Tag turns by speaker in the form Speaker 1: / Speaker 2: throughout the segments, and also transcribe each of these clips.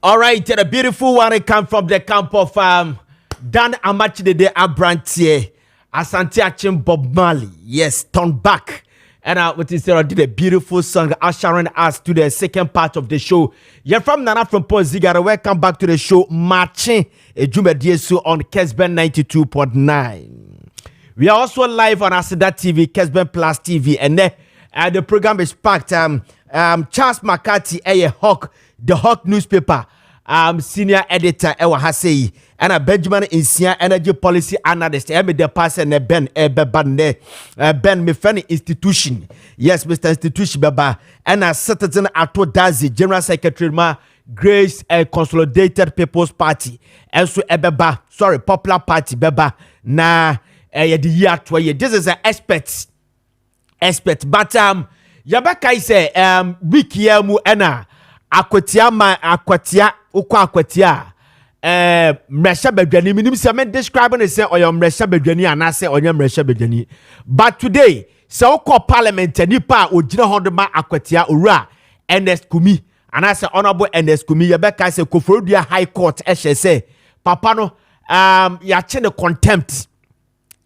Speaker 1: All right, the beautiful one come from the camp of Dan Amachide Abrantier, Asante Achim Bob Marley. Yes, turn back. And what is there? Did a beautiful song ushering us to the second part of the show. You're from Nana from Frimpong Ziega. Welcome back to the show. Maakye Ejumediesu on Kessben 92.9. We are also live on Asida TV, Kessben Plus TV, and the program is packed. Charles McCarthy, the Hawk newspaper, senior editor, Hasei, and Benjamin Insia, energy policy analyst, the person, Ben Mefani institution. Yes, Mr. Institution, Baba, and a citizen Ato Dazi, General Secretary, Grace Consolidated People's Party, and so Popular Party, Baba, na the year 20. This is an expert, but Yabaka say wiki mu ena akwatia ukwa akwatia mresha bedwani minim se me describe ne say oyom mresha bedwani anase onyam mresha bedwani, but today se ukọ parliament nipa ogina hondo ma akwatia owura NS Kumi anase honorable NS Kumi Yabaka say Koforodua High Court say papa no ya che ne contempt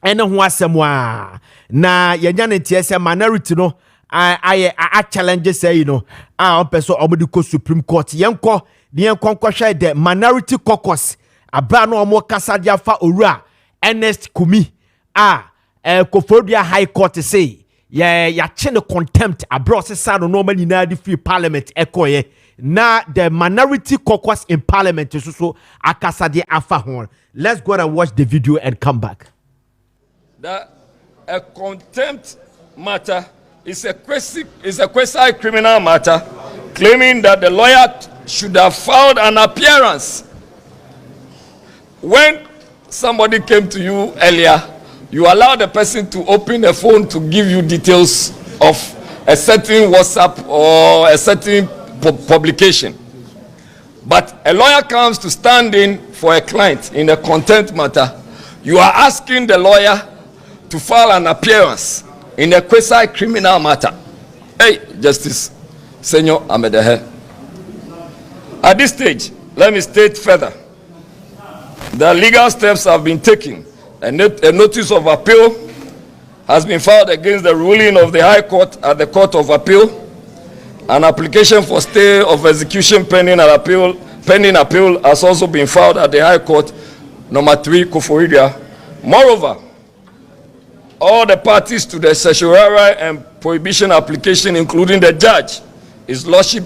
Speaker 1: ene ho asemwa na yenya ne tie se minority no I challenge say person omudiko Supreme Court yenko the minority caucus abra no omo kasa dia fa owura Ernest Kumi Koforodua High Court say ya che ne contempt abra se sa no normal nyina di free parliament ekoye na the minority caucus in parliament so akasa dia afa ho. Let's go and watch the video and come back.
Speaker 2: That a contempt matter is a quasi-criminal matter, claiming that the lawyer should have filed an appearance. When somebody came to you earlier, you allowed the person to open the phone to give you details of a certain WhatsApp or a certain publication. But a lawyer comes to stand in for a client in a contempt matter. You are asking the lawyer to file an appearance in a quasi-criminal matter. Hey, Justice Senor Amedehe. At this stage, let me state further. The legal steps have been taken. A notice of appeal has been filed against the ruling of the High Court at the Court of Appeal. An application for stay of execution pending appeal has also been filed at the High Court, number 3, Koforidua. Moreover, all the parties to the certiorari and prohibition application, including the judge, His Lordship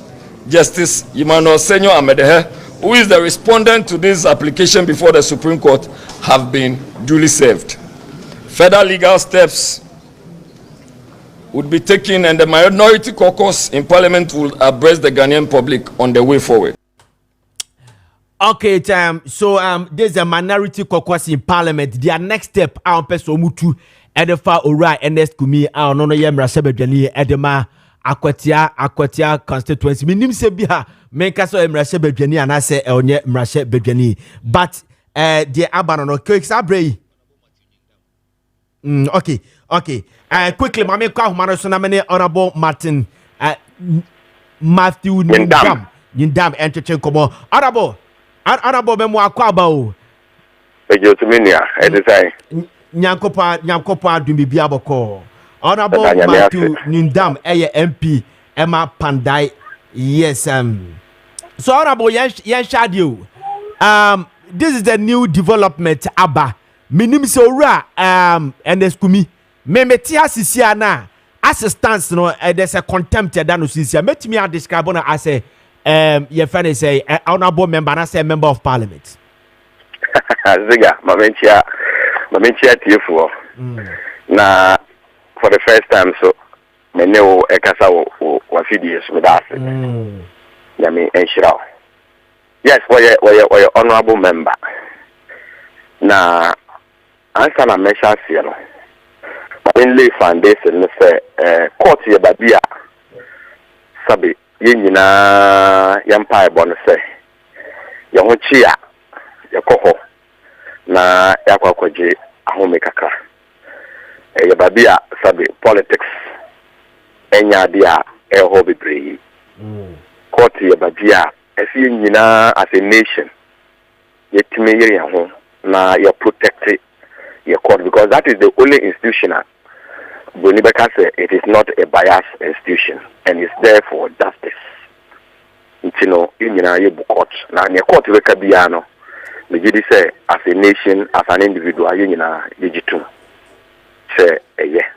Speaker 2: Justice Emmanuel Senor Amedehe, who is the respondent to this application before the Supreme Court, have been duly served. Further legal steps would be taken, and the minority caucus in Parliament will address the Ghanaian public on the way forward.
Speaker 1: Okay, so there's a minority caucus in Parliament. Their next step, our person mutu edefa owura Ernest Kumi no yemra sebedwani edema akwatia constituency. Minim se bi ha menka so emra sebedwani anase onye mra bedwani, but the abano no quick sabrei. Okay. Quickly, mama kwa humano so na mene honorable Martin Matthew Nindam entertain komo honorable memo akwa ba o
Speaker 3: Ejotumenia edesai
Speaker 1: Nyankopa dumbibi aboko honorable Matthew Nindam MP Emma Pandai. Yes, so honorable yen shadio this is the new development aba minim se owura NS Kumi memeti asisia na assistance no there's a contempt that no sisia metimi a describe na as a your friend say honorable member na say member of parliament.
Speaker 3: Ziga mamentia tiefo na for the first time so meneo ekasa wa fidies with us yami enshira. Yes, we honorable member na answer na measure no mainly foundation no say court ye babia sabi yenyina yampa ebo say ye ho chia ye koho na yakwakwaje ahome kakra ye babia sabi politics enya dia ho bebre court ye badia esi nyina as a nation yetime yere ho na you protect your court because that is the only institution Bonibeka say it is not a biased institution and it's there for justice. You know, nyina ye bu court na ne court we ka bia no me gidi say as a nation as an individual ye nyina ye jitu say yeah.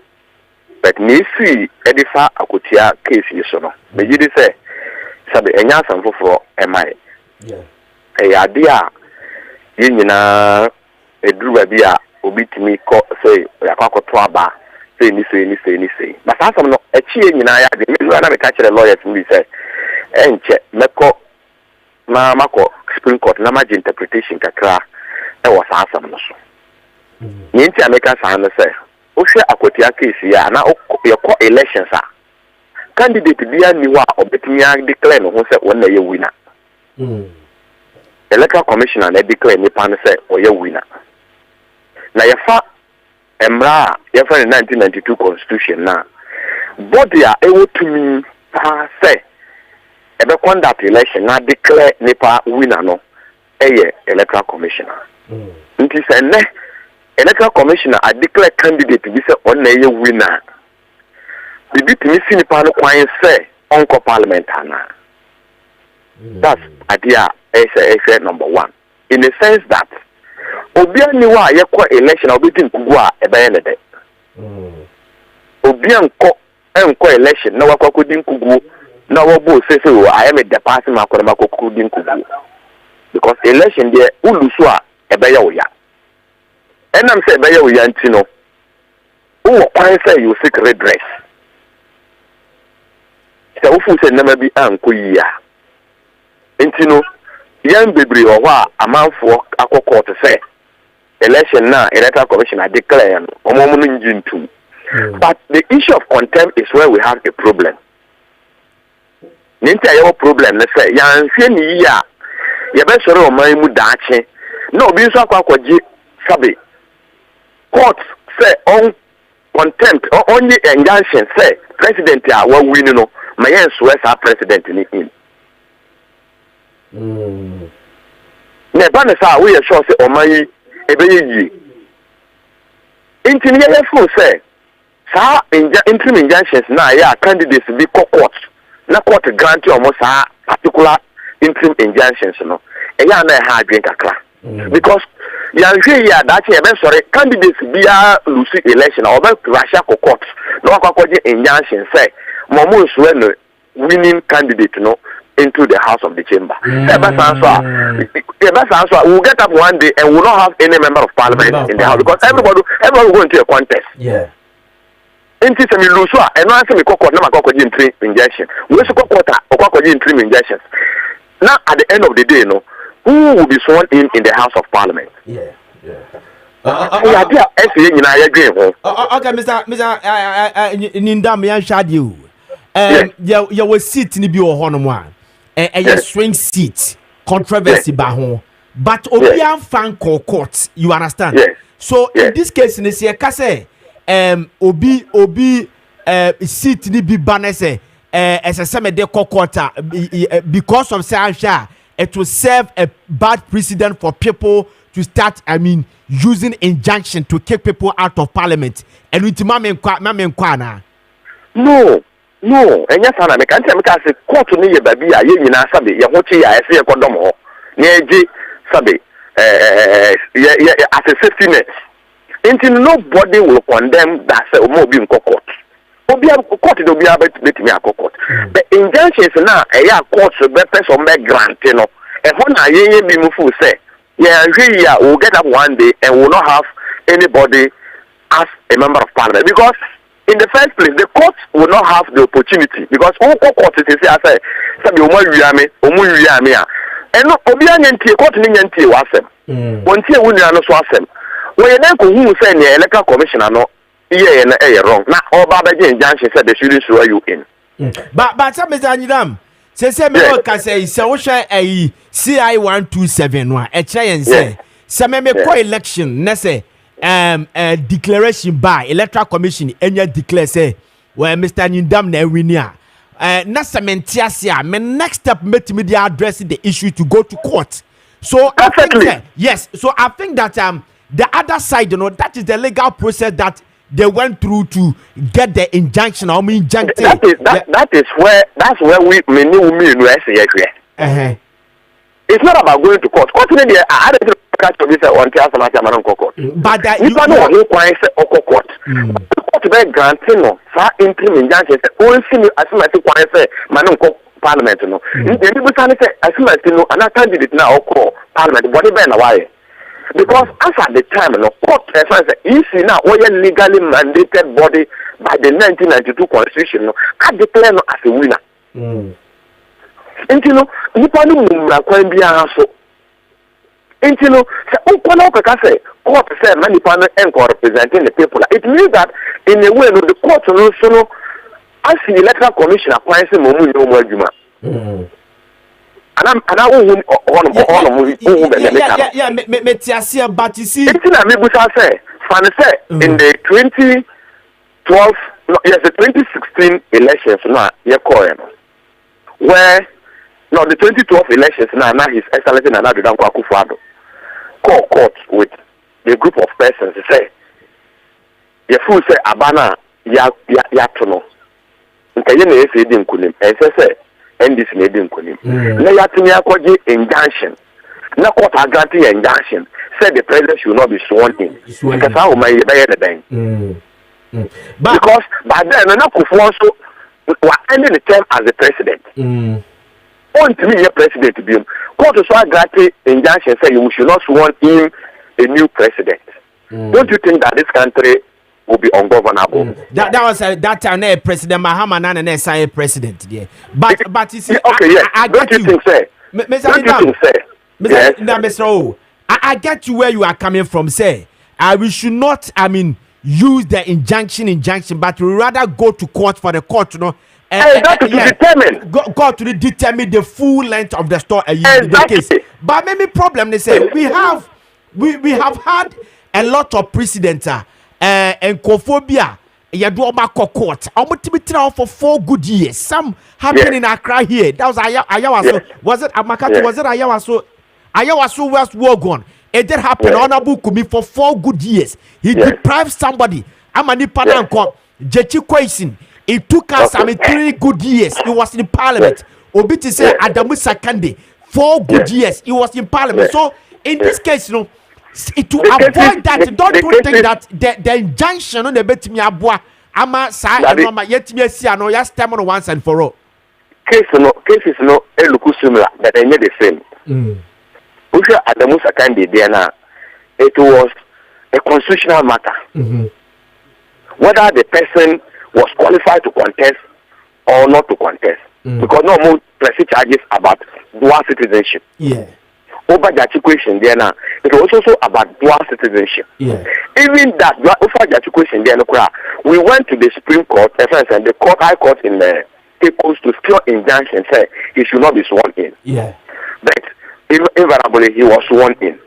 Speaker 3: But nisi edifa akotia case yi so no me gidi say sabe enya asamfo for emai ade a ye nyina eduru ba bia obitimi ko say yakwakoto aba say ni say but asam no echi nyina ya de me na me ka kire lawyers me say enche meko na mako Supreme Court na maji interpretation kakra e was asam no so ni nti ameka san no say o hwe akotia case ya na yekọ elections a candidate bia ni wa obetimi a declare no ho say won na ye winner electoral commissioner na declare ni pan say o ye winner na yefa emra yefa 1992 constitution na body a ewo tumi pa say ebe conduct election na declare nipa winner no eye electoral commissioner nti say ne electoral commissioner a declare candidate bi say on na ye winner bibi tumi si nipa no kwan say onko parliament ana that's idea is number 1 in the sense that obia ni wa yekọ election obedi nkugu a ebe ne de obia enko election na wakọ di nkugu na wobo sese o I am the party makọ makọ di nkugu because election there ulusu a ebe ya oya enam say ebe ya oya ntino wo kwan say you seek redress se wo fu se na bi anko yi a ntino yan bebre ho a amanfo akọkọ to say election na electoral commission I declare no but the issue of contempt is where we have a problem. Ninti ayo problem na say yan hwe ni ya ye be soro o man mu daache na obi nso akwaji sabe court say on contempt or only injunction say president a wa win no ma yen so esa president ni in na ba na sa we sure say o man ebe yi intini ye fu say sa interim injunctions na ya candidates be court na court grant almost a particular interim injunctions no ya na ha adwen kakra because ya hwe ya that e be sorry candidates be a lose election or be Russia court no akwakoje injunction say momo so no winning candidate no into the house of the chamber. We'll get up one day and we'll not have any member of parliament in the house because everybody will go into a contest.
Speaker 1: Yeah.
Speaker 3: Inti se mi luswa and na se mi kokot na makokoji interim injection. We so kokota okokoji interim injections. Now at the end of the day no who will be sworn in the house of parliament?
Speaker 1: Yeah.
Speaker 3: Okay,
Speaker 1: Mr. Nindam yan shadi you. Ya was seat ni bi o hono mo a. Swing seat controversy ba ho. But obi an fan court, you understand? So in this case ni se ka say obi seat ni bi ba na say SSM de court because of say ansha it will serve a bad precedent for people to start using injunction to kick people out of parliament and with mama nkwa na
Speaker 3: no enya sana me kan tell me ka say court ni ye baby a ye nyina sabe ye ho chi ya ese ye kodom ho na eji sabe as a safety net until nobody will condemn that say o mo bi nko court obi court do bi betimi akokot but injunctions na ya court be person be grant no e ho na ye bi mu fu say we'll get up one day and we'll not have anybody as a member of parliament because in the first place the court will not have the opportunity because all court is say I say sabi omo wiame a eno obi anyentie court ni nyentie wasem wontie wunua no so asem we ye na ko hu say ne electoral commissioner no ye na wrong na oba ba je injunction say they shouldn't swear you in
Speaker 1: but some Mr. Anyidam say me ka say wo hwe CI 127 no a kire yen say me ko election na say declaration by electoral commission enya declare say well Mr. Nyindam na winia na sementiasia me next step met me address the issue to go to court. So
Speaker 3: Perfectly.
Speaker 1: I think that the other side, that is the legal process that they went through to get the injunction or injuncted.
Speaker 3: That's where we it's not about going to court. Court in there, I don't catch this on court.
Speaker 1: But that
Speaker 3: you know who requires a court. Court be granting no for interim injunction. Only as soon as you say manon parliament no. The people say as soon as you know another candidate now call parliament. What be na why? Because as at the time no court is now a legally mandated body by the 1992 constitution no can declare no as a winner. Intino nipa no mumra kwan bia so intino se ukwana okaka say court say na nipa no enko representing the people, it means that in a way no the court no so no as the electoral commissioner kwan say mo mu no mo adwuma ana who
Speaker 1: me tiasia but you see
Speaker 3: intina me busa say fan say in the 2012 the 2016 elections na ye call where no, the 2012 elections now His Excellency Nana Dankwa Akufo-Addo call court with a group of persons. Say, "You fool say abana ya tono." Nkaye na ese di nkunim. Say NDC na di nkunim. Na ya tumi akwaje injunction. Na court granting injunction. Said the president should not be sworn in. Because how may you buy the thing? Because by then Nana Akufo-Addo was ending the term as the president. To be a president to be court so granted injunction say you should not sworn in a new president. Don't you think that this country will be ungovernable?
Speaker 1: That was that time President Mahama Nana say president there. But you see,
Speaker 3: okay, yes. Don't you think, sir?
Speaker 1: Mr. I get you where you are coming from, say. We should not, use the injunction, but we rather go to court for the court,
Speaker 3: determine.
Speaker 1: God to determine the full length of the story. The case. But maybe problem they say we have had a lot of precedents and cophobia. You do about court. I'm going for 4 good years. Some happened in Accra here. That was Ayawaso. Was it Amakati? Was it Ayawaso? Ayawaso West Wogon. It did happen. Honorable Kumi for 4 good years. He deprived somebody. Amani Pananko. Jechi Kwaisin. It took us 3 good years. He was in parliament. Obiti said Adamu Sakande 4 good years. He was in parliament. So in this case, to avoid that, don't think that the injunction on the betimi abua ama sa enoma yetimi asi ano ya stem on once and for all.
Speaker 3: Cases no eluku similar, but they are the same. If you Adamu Sakande there it was a constitutional matter. Whether the person was qualified to contest or not to contest. Because no more pressing charges about dual citizenship. Over that question there now, it was also about dual citizenship. Even that over that question there, we went to the Supreme Court, and the High Court in the Cape to secure injunction say he should not be sworn in. But invariably he was sworn in.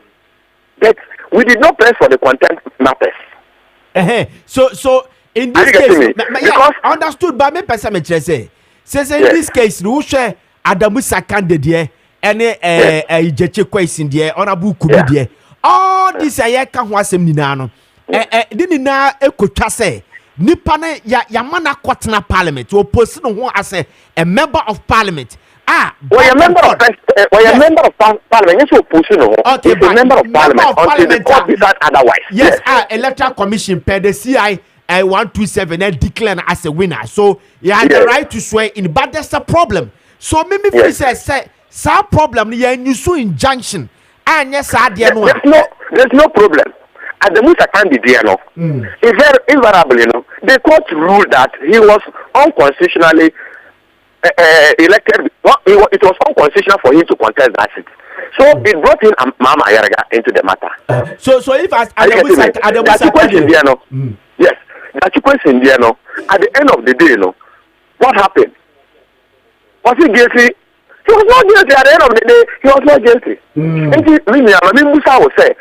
Speaker 3: But we did not press for the contempt matters.
Speaker 1: So in this case, because understood by me person me say in this case no share Adamu Sakande there ene Jeche Kwaisin there honorable Kubi there all this aye ka ho asem nyina no di na ekotwa say nipa na ya mana kwatena parliament o post no ho as a member of parliament
Speaker 3: a member of parliament you post no okay but member of parliament until the court decide otherwise.
Speaker 1: Yes, electoral commission per the CI 127 and declare as a winner. So you had the right to swear in, but there's a problem. So maybe if say some problem you sue injunction and yes
Speaker 3: there's no problem. At the Musa candidate invariably the court ruled that he was unconstitutionally elected. It was unconstitutional for him to contest that seat. So it brought in Mama Ayaraga into the matter.
Speaker 1: So if as Adamu
Speaker 3: question yes. That question there at the end of the day what happened? Was he guilty? He was not guilty at the end of the day. He was not guilty. And Musa will say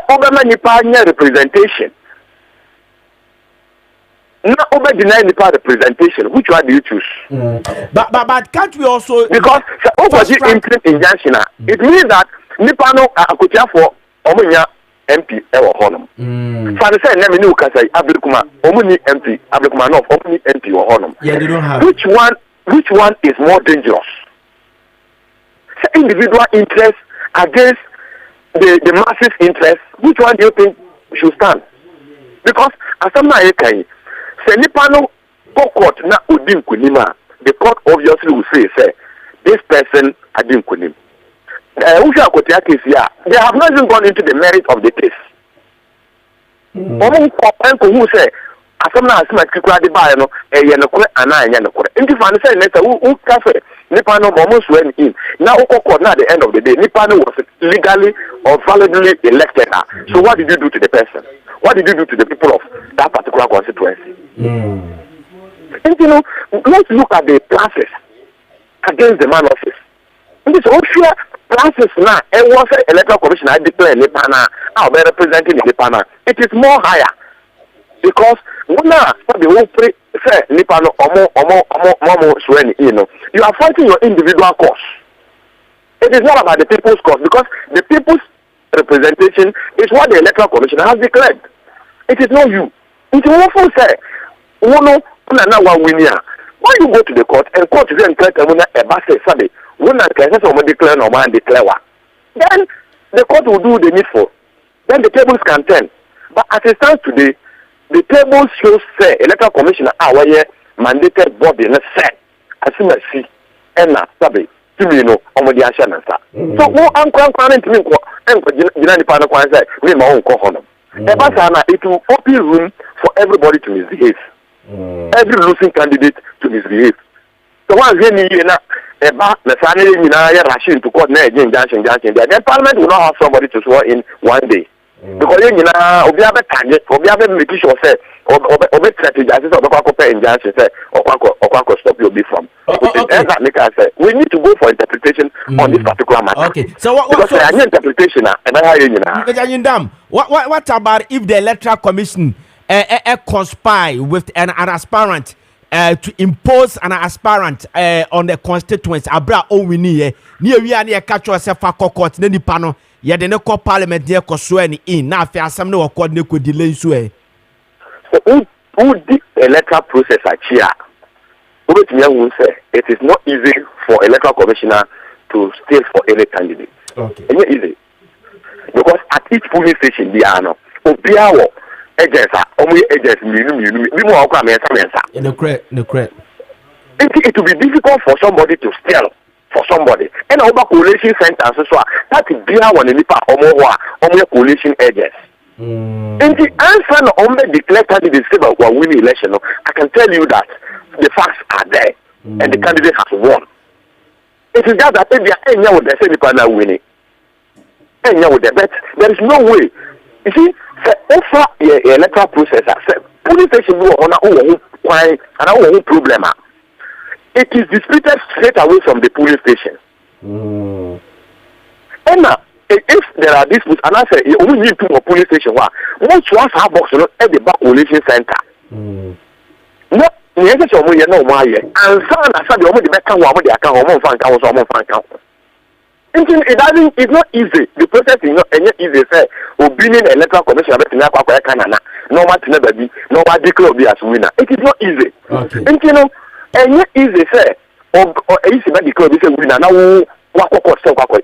Speaker 3: Obama nipa nya representation. Now, over denying the part of presentation, which one do you choose?
Speaker 1: But can't we also
Speaker 3: because over the interim injunction, it means that Nipano akutia for Omunya MP ewo honum. So they say name ni ukasa Abdulkuma Omuni MP Abdulkuma no Omuni MP wo honum.
Speaker 1: Yeah, they don't have.
Speaker 3: Which one is more dangerous? So individual interest against the masses interest, which one do you think should stand? Because as some na say Nipano go court na odin kunima, the court obviously will say this person adin kunim. They have not even gone into the merit of the case. Who say asomna asima kikura de ba no eye no kure ana anya no kure nti fa no say neta who cafe nipa no mo so in na ukoko na at the end of the day nipa no was legally or validly elected. So what did you do to the person? What did you do to the people of that particular constituency? And you know, let's look at the classes against the man office. And this also classes now, and was electoral commission I declare Nipana, I'll be representing Nipana. It is more higher because now the whole say Nipano or swearing, you are fighting your individual cause. It is not about the people's cause because the people's representation is what the electoral commission has declared. It is not you. It's awful say, when you go to the court and court is a basse Sunday, when I declare no man declare what, then the court will do the needful. Then the tables can turn. But as it stands today, the table shows say electoral commissioner our mandated body in a set as soon as see and sabi to me no on the action and so no uncle to me and say my own call it will open room for everybody to misbehave. Every losing candidate to misbehave. So once rushing to court then Parliament will not have somebody to swear in one day. Because making sure say or strategize or injunction say or stop you from. We need to go for interpretation on this particular matter.
Speaker 1: Okay. So what
Speaker 3: interpretation
Speaker 1: what about if the electoral commission conspire with an aspirant to impose an aspirant on the constituents abra owini near we are near catch yourself for court ne nipa no ye de ne call parliament near koso ni in na afi asam ne wo ne ko delay so
Speaker 3: so who did electoral process achia who say it is not easy for electoral commissioner to stay for any candidate.
Speaker 1: Okay.
Speaker 3: It's not easy because at each polling station they are no obiawo agents it will be difficult for somebody to steal for somebody. And over coalition centers as well. That is beer one in the coalition agents. And the answer on the declared candidates who are winning election, I can tell you that the facts are there and the candidate has won. It is just that they say the panel winning. But there is no way. You see, offer electoral process, police station on our own problem. It is disputed straight away from the police station. And now, if there are disputes, and I say you only need to a police station, most ones have box at the back coalition center. No, the answer to me, no, why? And some I said the only better one with the account. It's not easy. The process is not easy. Say, obeying electoral commission, nobody declare be as winner. It is not easy.
Speaker 1: Okay.
Speaker 3: And you know, easy say, or easy to declare be a winner. Now, what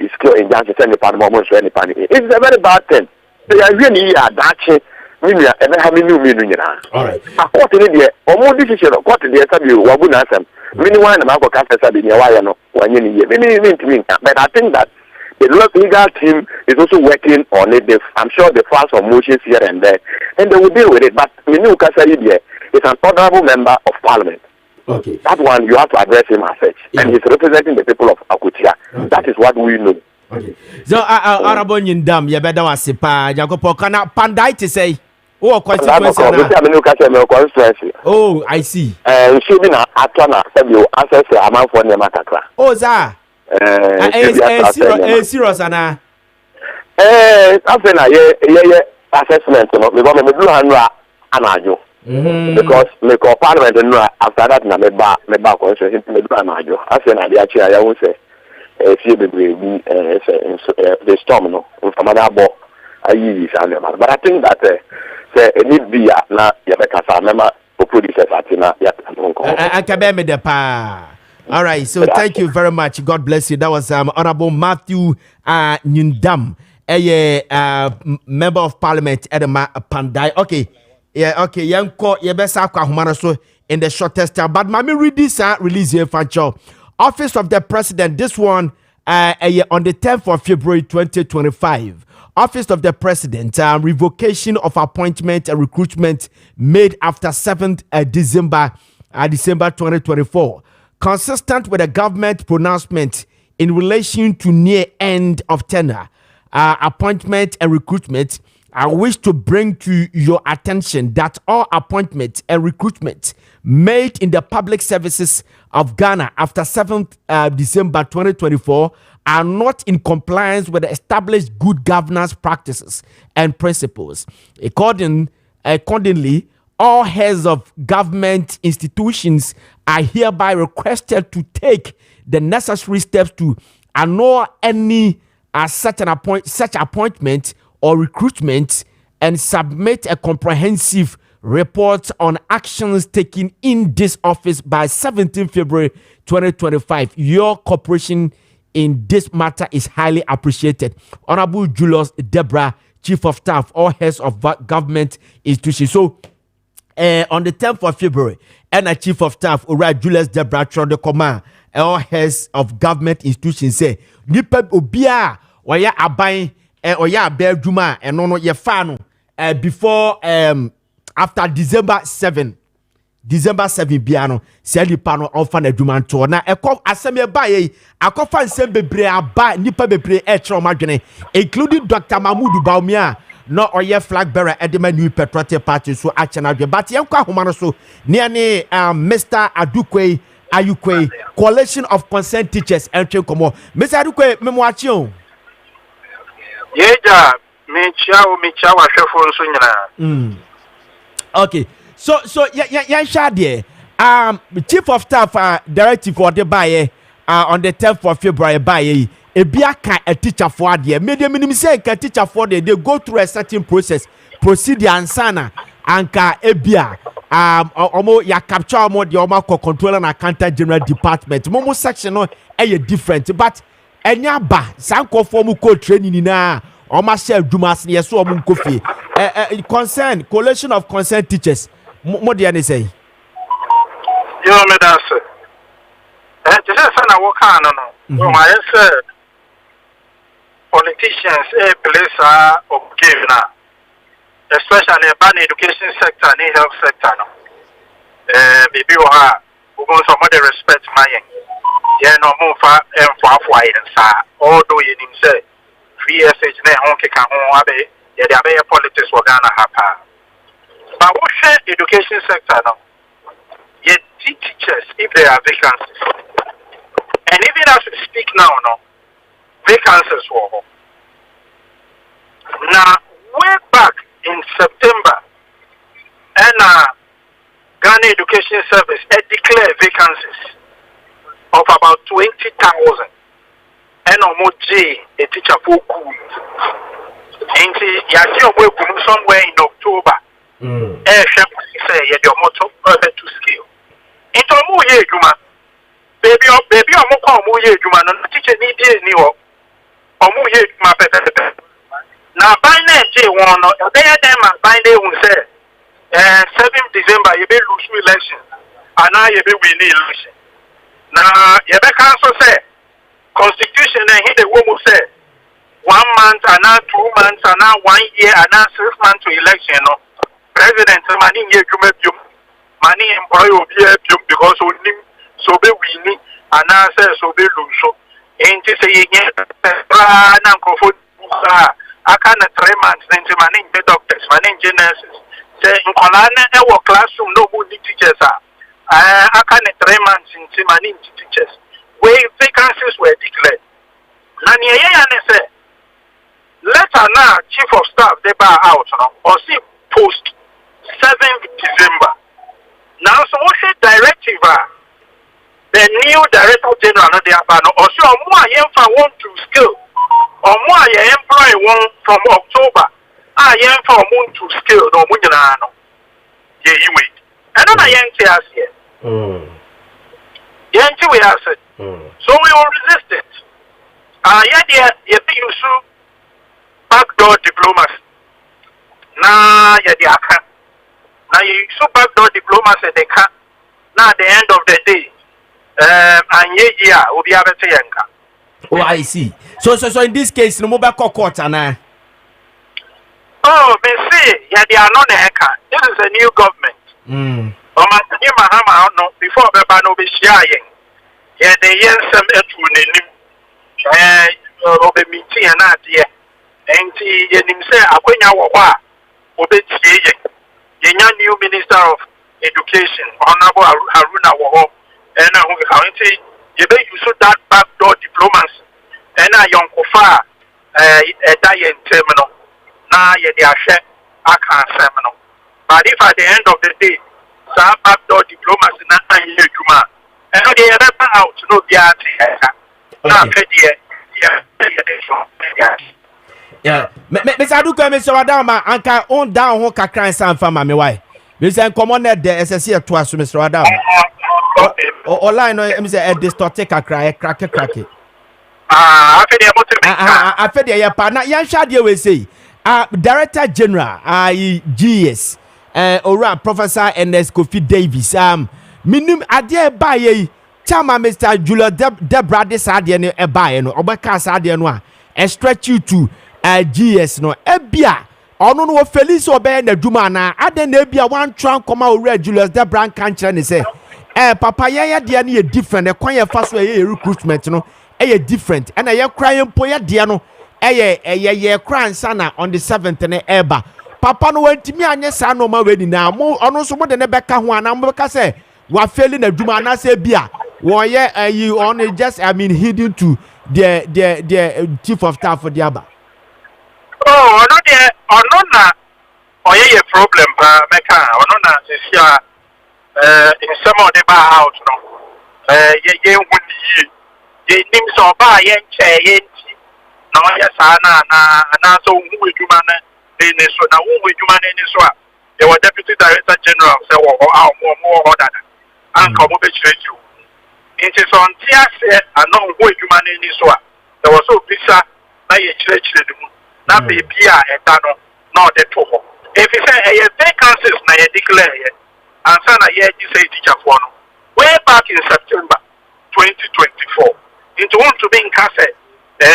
Speaker 3: is clear in Janssen send the parliament so any panic. It's a very bad thing. They are really that million and having new million.
Speaker 1: All right.
Speaker 3: According to the almost decision of what the SW Wabuna Sam. Meanwhile, the Marco Castell in Yawano, 1 year. But I think that the legal team is also working on it. I'm sure they file some motions here and there, and they will deal with it. But Minu Kasari is an honorable member of parliament.
Speaker 1: Okay.
Speaker 3: That one you have to address him as such, and he's representing the people of Akutia. Okay. That is what we know.
Speaker 1: Okay. So, Arabo Nyindam, you better was Sipa, Jacopo, Kana Pandai to say. Oh, constituency. Oh, I see.
Speaker 3: And she been Atwana, you access the amount for Nemakakra.
Speaker 1: Oh, za. Serious, Anna.
Speaker 3: After a assessment, because I'm a blue hand anajo. Because me call parliament no after that na me ba constitution me do amajo. I say na dey achi I won say fie bebre bi the storm no from another ayi is an but I think that say need be na ya be kasa mema producers atina ya
Speaker 1: akabe me de pa. All right, so thank you very much. God bless you. That was Honorable Matthew Nyundam, a member of parliament at the Pandai. Okay. Yeah, okay. Yanko, you best have so in the shortest time. But let me read this release here, Fancho. Office of the President, this one on the 10th of February 2025. Office of the President, revocation of appointment and recruitment made after 7th December 2024. Consistent with the government pronouncement in relation to near end of tenure, appointment and recruitment, I wish to bring to your attention that all appointments and recruitment made in the public services of Ghana after 7th December 2024 are not in compliance with the established good governance practices and principles. Accordingly, all heads of government institutions are hereby requested to take the necessary steps to annul any such appointment or recruitment and submit a comprehensive report on actions taken in this office by 17 February 2025. Your cooperation in this matter is highly appreciated. Honorable Julius Deborah, Chief of Staff, all heads of government institutions. So, on the 10th of February, and a Chief of Staff, Ora Julius Deborah, the command, all heads of government institutions say, Nipa Obia, Waya Abai, Oya Bear Juma, and no, ye fano, before, after December 7, Biano, Sally Pano, Orphan Eduman Tour. Now, a cop assembly by a coffin sembe bre, Nipa Bebre, Magene, including Dr. Mahmoud Baumia. No oye flag bearer edema new patriotic party so achana but yanka humano so near Mr. Ayukwe coalition of concerned teachers entry komo Mr. Adukwe memwachion
Speaker 4: yeja me chawa hwefo nso nyina
Speaker 1: okay so yan sha there chief of staff directive for the buy on the 10th of February buy Ebia can a teacher for the medium minimum say can teacher for they go through a certain procedure and sana anka ebia omo ya capture omo the omo control and accountant general department momo section no different but enya ba sanko form co training na omo share dumas ne so omo nkofi concern coalition of concerned teachers mo dey na say
Speaker 4: yo me that's just sana wo kan no no I say politicians place of game now, especially in the education sector and health sector. No, maybe we have some other respect my yeah no more for although you didn't say 3 years age na hon keka hon abe yeah there be politics we Ghana happen. But what share education sector now? Yeah, teachers if there are vacancies, and even as we speak now, no. Vacancies were now way back in September and Ghana Education Service declared vacancies of about 20,000 and almost a teacher for cool. And somewhere in October. Say your motto to scale. Into a more year, Juma. Baby, I'm more year, Juma, no teacher need new. Omu ye ma pepe na bine J1 no dey dem bine who say 7th December you be lose election and now you be win election na you be cancel say constitution and he the woman say 1 month and now 2 months and now 1 year and now 6 months to election no president mani ye dwuma biom mani employ obi biom because onim so be win and now say so be lose so ain't say na microphone I can't 3 months then manning the doctors manning nurses say in Kolana our classroom no good teachers I can't 3 months in manning teachers where vacancies were declared nani say later now chief of staff they bar out or see post 7th December. Now, so what's the directive? The new Director General of the Abano, or so more I want to skill, or more I employ one from October. I am for moon to skill, no Munano. Yeah, you wait. And then I am here. Yanti we are said. So we will resist it. Yeah, you so backdoor diplomacy. Nah, yeah, the aka. Now you so backdoor diplomacy they can. Now at the end of the day, and yeah, will be able to yanka.
Speaker 1: Oh, I see. So in this case, no mobile court and
Speaker 4: oh, they say yeah, they are not the hacker. This is a new government. Before Baba no be sharing. Yeah, they yen some etunim. Obe meeting and that yeah. And him say Akwenya Wawa Obe Tiye. The new Minister of Education, Honorable Haruna Waho, and county, you bet you saw that backdoor diplomacy. And a young Kofa a dying terminal. Now they are share I can't seminal. But if at the end of the day, some backdoor diplomacy not you Juma. And they are out to know the
Speaker 1: yeah. Miss Aduka, Mr. Adama, and can own down who can cry some family. Me why? We say common there SSC to us, Mr. Adama. Or line, I'm saying a distorted cry, crack. I feel the partner, young Shadia will say, Director General, GS, or Professor Ernest Kofi Davis, minimum idea by Chama Mr. Julia Debra Desadian, a buy no, Obaka Sadian, and stretch you to GS no, Ebia, or no Felice or Ben the Jumana, I then Ebia one trunk come out red Julius Debra can't say, Papa, yeah, dear, different, a quiet fast way recruitment, no, different, and I crying poya diano, crying sana on the 7th and eba. Papa no went to me and yes, I know my wedding now, more or no so more than a Becca one, I'm say, we're failing a Jumana say beer. Well, yeah, you only just, hidden to the chief of staff for the Abba.
Speaker 4: Oh, not there, or not, or yeah, problem, Mecca, or not, this year, in some of the bar house, no, yeah, ye names or bar, yen, no, yes, and so who will you man in this one, now who will you man in this one? They were Deputy Director General, so more order, and come over to you. It is on TS and no way you man in this one. There was so pizza by a church, not be Pia and Dano, not the Tomo. If you say a vacancies, I declare it, and son, I hear you say teacher for no. Way back in September 2024, into want to be in Cassette,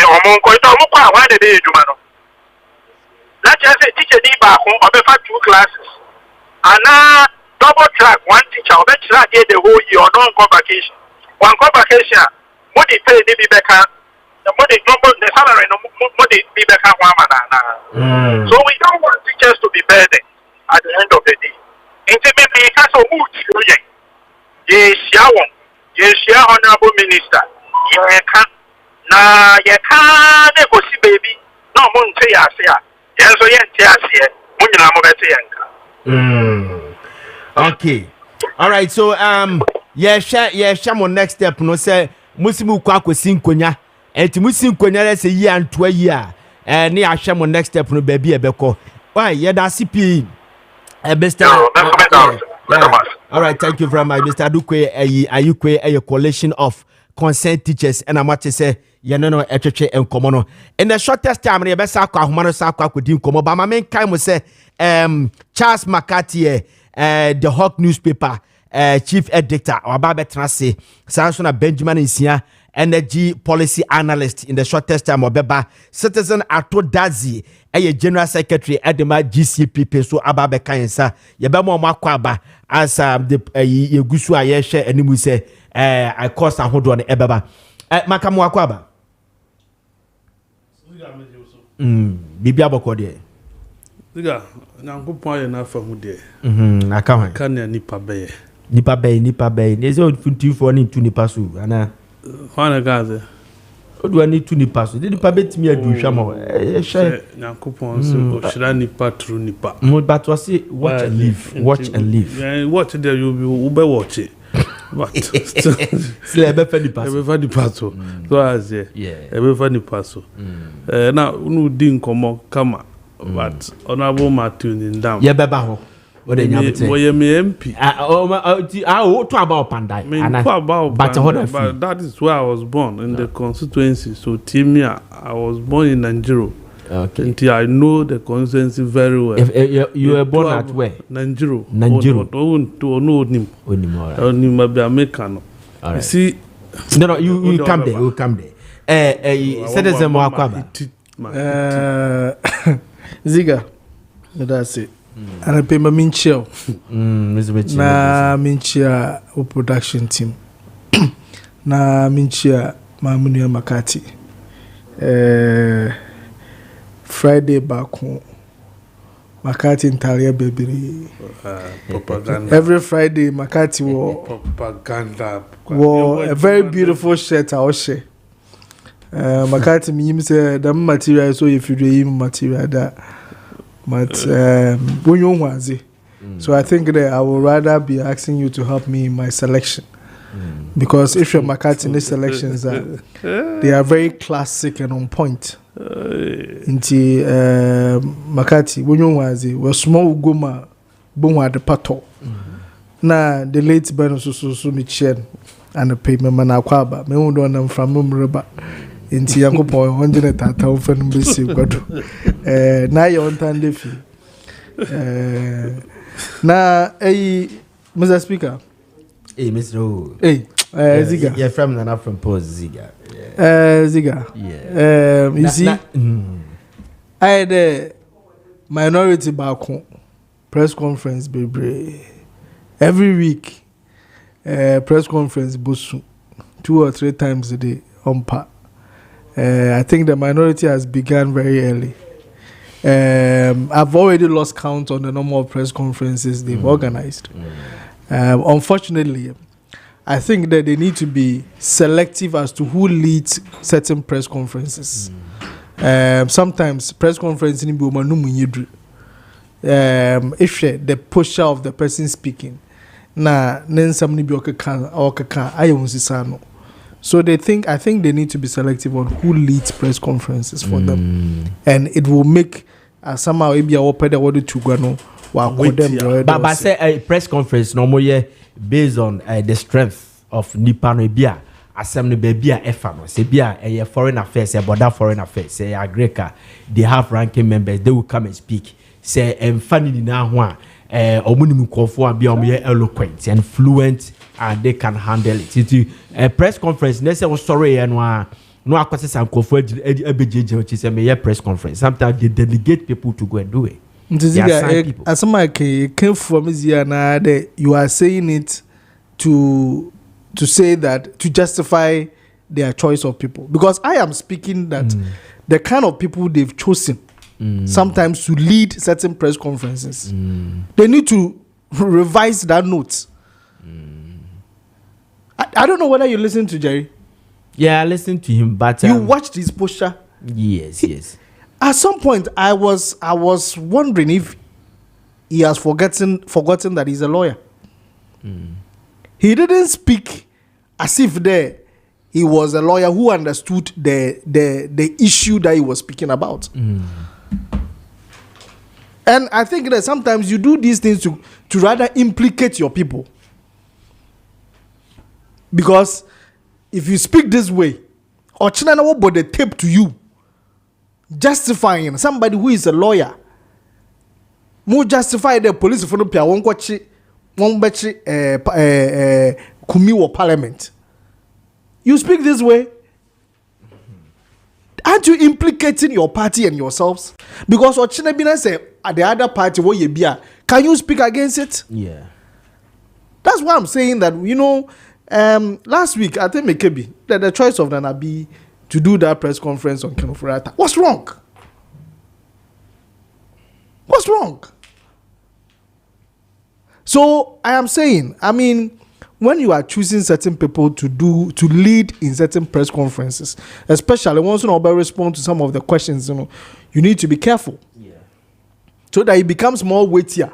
Speaker 4: or Monco, why did they do man? Not just a teacher, neighbor, or before 2 classes, and now double track one teacher, or bet you get the whole year or non-convocation. One convocation, what they pay, they be back, the salary, what they be back, so we don't want teachers to be burdened at the end of the day. Intimately, because of who yes, honorable minister, you can't, nah, you can't go see baby, no one say, yes, so yes,
Speaker 1: okay, all right, so, share my next step, no, say, Musimu Kwako Sinkonya, and to Musinkonya, say, year and 2 years, and near share my next step, no baby, a beko. Why, yeah, that's CP. Mr. All right, thank you very much, Mr. Adukwe. Ayukwe, a coalition of concerned teachers, and I'm to say, Yano, Eche, and Komono. In the shortest time, the best Saka, Humano Saka, could do Komo, but my main kind will say, Charles Maakye, the Hawk newspaper, chief editor, or Baba Trase, Sansona Benjamin is here. Energy policy analyst in the shortest time, Obeba citizen Ato Dazi, a general secretary at the GCP, so Ababe Kayensa, Yabamo Makwaba, as the Yugusua Yeshe, and you say, I cost a hold on Ebaba. Makamu Akwaba. Bibia Bokode.
Speaker 5: Ziga, Nanko point enough for Mude.
Speaker 1: I can't
Speaker 5: nipa bay.
Speaker 1: Nipa bay, there's only 2 for 2 nipasu, and
Speaker 5: Juana Gaza.
Speaker 1: do I need to nipa so? Did pabet me a do shamo?
Speaker 5: Nyankopon so shira nipa true nipa.
Speaker 1: But was it watch and live, watch and live.
Speaker 5: Yeah, watch there you be watch it. But
Speaker 1: Slebe fa nipa.
Speaker 5: Ebe fa nipa so. So as yeah. Ebe fa nipa so. Now unu din komo kama. But honorable Martin in down.
Speaker 1: Yeah, beba ho. What they nyabete?
Speaker 5: Boy me MP.
Speaker 1: To about Pandai.
Speaker 5: But that is where I was born in the constituency. So Timia, I was born in Nigeria.
Speaker 1: Okay.
Speaker 5: Until I know the constituency very well.
Speaker 1: You were born at where?
Speaker 5: Nigeria.
Speaker 1: Nigeria.
Speaker 5: American.
Speaker 1: You
Speaker 5: see,
Speaker 1: no, you come there. You come there. Citizen Moakwaba.
Speaker 6: Ziega, that's it. And I pay my minchel. Na minchia o production team. Na minchia Mamunia Makati. Friday back home. Makati in Talia baby.
Speaker 5: Propaganda.
Speaker 6: Every Friday Makati wore
Speaker 5: propaganda.
Speaker 6: Wore a very beautiful shirt I was share. Makati me say the material so if you do material that but when you want so I think that I would rather be asking you to help me in my selection because if you're Makati in the selections they are very classic and on point into Makati when you want we small goma bonwa the pato na the late Ben so me chen and the payment man akwaba me won don from mumreba inti yankopon honje tata wo fa no besi kwado na ye on tan defi na Mr. Speaker
Speaker 1: Mr. O
Speaker 6: Ziega
Speaker 1: you're from Nana from Post Ziega
Speaker 6: Ziega you see I had a minority back home press conference baby every week press conference bosu 2 or 3 times a day on par. I think the minority has begun very early. I've already lost count on the number of press conferences they've organized. Unfortunately, I think that they need to be selective as to who leads certain press conferences. Sometimes press conferences if the posture of the person speaking, so I think they need to be selective on who leads press conferences for them, and it will make somehow maybe our peda what to go no.
Speaker 1: But say a press conference no more based on the strength of Nipa no bia assembly baby a efa no say bia a foreign affairs a border foreign affairs say agreka they have ranking members they will come and speak say emfa ni na ho a omunimu kofo a bia omo eloquent and fluent and they can handle it. It's a press conference. They say, "Oh, sorry, no akwase sankofo ebejeje which is a press conference." Sometimes they delegate people to go and do it.
Speaker 6: As somebody came from Ziana, you are saying it to say that to justify their choice of people, because I am speaking that the kind of people they've chosen sometimes to lead certain press conferences, they need to revise that note. I don't know whether you listen to Jerry.
Speaker 1: Yeah, I listened to him, but
Speaker 6: you watched his posture.
Speaker 1: Yes.
Speaker 6: At some point, I was wondering if he has forgotten that he's a lawyer. He didn't speak as if he was a lawyer who understood the issue that he was speaking about. And I think that sometimes you do these things to rather implicate your people. Because if you speak this way, or China will put the tape to you, justifying somebody who is a lawyer, more justify the police for the pia won't watch Kumiwo Parliament. You speak this way, aren't you implicating your party and yourselves? Because what China Bina say at the other party, what you be, can you speak against it?
Speaker 1: Yeah,
Speaker 6: that's why I'm saying that, last week I think Maakye that the choice of Nanabi to do that press conference on Kenofurata. What's wrong? So I am saying, when when you are choosing certain people to lead in certain press conferences, especially once you know respond to some of the questions, you need to be careful. Yeah. So that it becomes more weightier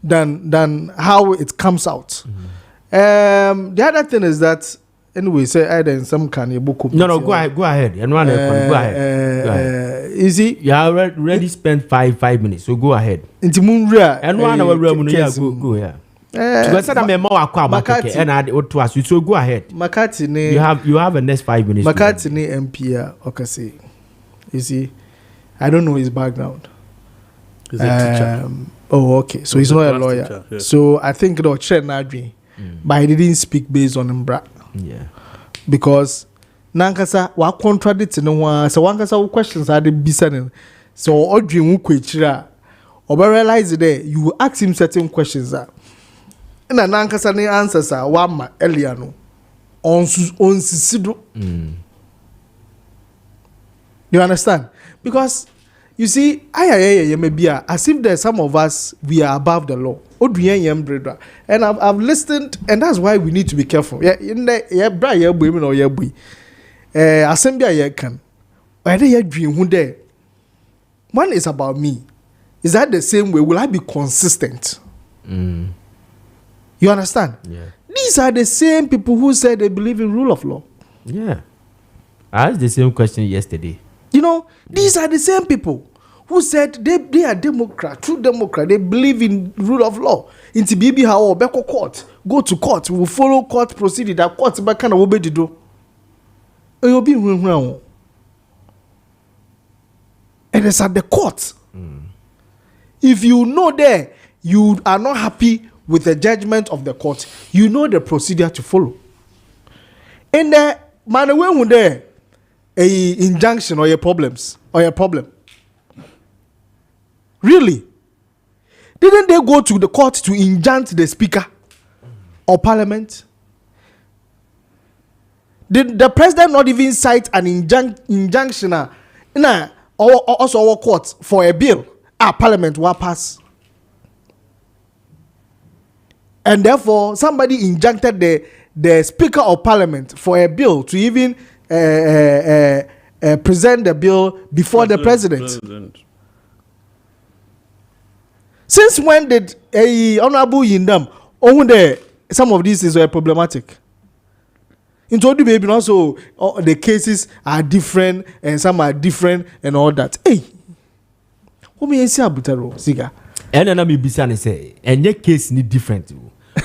Speaker 6: than how it comes out. Mm-hmm. The other thing is that anyway, say either in some kind of book.
Speaker 1: No, go ahead. Go ahead. Go ahead.
Speaker 6: Is it?
Speaker 1: You already spent 5 minutes, so go ahead.
Speaker 6: Into Munria.
Speaker 1: And one hour, go yeah. Because I'm more Makati, and I to us. So go ahead.
Speaker 6: Makati,
Speaker 1: you have a next 5 minutes.
Speaker 6: Makati MP, okay, see. You see, I don't know his background.
Speaker 5: He's a teacher.
Speaker 6: Oh, okay. So he's not a lawyer. Teacher, yeah. So I think the Chen Nadri, but he didn't speak based on Mbra.
Speaker 1: Yeah.
Speaker 6: Because Nankasa wa contradict no one. So Wankasa questions are the bisanin. So Audrey Mukwechira, or realize that you will ask him certain questions. And Nankasa ne answers are Wama Eliano on Sisido. You understand? Because you see, as if there's some of us, we are above the law. And I've listened, and that's why we need to be careful. Yeah, in the assembly can. One is about me. Is that the same way? Will I be consistent? You understand?
Speaker 1: Yeah.
Speaker 6: These are the same people who said they believe in rule of law.
Speaker 1: Yeah. I asked the same question yesterday.
Speaker 6: These are the same people who said they are Democrat, true Democrat. They believe in rule of law. Into BB how Beko court, go to court. We will follow court procedure. That court back kind of obey the do. You'll be wrong. And it's at the court. If you know there, you are not happy with the judgment of the court. You know the procedure to follow. And the man when there a injunction or your problems or your problem. Really? Didn't they go to the court to injunct the speaker or parliament? Did the president not even cite an injunction or also our court for a bill? Parliament will pass. And therefore, somebody injuncted the speaker of parliament for a bill to even present the bill before the president. Since when did Honorable Yindam own some of these things were problematic? Into the baby also the cases are different and some are different and all that. Hey, who may say Abutaro Ziega?
Speaker 1: And then I'm be say, and your case need different.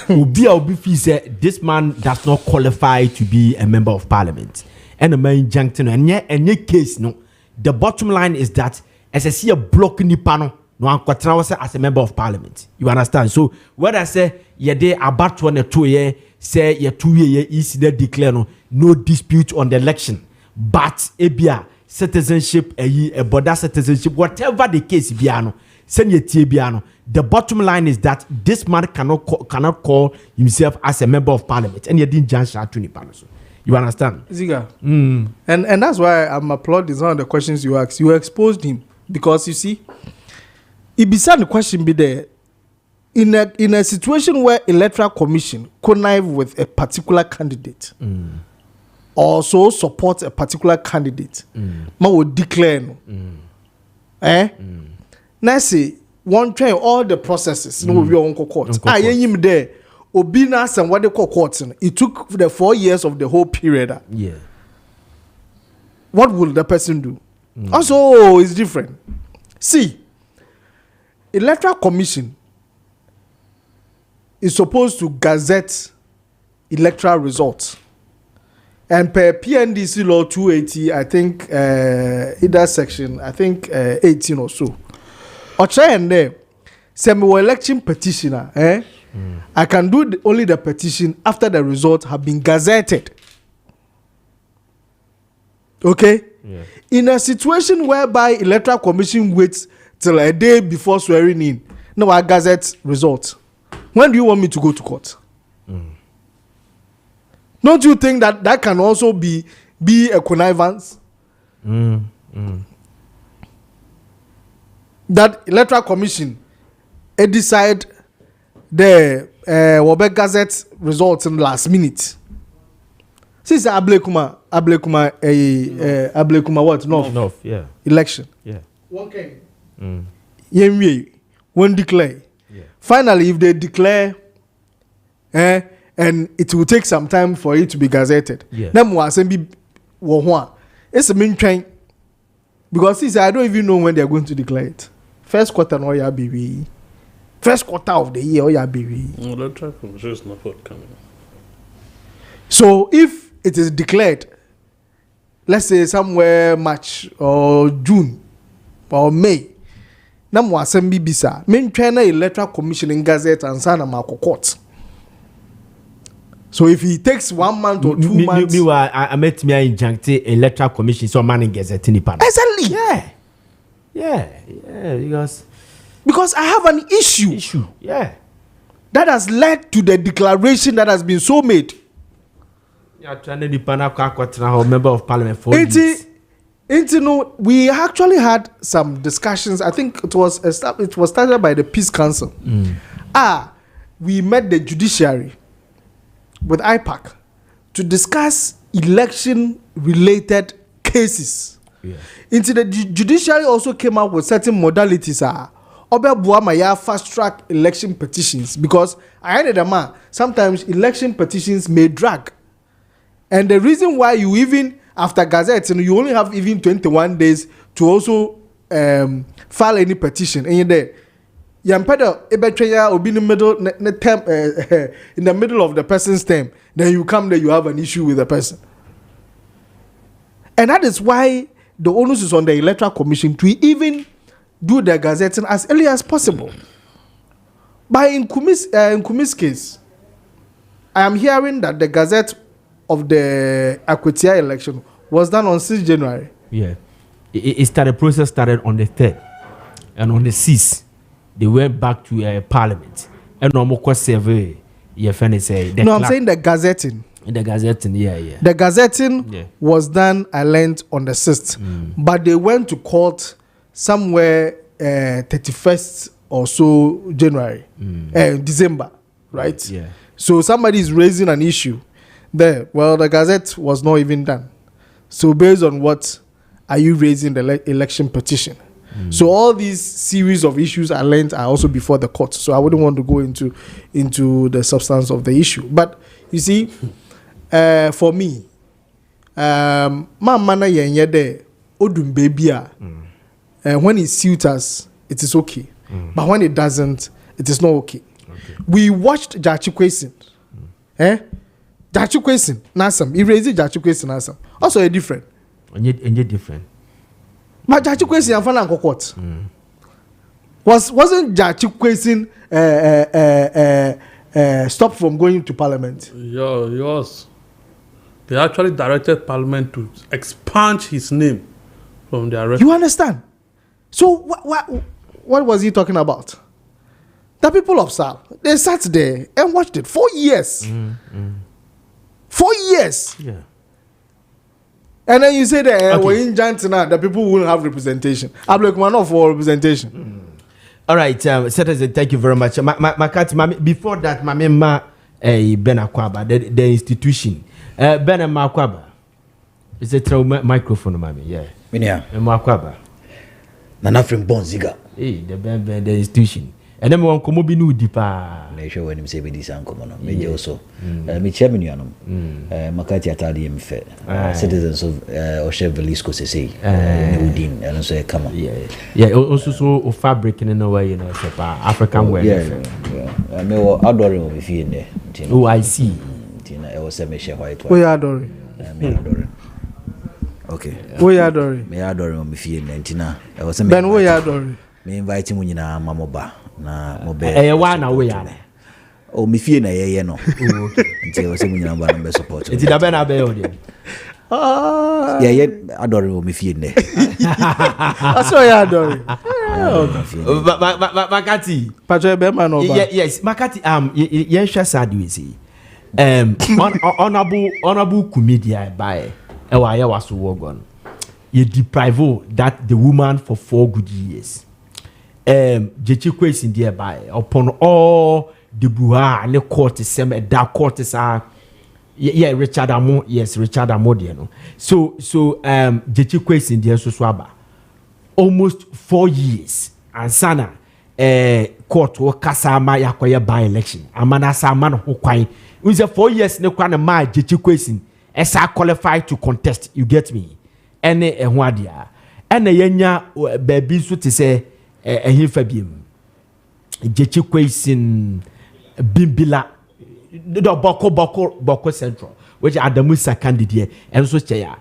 Speaker 1: Obi say this man does not qualify to be a member of parliament. And the main junction and your case no. The bottom line is that as I see a block in the panel. No, as a member of parliament. You understand? So, what I say, about 2 years, say, 2 years, is that declare no dispute on the election. But, ebia, citizenship, border citizenship, whatever the case, biano, send ye biano. The bottom line is that this man cannot call himself as a member of parliament. And you didn't judge that. You understand?
Speaker 6: Ziega. And that's why I'm applauding some of the questions you asked. You exposed him. Because, you see, it beside the question be there in a situation where electoral commission connive with a particular candidate also support a particular candidate man would declare now say one train all the processes no we on court him there obi na some what they call court it took the 4 years of the whole period.
Speaker 1: Yeah,
Speaker 6: what will the person do? Also it's different. See, Electoral Commission is supposed to gazette electoral results. And per PNDC law 280, I think either section, I think 18 or so. Or try and there, semi-election petitioner, I can do only the petition after the results have been gazetted. Okay?
Speaker 1: Yeah.
Speaker 6: In a situation whereby Electoral Commission waits till a day before swearing in, no, I gazette results. When do you want me to go to court? Don't you think that can also be a connivance? That Electoral Commission decide the Wobe Gazette results in last minute. Since Ablekuma what?
Speaker 1: North, yeah.
Speaker 6: Election.
Speaker 1: Yeah.
Speaker 6: Okay. Yemwe, won't declare.
Speaker 1: Yeah.
Speaker 6: Finally, if they declare, and it will take some time for it to be gazetted.
Speaker 1: Yeah.
Speaker 6: It's a main train. Because he said, I don't even know when they're going to declare it. First quarter, no, yeah, baby. First quarter of the year, oh, yeah, baby. So if it is declared, let's say somewhere March or June or May, Namu Assembly Bisa, main China Electoral Commission in Gazette and Sana Marco Court. So if he takes 1 month or 2 months,
Speaker 1: I met me injunct Electoral Commission so man in Gazette in
Speaker 6: exactly.
Speaker 1: Yeah,
Speaker 6: because I have an issue.
Speaker 1: Yeah.
Speaker 6: That has led to the declaration that has been so made.
Speaker 1: Yeah, trying to depend on member of parliament for years.
Speaker 6: We actually had some discussions. I think it was started by the Peace Council. We met the judiciary with IPAC to discuss election-related cases.
Speaker 1: Yeah.
Speaker 6: Into the judiciary also came up with certain modalities. Fast-track election petitions, because I heard that sometimes election petitions may drag. And the reason why you even, after Gazette, you only have even 21 days to also file any petition. And you're there. Will be in the middle of the person's term. Then you come there, you have an issue with the person. And that is why the onus is on the Electoral Commission to even do the gazetting as early as possible. But in Kumi's case, I am hearing that the Gazette of the Akwetia election was done on 6 January.
Speaker 1: Yeah. Process started on the 3rd. And on the 6th, they went back to Parliament. And no more survey. I'm saying
Speaker 6: the gazetting.
Speaker 1: The gazetting, yeah.
Speaker 6: The gazetting was done, I learned, on the 6th. But they went to court somewhere 31st or so January, December, right?
Speaker 1: Yeah.
Speaker 6: So somebody is raising an issue there. Well, the Gazette was not even done. So based on what are you raising the election petition? So all these series of issues I learned are also before the court. So I wouldn't want to go into the substance of the issue. But you see, for me, mana yenyede odum baby when it suits us, it is okay. But when it doesn't, it is not okay. We watched Jachi Kwesin. Jachi Kwesin, Nasam. He raised Jachi Kwesin, Nasam. Also a different.
Speaker 1: And yet different.
Speaker 6: But Jachi Kwesin and Fana Kokot. Wasn't Jachi Kwesin stopped from going to Parliament?
Speaker 5: Yeah, yes. They actually directed Parliament to expunge his name from the arrest.
Speaker 6: You understand? So what was he talking about? The people of Sal, they sat there and watched it 4 years. 4 years.
Speaker 1: Yeah.
Speaker 6: And then you say that we're in Jantina, the people will have representation. I'm like, man, not for representation.
Speaker 1: All right, citizen, thank you very much. Before that, my member, Ben Akwaba, the institution. Ben Akwaba. Is it through microphone, mommy? Yeah.
Speaker 7: Minia.
Speaker 1: Akwaba.
Speaker 7: Kofi Frimpong Ziega.
Speaker 1: The institution. And then one come be new deeper.
Speaker 7: Na show when him say be this ankomo no. Me also. Me chairman nuanom. Makati atade em fe. Citizens of Oshevelisco say ne udin and so come on.
Speaker 1: Yeah, also so fabric in no way, African wear.
Speaker 7: Yeah. Me wo adore o me fie ne.
Speaker 1: Oh, I see.
Speaker 7: Tina e wo say me share white.
Speaker 6: We adore.
Speaker 7: Me adore. Okay.
Speaker 6: We adore.
Speaker 7: Me adore o me fie ne tina e wo say me.
Speaker 6: Ben we adore.
Speaker 7: Me invite mu nyina mamoba. Na mobe
Speaker 1: one away
Speaker 7: o mi fie na ye no nti o se mu nyina ba no be support
Speaker 1: nti da be na be o de
Speaker 7: ye adore o mi fie ne
Speaker 6: aso ye adore
Speaker 1: Makati
Speaker 6: patro be man over
Speaker 1: yes Makati yen hwe sad we say honorable comedian by e wa ye waso wo gon you deprive that the woman for 4 good years. Jechi Kwesin thereby upon all de buha ne court sem da court sa yeah Richard Amo yes Richard Amo de no so Jechi Kwesi de so aba almost 4 years and sana court wo kasa ma yakoye by election amana sa ma no kwan we say 4 years ne kwa na ma Jechi Kwesi esa qualify to contest you get me ene ehun adia ene yenya baby so te say ehin fa biem Jechi Kwesi bimbila the boko central which Adamusa candidate and so cheya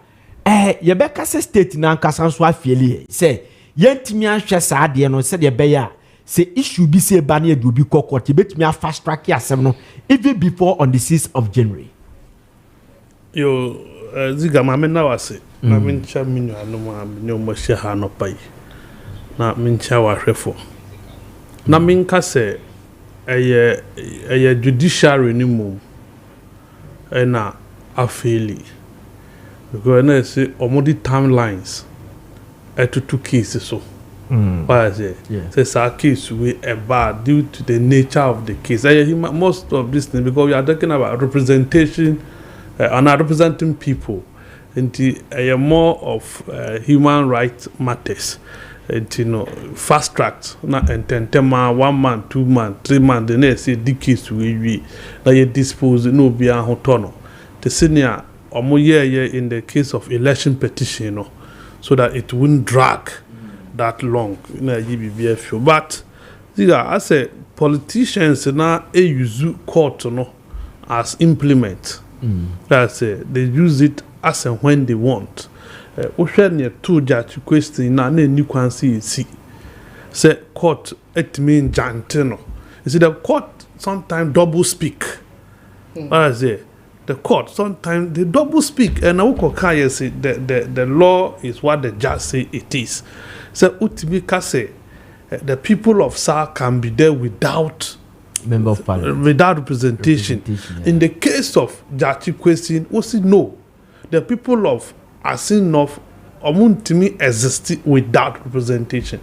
Speaker 1: yebeka state na nkasa so afieli say yentimi ahwe saade no se de beya say issue bi say ba na e do bi kokoti betimi fast track asem no even before on the 6th of January
Speaker 5: yo ziga mame na wase na mincha minu anu am ne mo hye ha no pai na mincha wa hwefo na minka se eye judiciary ni mum na afeli because na say omodi timelines to 2 cases so why say say case we bad due to the nature of the case most of this thing because we are talking about representation and are representing people into more of human rights matters. Fast tracked na ententema 1 month 2 month 3 month the next decades we na you dispose no be an hotono the senior omo year in the case of election petition so that it wouldn't drag that long na GBBF but I say politicians na use court as implement that's they use it as and when they want Oshania two judge question na any kwansi see say court it mean jantino you see the court sometimes double speak I say the court sometimes they double speak and I say the law is what the judge say it is so utibika say the people of SAR can be there without
Speaker 1: member of parliament
Speaker 5: without representation in the case of judge question we say no the people of Asinov omuntimi exist without representation.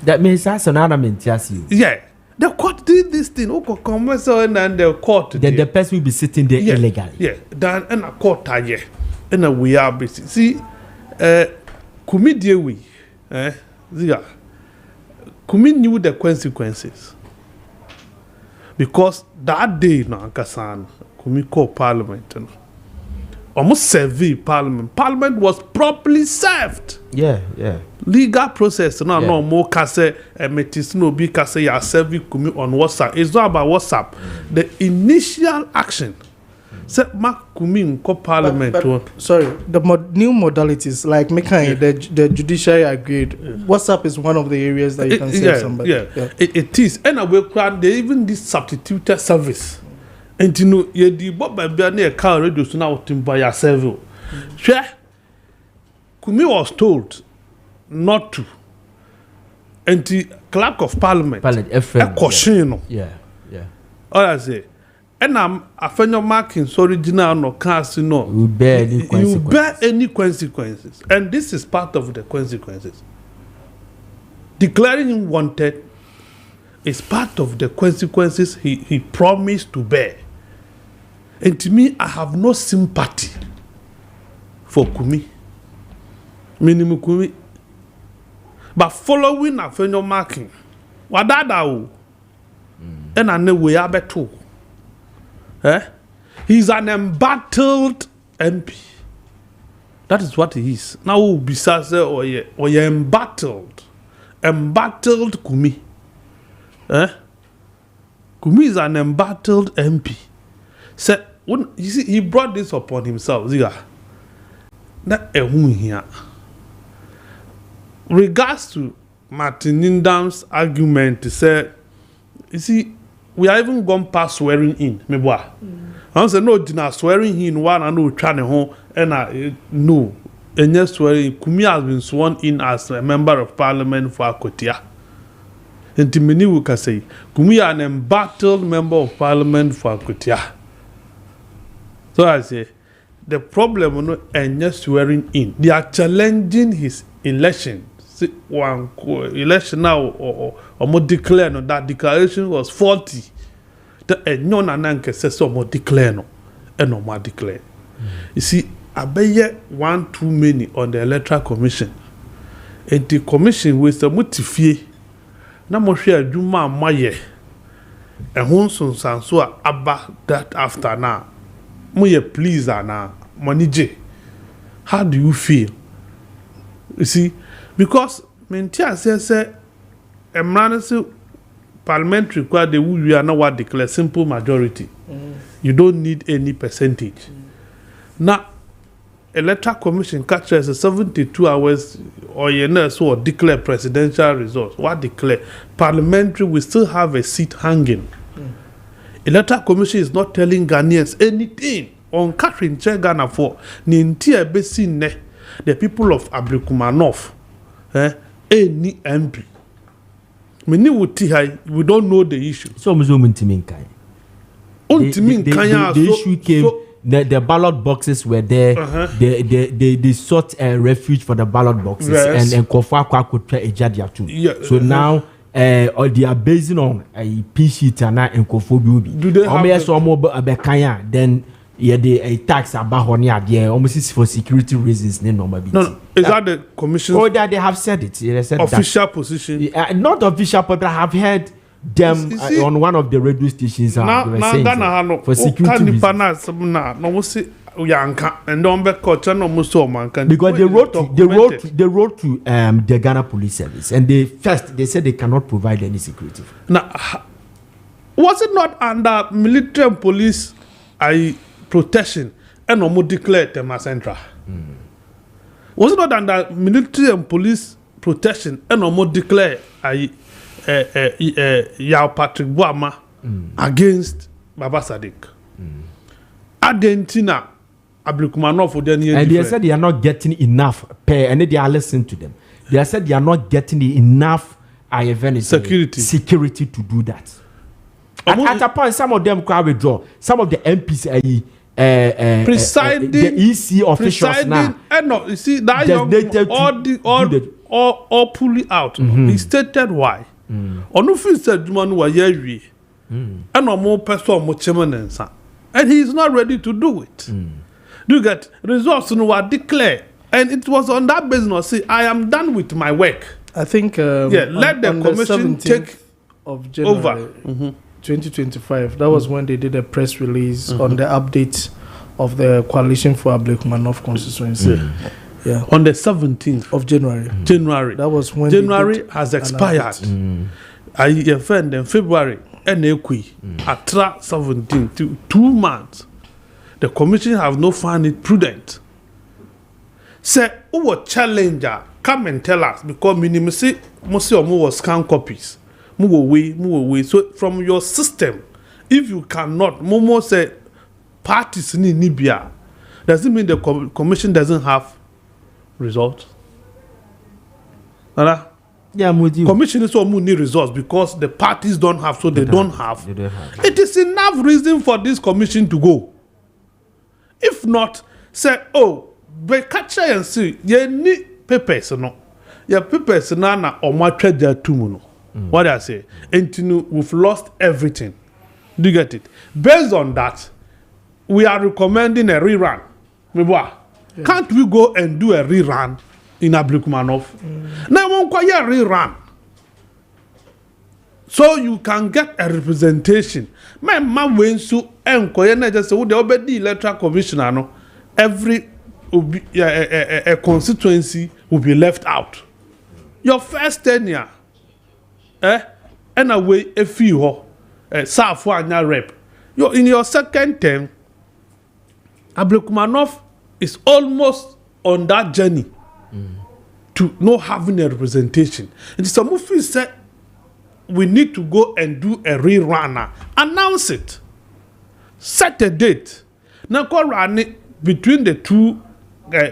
Speaker 1: That means that's an element, yes.
Speaker 5: Yeah. The court did this thing. And the court.
Speaker 1: The person will be sitting there illegally.
Speaker 5: Yeah. Then and a court yeah. And we are busy. See, Kumi dewe. Ziga. Kumi knew the consequences. Because that day na Ankasan, Kumi called parliament. Almost served Parliament. Parliament was properly served.
Speaker 1: Yeah.
Speaker 5: Legal process. No more kase metis no be kase ya serve kumi on WhatsApp. It's not about WhatsApp. The initial action. Say mak kumi nko Parliament.
Speaker 6: Sorry, the new modalities like making the judiciary agreed. WhatsApp is one of the areas that you can save somebody.
Speaker 5: Yeah. It is. And they even this substituted service. And you know, you di bob by near car radio so now by yourself. Sure. Kumi was told not to. And the clerk of parliament a caution.
Speaker 1: Yeah.
Speaker 5: All I say. And I'm a marking so original no cast no.
Speaker 1: You bear
Speaker 5: any consequences. And this is part of the consequences. Declaring him wanted is part of the consequences he promised to bear. And to me, I have no sympathy for Kumi. Minimum Kumi. But following a final marking, what that and I know we are better. He's an embattled MP. That is what he is. Now, besides, or you embattled Kumi. Kumi is an embattled MP. So, you see, he brought this upon himself. Ziga. That here. Regards to Martin Nindam's argument, to say, you see, we are even gone past swearing in. I say no, Dina swearing in one and no trying home and no. And yes, swearing Kumi has been sworn in as a member of parliament for Akotia. And to many we can say, Kumi is an embattled member of parliament for Akotia. So I say, the problem is not just swearing in. They are challenging his election. See, one election now or more declared that declaration was faulty. no na nanke say so mo declare no e no mo declare. You see, abeye one too many on the electoral commission. And the commission with the motifie na mo hwe adwuma amaye. E ho sonsanso a aba that after na mo ye please na money je. How do you feel? You see, because mentia say emranse parliamentary kwa de we are now declare simple majority. You don't need any percentage. Now electoral commission catches 72 hours or so declare presidential results. What declare? Parliamentary will still have a seat hanging. Electoral commission is not telling Ghanaians anything on Catherine Ghana for Nintia Besine, the people of Ablekumanov, any MP. We don't know the issue.
Speaker 1: So the issue came. The ballot boxes were there. They sought a refuge for the ballot boxes, yes. and Kofi could try a jadia too. Yeah. So now, they are based on a P sheet and Kofi Bubi. Do they have some more then? Yeah, the tax about Honia, yeah, almost for security reasons. No, is
Speaker 5: that the commission?
Speaker 1: Oh, that they have said it. They said
Speaker 5: official position.
Speaker 1: Not official, but I have heard them on one of the radio stations.
Speaker 5: Now,
Speaker 1: for security reasons. Because they wrote to the Ghana Police Service, and they said they cannot provide any security.
Speaker 5: Now, was it not under military and police? Protection and no more declared Tema Central. Was it not under military and police protection and no more declared Yao Patrick Boama against Baba Sadiq? Argentina, Ablekumanov for the
Speaker 1: and they said they are not getting enough pay, and they are listening to them. They said they are not getting enough security to do that. At a point, some of them can withdraw. Some of the MPs
Speaker 5: presiding
Speaker 1: the EC officials now.
Speaker 5: No, you see that young all pull it out. He stated why. On said man wa yewi. And no more person more chairman and he is not ready to do it. Do you get results no declare? And it was on that basis. Say I am done with my work.
Speaker 6: I think
Speaker 5: let the commission take
Speaker 6: of January.
Speaker 5: Over.
Speaker 6: 2025. That was when they did a press release on the update of the coalition for Ablekumanov constituency. Yeah,
Speaker 5: on the 17th
Speaker 6: of January.
Speaker 5: January.
Speaker 6: That was when
Speaker 5: January has expired. I offend in February and atra 17 to 2 months. The commission have not found it prudent. Say, who a challenger? Come and tell us because minimum say most of was scan copies. Move away. So from your system, if you cannot, Momo say parties in Libya, does it mean the commission doesn't have results?
Speaker 1: Yeah, I'm with you.
Speaker 5: Commission is all need results because the parties don't have, so they don't have. It is enough reason for this commission to go. If not, say, but catch and see, you need papers, no? Your papers na or my treasure too. What I say, and we've lost everything. Do you get it? Based on that, we are recommending a rerun. Can't we go and do a rerun in Ablekumanov? Now, won't quite a rerun. So you can get a representation. My man went to and just say, there will be electoral commissioner. No, every a constituency will be left out. Your first tenure. And away a few South Wanya rep. You're in your second term. Ablekumanov is almost on that journey to not having a representation. And some of you said we need to go and do a rerunner. Announce it. Set a date. Now go run it between the two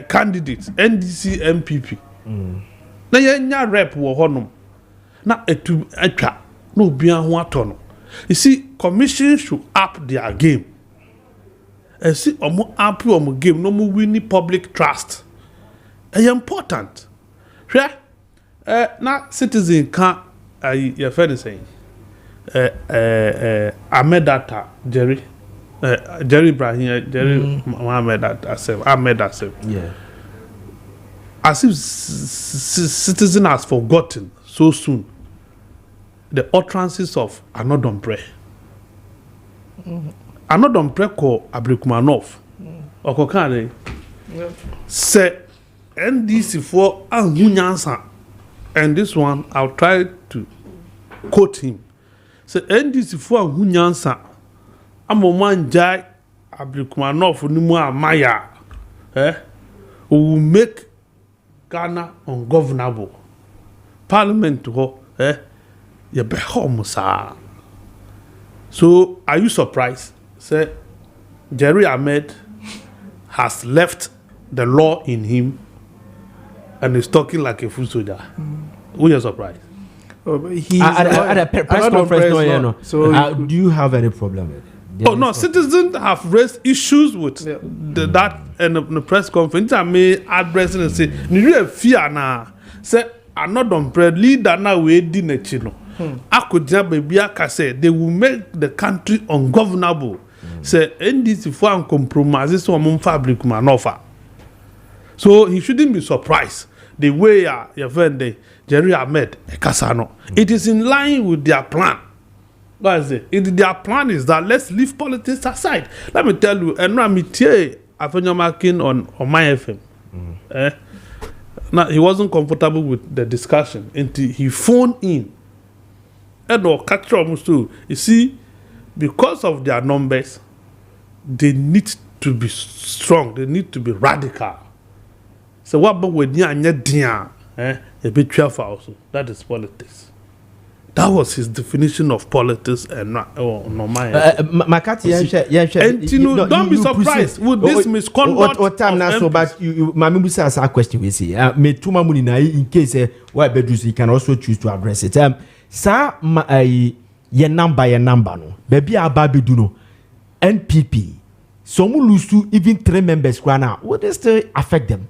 Speaker 5: candidates, NDC, MPP. Now you rep wo honum. Na etu atwa no bia ho ato. You see, commission should up their game. And see omo up omo game no mo win public trust. It's important. Hwe na citizen can your friend saying Ahmed Atta, Jerry Ibrahim, Jerry Mohammed Assef, Ahmed Assef.
Speaker 1: Yeah.
Speaker 5: As if citizen has forgotten so soon the utterances of Anodombre. Anodombre ko Abrikumanov. Okokane. Say NDC for Angunyansa. And this one I'll try to quote him. Say NDC for Angunyansa. Amoman Jai Abrikumanov Nimu Amaya. Who will make Ghana ungovernable. Parliament you be home, sir. So are you surprised? Say Jerry Ahmed has left the law in him and is talking like a foot soldier. We are surprised.
Speaker 6: Oh, but he's
Speaker 1: At a press conference, no, yeah, no.
Speaker 6: So
Speaker 1: Do you have any problem with it?
Speaker 5: Oh no, citizens have raised issues with that and the press conference. I may address and say, "You fear na say another leader na we di nechino." Akoja baby aka say they will make the country ungovernable. Say NDC for and compromise so among fabric man offer. So he shouldn't be surprised the way your friend Jerry Ahmed Kasano. It is in line with their plan. What is it? Their plan is that let's leave politics aside. Let me tell you, and now Maakye on my FM. Now he wasn't comfortable with the discussion until he phoned in. And or catch almost too. You see, because of their numbers, they need to be strong. They need to be radical. So what about when you are a bit careful also? That is politics. That was his definition of politics and not my
Speaker 1: and
Speaker 5: don't be surprised with this misconduct.
Speaker 1: What time now? So, but you, Mami ask a question. We see. Me too many na in case why bedrooms you can also choose to address it. Sa your number no. Baby ababi do no. NPP. Some will lose to even 3 members. Now, would they still affect them?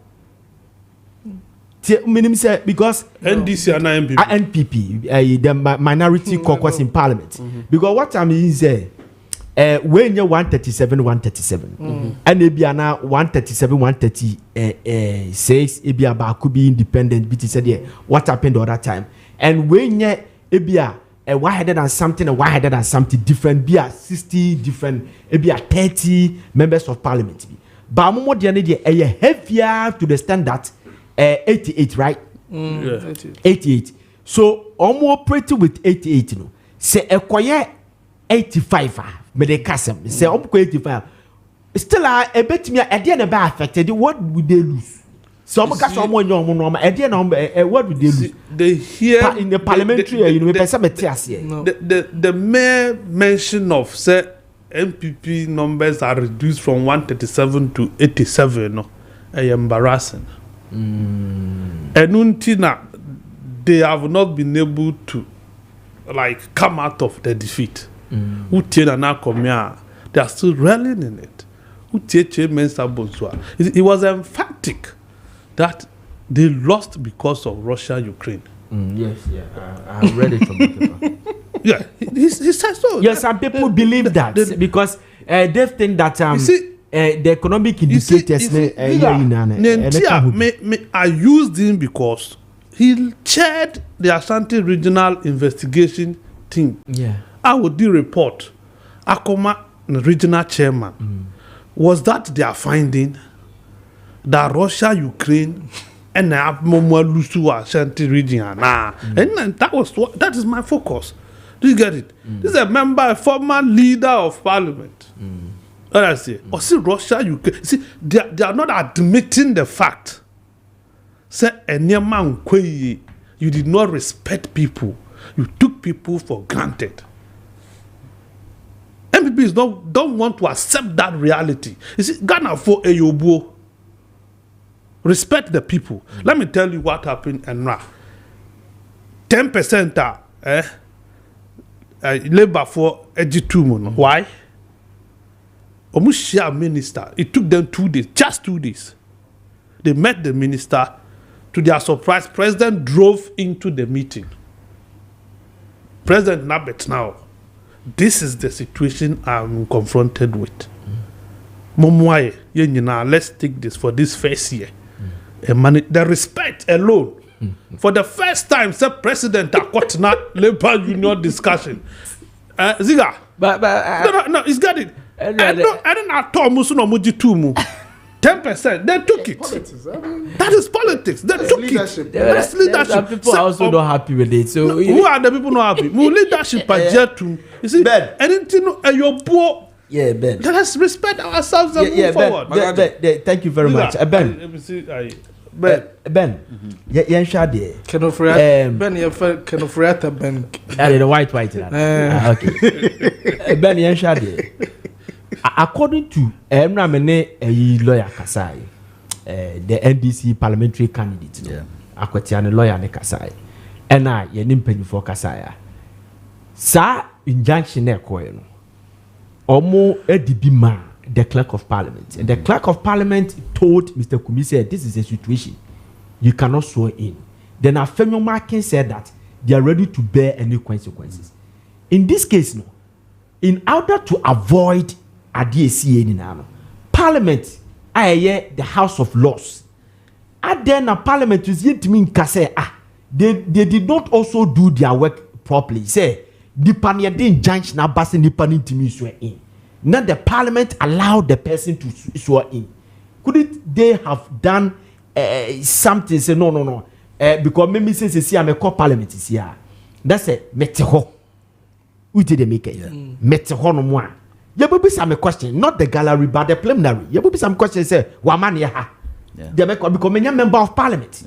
Speaker 1: Because
Speaker 5: NDC and
Speaker 1: NPP, the minority caucus in parliament. Because what I mean is, when you're 137, and maybe now 137, 136, maybe about could be independent. BT said, yeah, what happened the other time? And when you're a 100 and something different, be a 60 different, maybe a 30 members of parliament. But more than a heavier to the standard. 88, right? 88. So, almost pretty with 88, no. Say, a quiet 85, medicasm. Say, 85. Still, a bit me at the end about affected. What would they lose? So, I'm going to at the end, what would they lose?
Speaker 5: They hear
Speaker 1: in the parliamentary,
Speaker 5: the mere mention of, say, MPP numbers are reduced from 137 to 87, no, embarrassing. And until they have not been able to like come out of the defeat. They are still railing in it. It was emphatic that they lost because of Russia, Ukraine.
Speaker 1: Yes, I read it from the paper.
Speaker 5: Yeah, he said so.
Speaker 1: Yes, some people believe that because they think that the economic indicators
Speaker 5: I used him because he chaired the Ashanti Regional Investigation Team.
Speaker 1: Yeah,
Speaker 5: I would do report. Akoma, the regional chairman, was that their finding that Russia, Ukraine, and Lusu Ashanti region, and that is my focus. Do you get it? This is a former leader of parliament. What I say? Or see Russia, Ukraine. See, they are not admitting the fact. Say, you did not respect people. You took people for granted. MPPs don't want to accept that reality. You see, Ghana for Eyobo. Respect the people. Let me tell you what happened in Ra. 10% labor for Ejitu. Why? Omushia minister, it took them 2 days, just 2 days. They met the minister. To their surprise, president drove into the meeting. President Nabet now, this is the situation I'm confronted with. Momwaye, let's take this for this first year. The respect alone. For the first time, the president got not labor union discussion. Ziega,
Speaker 1: But
Speaker 5: no, he's got it. I don't know. Musu no muji tumu. 10%. They took it. That is politics. They took
Speaker 6: leadership.
Speaker 5: it. That's leadership.
Speaker 1: Some people are also not happy with it. So
Speaker 5: who are the people not happy? Mu leadership are jetu. You see,
Speaker 1: Ben.
Speaker 5: anything your poor.
Speaker 1: Yeah, Ben.
Speaker 5: Let us respect ourselves and move forward.
Speaker 1: Ben, thank you very much. Ben.
Speaker 5: Let me see.
Speaker 1: Ben. Yeah, shade.
Speaker 6: Ben, you Kenofriata Ben.
Speaker 1: The white. Okay. Ben, yeah, shade. According to Emramene, a lawyer Kasai, the NDC parliamentary candidate, Akwetiane lawyer ne Kasai, and I, Yenim for Kasaya. Sa injunction ne koeno. Omo Edibima, the clerk of parliament. And the clerk of parliament told Mr. Kumi said, this is a situation you cannot swear in. Then Afenyo Maakye said that they are ready to bear any consequences. In this case, no, in order to avoid Parliament, the House of Laws. Then a Parliament is yet to mean they did not also do their work properly. Say the pioneer didn't judge now passing the pioneer to me swear in. Now the Parliament allowed the person to swear in. Couldn't they have done something? Say no. Because maybe since I'm a Parliament is here. That's a meteho. We did make it. Meteho no more. There will be some question, not the gallery, but the preliminary. There will be some questions. Say, "Waman yaha." They become a member of parliament.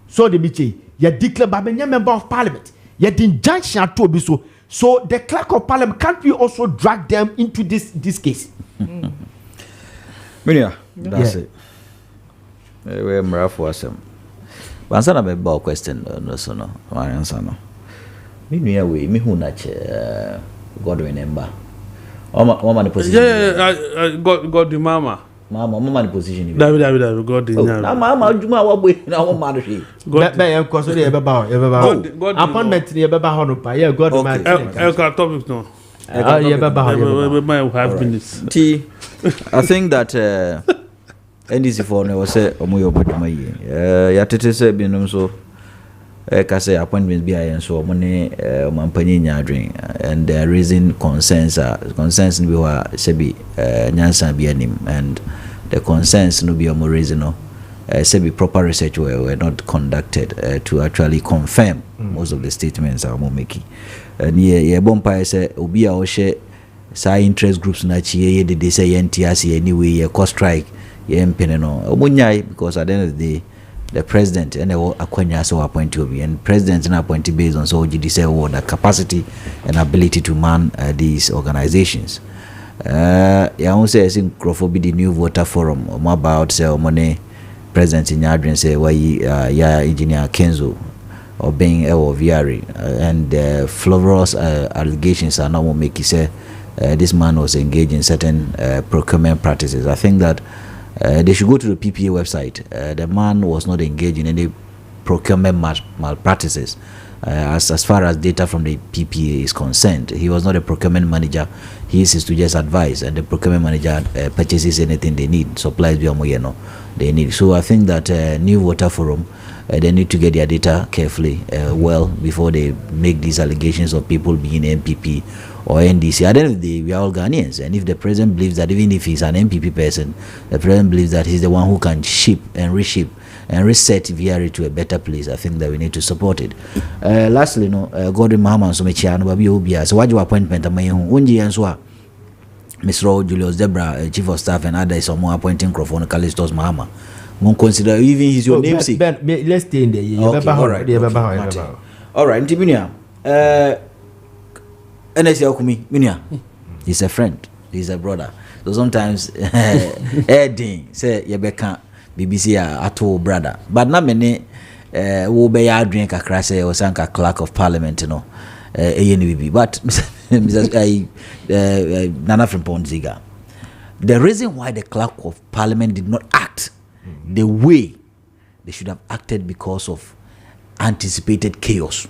Speaker 1: So the biche, you declare by a member of parliament. You didn't injunction to be so. So the clerk of parliament can't we also drag them into this case?
Speaker 7: Minia, that's it. We're more for some. But answer me about question no so no. My answer no. Minia we me who nache God remember. Mama the position.
Speaker 5: God the mama.
Speaker 7: Mama the position.
Speaker 5: David God the
Speaker 7: na mama juma wa boy na wo ma do hwe.
Speaker 1: God be am cause dey eba appointment dey eba ho no pa. Yeah, God man.
Speaker 5: Topic no.
Speaker 1: Yeah,
Speaker 5: 5 minutes.
Speaker 7: I think that NDC for no say omoyo boduma yi. Ya tete say binum so ka say appointments bi ayen so omone mampanyi nyadwen and there raising concerns ni bi wa sebi nyansa bi anim, and the concerns no bi omo raising no sebi proper research were not conducted to actually confirm most of the statements are omo making. And ye bompa say obi a o share say interest groups na chi they say NTS anyway ye cost strike ye mpene no omunyai, because at the end of the day the president and the akwanya so appoint to be, and president and appointee based on so GD say the capacity and ability to man these organizations. Yeah, I say Crawford the new voter forum about say money president in Adrian say why yeah engineer Kenzo or being Viari and flavorous allegations are now making say this man was engaged in certain procurement practices. I think that they should go to the PPA website. The man was not engaged in any procurement malpractices. As far as data from the PPA is concerned, he was not a procurement manager. He is to just advise, and the procurement manager purchases anything they need, supplies they need. So I think that new voter forum, they need to get their data carefully, well, before they make these allegations of people being MPP or NDC. At the end of the day, we are all Ghanaians, and if the president believes that even if he's an MPP person, the president believes that he's the one who can ship and reshape and reset VRE to a better place, I think that we need to support it. Lastly, Gordon Mahama so mechiano babi obia so waju appointment amayehu unji answa Mr. Julius Debra, Chief of Staff, and others are more appointing Crawford Callistus Mahama. Won't consider even his your namesake.
Speaker 1: Ben, let's stay in there.
Speaker 7: Okay, all right. Ntibinia, NSC Okumi, Minia, he's a friend, he's a brother. So sometimes, Eddie say Yebeka BBC ato brother, but na many will be a drink a crash or sanka clerk of parliament, you know, but Mrs. Nana Frimpong Ziega. The reason why the clerk of parliament did not act the way they should have acted because of anticipated chaos.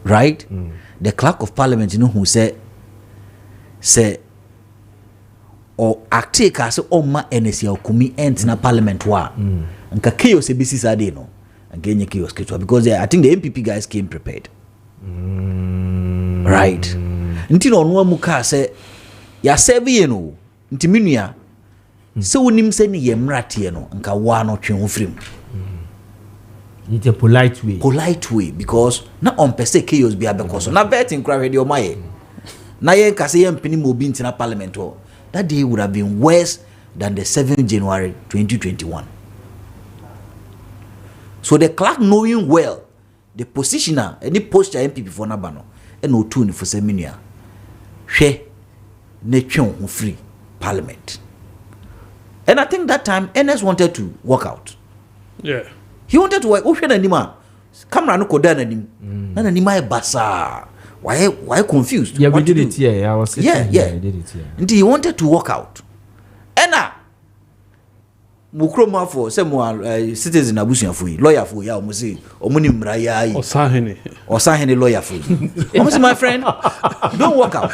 Speaker 7: right? The clerk of parliament, you know, who say or acte as oma NSC or kumi ent na parliament wa nka chaos ebisi sade no again chaos ketwa because I think the MPP guys came prepared. Right? Nti no no amuka say ya serve ye no nti menua se wonim se ne ye mrate no nka wa no twe ho firim.
Speaker 1: It's a polite way
Speaker 7: because na on per se chaos be abekoso na vetting cry radio maye na ye kase ye mpini mo bi ntina parliament ho. That day would have been worse than the 7th January 2021. So the clerk knowing well the positioner any posture MPP for Nabano and no tune for seminar she ne free parliament. And I think that time NS wanted to walk out.
Speaker 5: Yeah.
Speaker 7: He wanted to work. Camera no koda na nim. Na nima e basa. Why confused?
Speaker 1: Yeah, we did it here. I was
Speaker 7: yeah.
Speaker 1: We did it here.
Speaker 7: And he wanted to walk out. Ena mukroma for some citizen abusuan for lawyer for ya omusi omuni mra ya yi. Osahene lawyer for. Omusi my friend, don't walk out.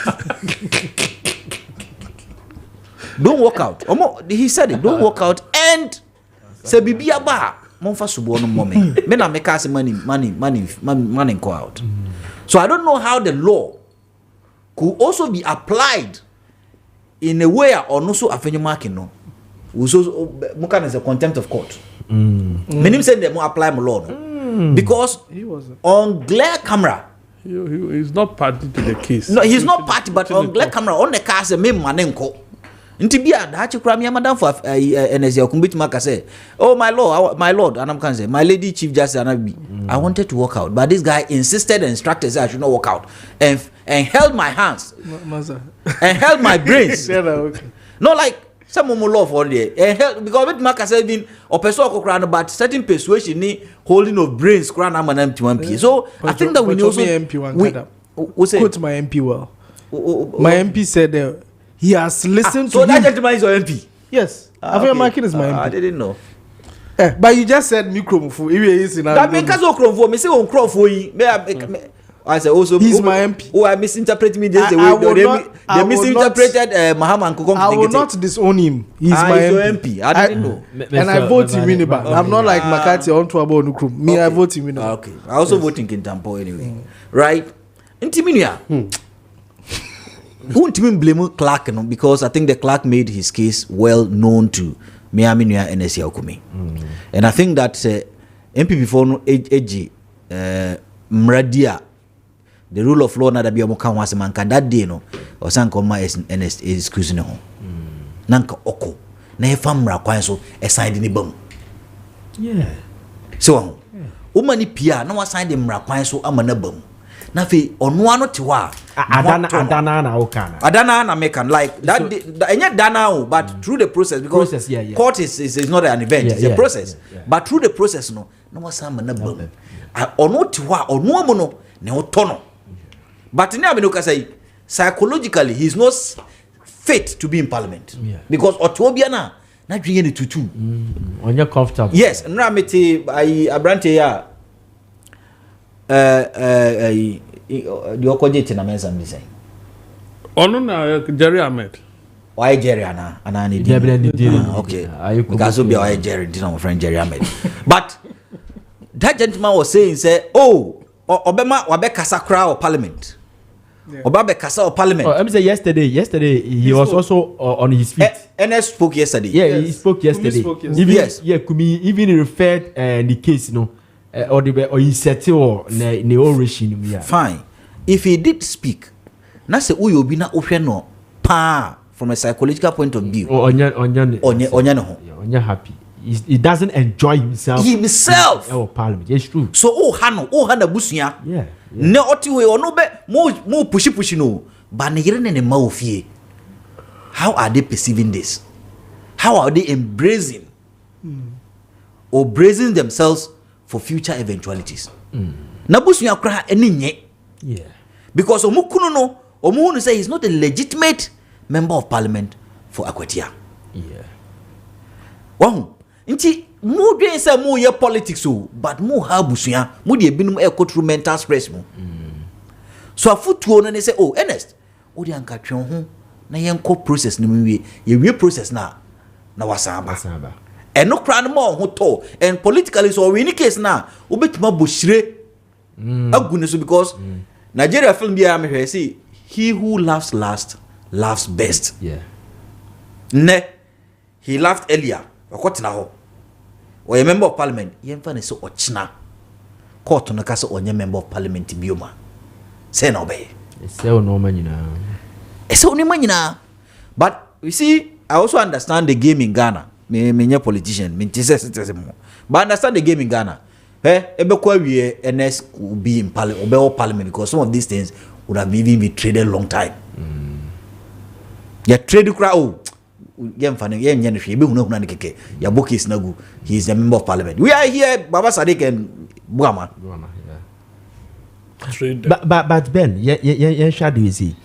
Speaker 7: Don't walk out. He said it. Don't walk out and say bibia ba monfa subo no moment. Me na make us money go out. So I don't know how the law could also be applied in a way or no so afenyo marking no. So muka is a contempt of court. Meaning say they mo apply my law no. Because he was on glare camera.
Speaker 5: He's not party to the case.
Speaker 7: No, he's not party, but on glare camera on the car say me manenko. Ntibia da chikra me madam for NSC okumbit maka say, "Oh my lord, and I'm can say, my lady chief justice Anabi, I wanted to walk out, but this guy insisted and instructed say I should not walk out and held my hands and held my brains."
Speaker 6: Okay.
Speaker 7: No, like some more law for there and held because with maka say been or person ko but certain persuasion ni holding of brains kra na manam to 1p. So I think that we also
Speaker 6: quote my MP well. My MP said he has listened to
Speaker 7: so that gentleman is your MP.
Speaker 6: Yes. After Maakye is my MP.
Speaker 7: I didn't know.
Speaker 6: But you just said microphone.
Speaker 7: That make us okronfo. Me say okronfo yi. I say also
Speaker 6: he's my MP.
Speaker 7: Oh, I misinterpreted me this way. They misinterpreted Mahama Nkukong.
Speaker 6: I will not disown him. He's my MP.
Speaker 7: I didn't know.
Speaker 6: And I vote him in. I'm not like Makati on to about Nukrum. Me, I vote him in.
Speaker 7: Okay. I also vote in Kintampo anyway. Right? Intiminia. Who ultimately blame Clark no? Because I think the Clark made his case well known to Miami Nua NSC Okumi. And I think that MPP for no AG Mradia, the rule of law na da biya mo kan wase man that day no or san koma NS excuse no. Nanka oko na e famra kwan so e sign ni bam.
Speaker 1: Yeah.
Speaker 7: So umani pia na wa sign de mra kwan so amana bam. Na fe ono ano te wa
Speaker 1: adana na okana
Speaker 7: adana na mekan like that enye dana but through the process because court is not an event, it's a process. But through the process no was am na bam ono te wa ono mo no ne otono but ne abeno ka say psychologically he's not fit to be in parliament because otobia na dweye ne tutu
Speaker 1: onye comfortable.
Speaker 7: Yes, nra meti abrante ya the opposite na mensa me say
Speaker 5: ono na Jerry Ahmed
Speaker 7: why Jerry ana ni okay because so be why Jerry did my friend Jerry Ahmed but that gentleman was saying say obema wabe kasa kra or parliament obabe kasa or parliament.
Speaker 1: I'm say yesterday he was also on his feet.
Speaker 7: NS spoke yesterday.
Speaker 1: He spoke yesterday. Even referred the case or he settle the origin.
Speaker 7: Fine. If he did speak, na se uyo bi na ohwe no pa from a psychological point of view.
Speaker 1: Onya happy. He doesn't enjoy himself. Oh, parliament. It's true.
Speaker 7: So hana busuya.
Speaker 1: Yeah.
Speaker 7: Ne oti we ono be mo pushi no. Ba ne yire ne ma ofie. How are they perceiving this? How are they embracing or bracing themselves for future eventualities? Na busuya kra eni nye.
Speaker 1: Yeah.
Speaker 7: Because omukunu no omuhunu say he's not a legitimate member of parliament for Akwatia.
Speaker 1: Yeah.
Speaker 7: Wow. Nti mu dwen say mu ye politics o but mu ha busuya mu de binum e go through mental stress mu. So afutuo no ne say oh Ernest wo di anka twen ho na yenko process no we ye process na wasaba and no kra no mo ho to and politically so we in case na obetima bohire agune so because Nigeria film bia me hwe say he who laughs last laughs best. Ne he laughed earlier okotena ho or a member of parliament yemfa ne so ochina court no ka so onye member of parliament bioma say na obey
Speaker 1: say no manyina
Speaker 7: but you see I also understand the game in Ghana me politician me citizen but I understand the game in Ghana ebekwa wie NS could be in parliament because some of these things would have even been traded long time trade crowd he is a member of parliament. We are here, Baba Sadiq and Buama.
Speaker 1: But Ben, you see,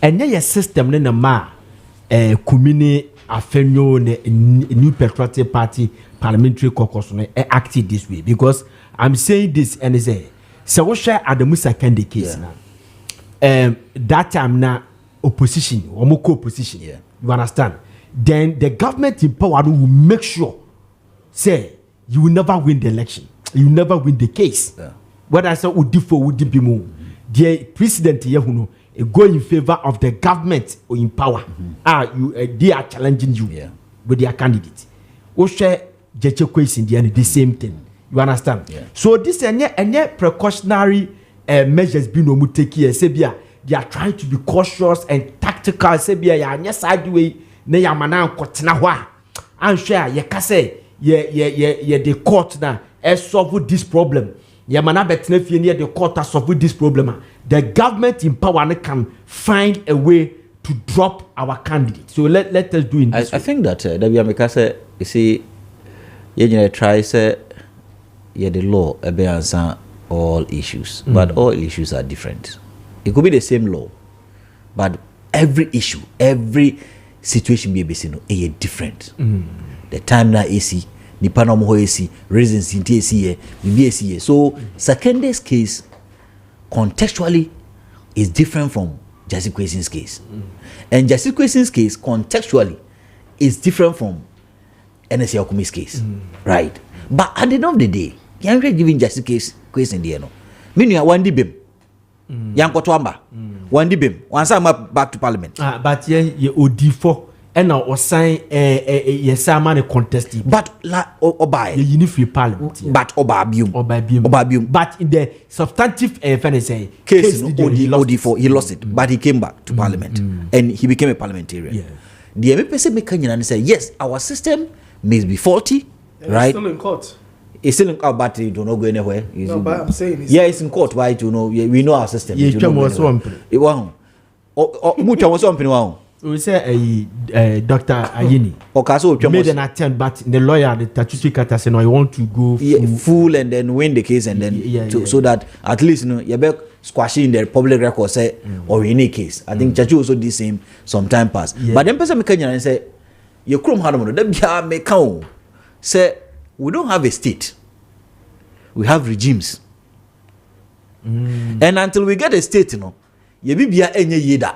Speaker 1: and your system in the community afenyo new patriotic party parliamentary caucus acted this way because I'm saying this and say so we share at the Musa Kendi case now. That time na opposition, omoko opposition. You understand? Then the government in power will make sure, say, you will never win the election. You will never win the case. Whether I say Udifo, Udibimo, the president here who go in favor of the government or in power. They are challenging you with their candidate. We share in the end the same thing. You understand? So this any precautionary measures being no take here. They are trying to be cautious and tactical. Sebia ya side way. Ne yamana nkotena ho a anhwe ye ka say ye the court na solve this problem yamana betena fie ne the court solve this problem the government in power can find a way to drop our candidate. So let us do it.
Speaker 7: I think that WMK say you see you try say the law be answer all issues but all issues are different. It could be the same law but every issue every situation be a different. The time na AC, the Panama AC, reasons in TAC, BBAC. So Secondary's case contextually is different from Jesse Kweson's case. And Jesse Kweson's case contextually is different from NSC Okumi's case. Right? But at the end of the day, you're giving Jesse Kweson the no. Meaning one dibim. Yankotwamba. One dibim. Once I'm back to parliament.
Speaker 1: But ye odifo and now sign yes man contesting.
Speaker 7: But la obai.
Speaker 1: You need free parliament.
Speaker 7: But obabium.
Speaker 1: But in the substantive say
Speaker 7: case odifo he lost it. But he came back to parliament and he became a parliamentarian. The MPC make and say yes, our system may be faulty, right?
Speaker 6: Still in court.
Speaker 7: It's still in court, but it will not go anywhere.
Speaker 6: No, but I'm saying
Speaker 7: it's in court, right? You know, we know our system.
Speaker 1: It
Speaker 7: won't.
Speaker 1: We say Dr. Ayini made an attempt, but the lawyer, the statutory kata said no, you want to go
Speaker 7: full and then win the case and then so that at least you better squashing the public record say or any case. I think Chachu also did the same some time past. But then person Kenya and say you chrome harmon that make count say we don't have a state, we have regimes. And until we get a state, you know, you be any yeda.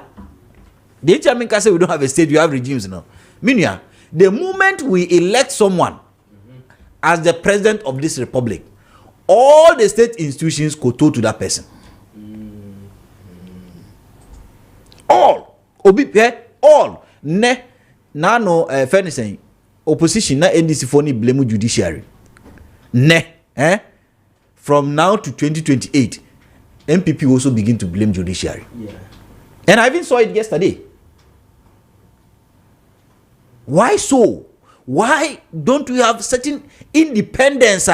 Speaker 7: The German say we don't have a state, we have regimes, you know. Meaning, the moment we elect someone as the president of this republic, all the state institutions kowtow to that person. All. All. Ne. Na no fairness saying. Opposition na NDC for ni blame judiciary. Ne. From now to 2028, MPP also begin to blame judiciary. And I even saw it yesterday. Why so? Why don't we have certain independence,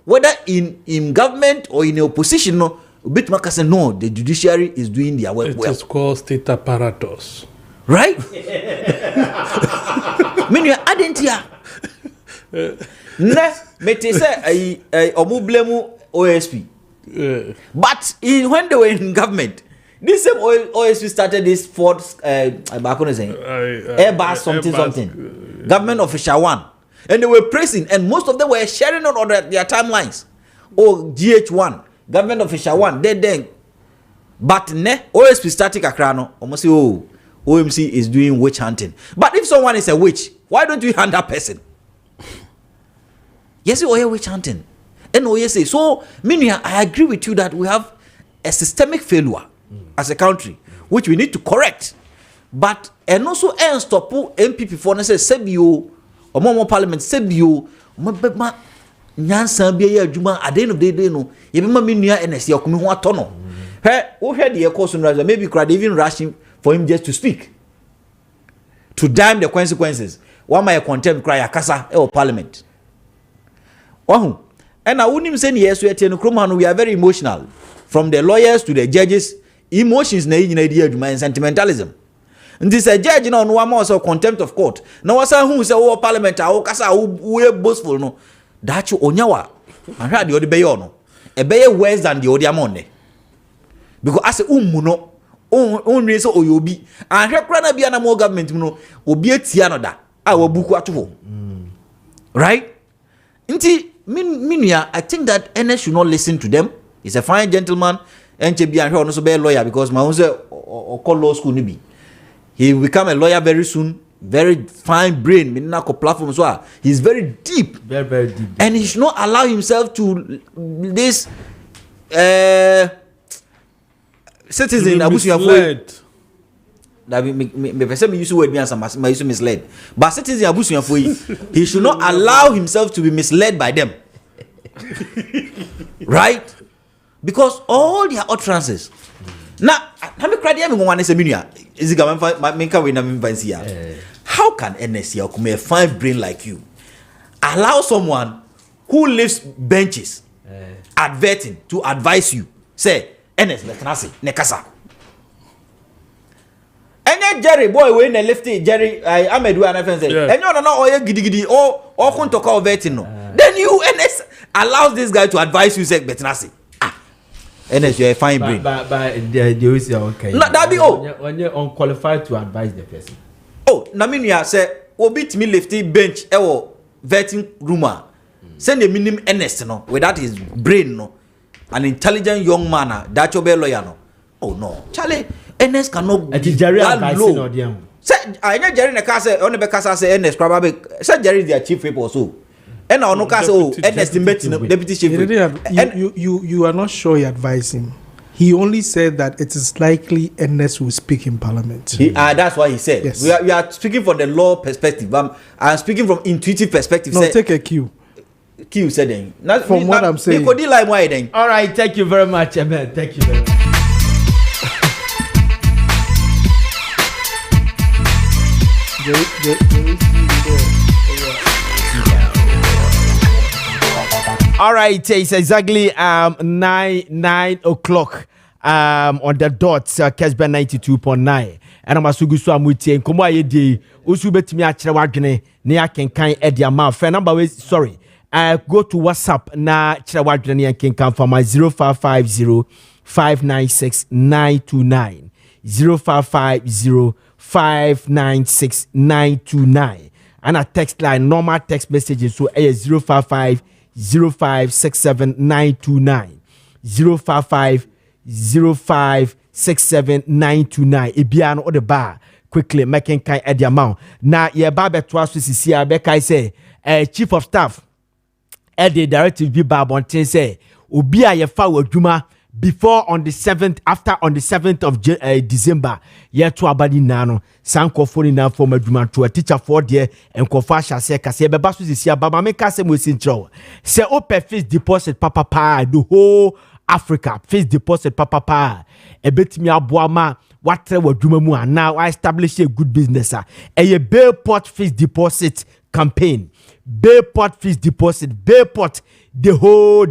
Speaker 7: whether in government or in opposition? No, Bitmaka said no. The judiciary is doing their work well.
Speaker 5: It's called state apparatus,
Speaker 7: right? Mean you adding here. Ne, mete say omu blame OSP. But when they were in government, this same OSP started this fourth Airbus something. Government official one. And they were praising, and most of them were sharing on their timelines. Oh, GH1, government official one, then But ne OSP static akrano, almost say, oh, OMC is doing witch hunting. But if someone is a witch, why don't you hunt that person? Yes, oh, yeah, witch hunting. And oh, yes, so meaning I agree with you that we have a systemic failure as a country, which we need to correct. But and also stop MPP for say sebio or more parliament sebio ma nyansa bia adwuma at the end of the day no ye be ma menua NS ye komi ho atono he wo hwe de ye course no maybe crowd even rushing for him just to speak to damn the consequences one my contempt cry akasa e parliament wahu and awunim say yes we ate no kroma no we are very emotional from the lawyers to the judges emotions na nyina di adwuma and sentimentalism. This a judge no one more so contempt of court. No was who say oh parliament ah kasa we boastful no. That you onyawa. And had the odi be no. E be worse than the odi amonde. Because as a no on so oyobi. And hekra na bia na mo government no obi atia no da. A wo buku atofo. Right? Nti minua I think that NS should not listen to them. He's a fine gentleman. Enche bia hwe no so be lawyer because my own say call law school ni bi. He will become a lawyer very soon. Very fine brain. Platform so he's very deep.
Speaker 1: Very, very deep.
Speaker 7: And he should not allow himself to this citizen
Speaker 5: misled.
Speaker 7: That me person use word me as my use misled. But citizen abusuafo he should not allow himself to be misled by them. Right? Because all their utterances. Now, how me cry me one is a minua. Is it how can NSC come a fine brain like you allow someone who lifts benches adverting to advise you say NS Lekanasi Nekasa and Jerry boy when they lifted Jerry Amedu and friend say and you don't know gidi or kun to call vetting no then you NS allows this guy to advise you say Betinasi. NS, you're a fine brain.
Speaker 1: But they always say okay.
Speaker 7: No, that be
Speaker 1: when you're unqualified to advise the person.
Speaker 7: Oh, Naminia say, beat me lifting bench, vetting rumor. Send a minimum NS, no, without his brain, no, an intelligent young man, that your lawyer, no. Oh no, Charlie, NS cannot
Speaker 1: be that low.
Speaker 7: Say, I know Jerry Nakasa, only because I say NS probably. Say Jerry is their chief whip or so. And I no case estimate deputy chief.
Speaker 6: You are not sure he advised him. He only said that it is likely NS will speak in parliament.
Speaker 7: That's what he said.
Speaker 6: Yes.
Speaker 7: We are speaking from the law perspective. I'm speaking from intuitive perspective.
Speaker 6: No, take a cue.
Speaker 7: Q said
Speaker 6: from what I'm saying.
Speaker 1: All right, thank you very much, Amen. Thank you very much. All right, it's exactly 9 o'clock on the dot, Kessben 92.9. And I'm asugusu amutie nkomo ayedi osu betimi akere wadwene ne akenkan ediama fa number sorry. Go to WhatsApp na kire wadwene ne akenkan for my 0550 596 929 0550 596 929 and a text line normal text messages so 055 0567929 055 0567929 ebia no the bar quickly making kind at the amount na ye ba beto aso sisi abeka say chief of staff at the directive bi ba bonten say obi a ye fa wadwuma before on the 7th after on the 7th of December ye to abadi na no sankofo ni na form adwuma to a teacher for there enkofo ahase kase be ba so sisi ababa me kase mo sinchro say open fixed deposit papa the whole Africa fixed deposit papa e betimi aboa ma watre wadwuma mu ana I establish a good business a Bayport fixed deposit campaign Bayport fixed deposit Bayport the whole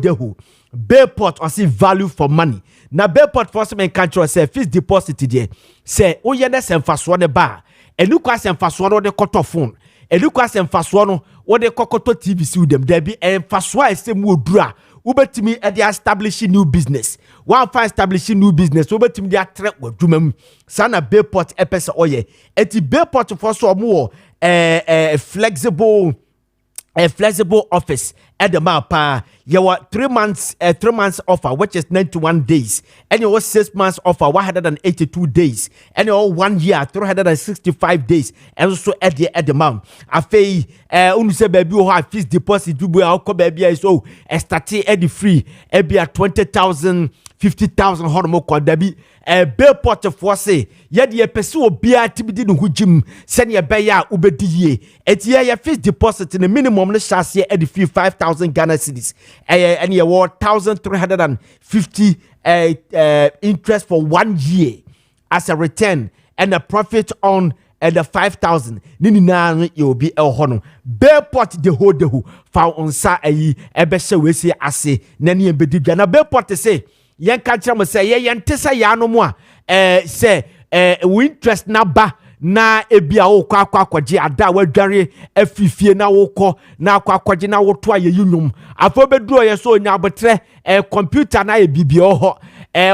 Speaker 1: Bayport or see value for money. Na Bayport for some country say fixed deposit there. Say o ye na semfaso ne ba. Enu kwa semfaso no de koto phone. Enu kwa semfaso no wo de kokoto TV si udem. There be emfaso a sem odura. Ubetimi e dey establish new business. One find establishing new business. Ubetimi dey attract wadwuma mu. Sana Bayport epese oye. Eti Bayport for so mo flexible office at the map. You were 3 months 3 months offer, which is 91 days, and you was 6 months offer, 182 days, and you 1 year 365 days, and also at the month. I say say baby who have fixed deposit do our baby so starting at the free be at 20,000 50,000 hormone kwadabi bill pot for say yet ye person will be activity no hujim send ye beya ubedi ye et ye fixed deposit in the minimum no shall see at the fee 5,000 Ghana cedis and ye 1,350 interest for 1 year as a return and a profit on the 5,000 nini na you be el hono Bellport the whole de who found on sa ebeshe we say ase nani embedi dwa na Bellport say yen ka kira mo say yen tesa ya no mo say we interest na ba na ebia wo kwa akwaje ada wadware afifie na wokọ na akwaje na woto aye yunum afo beduro ye so nya abotre computer na e bibia ho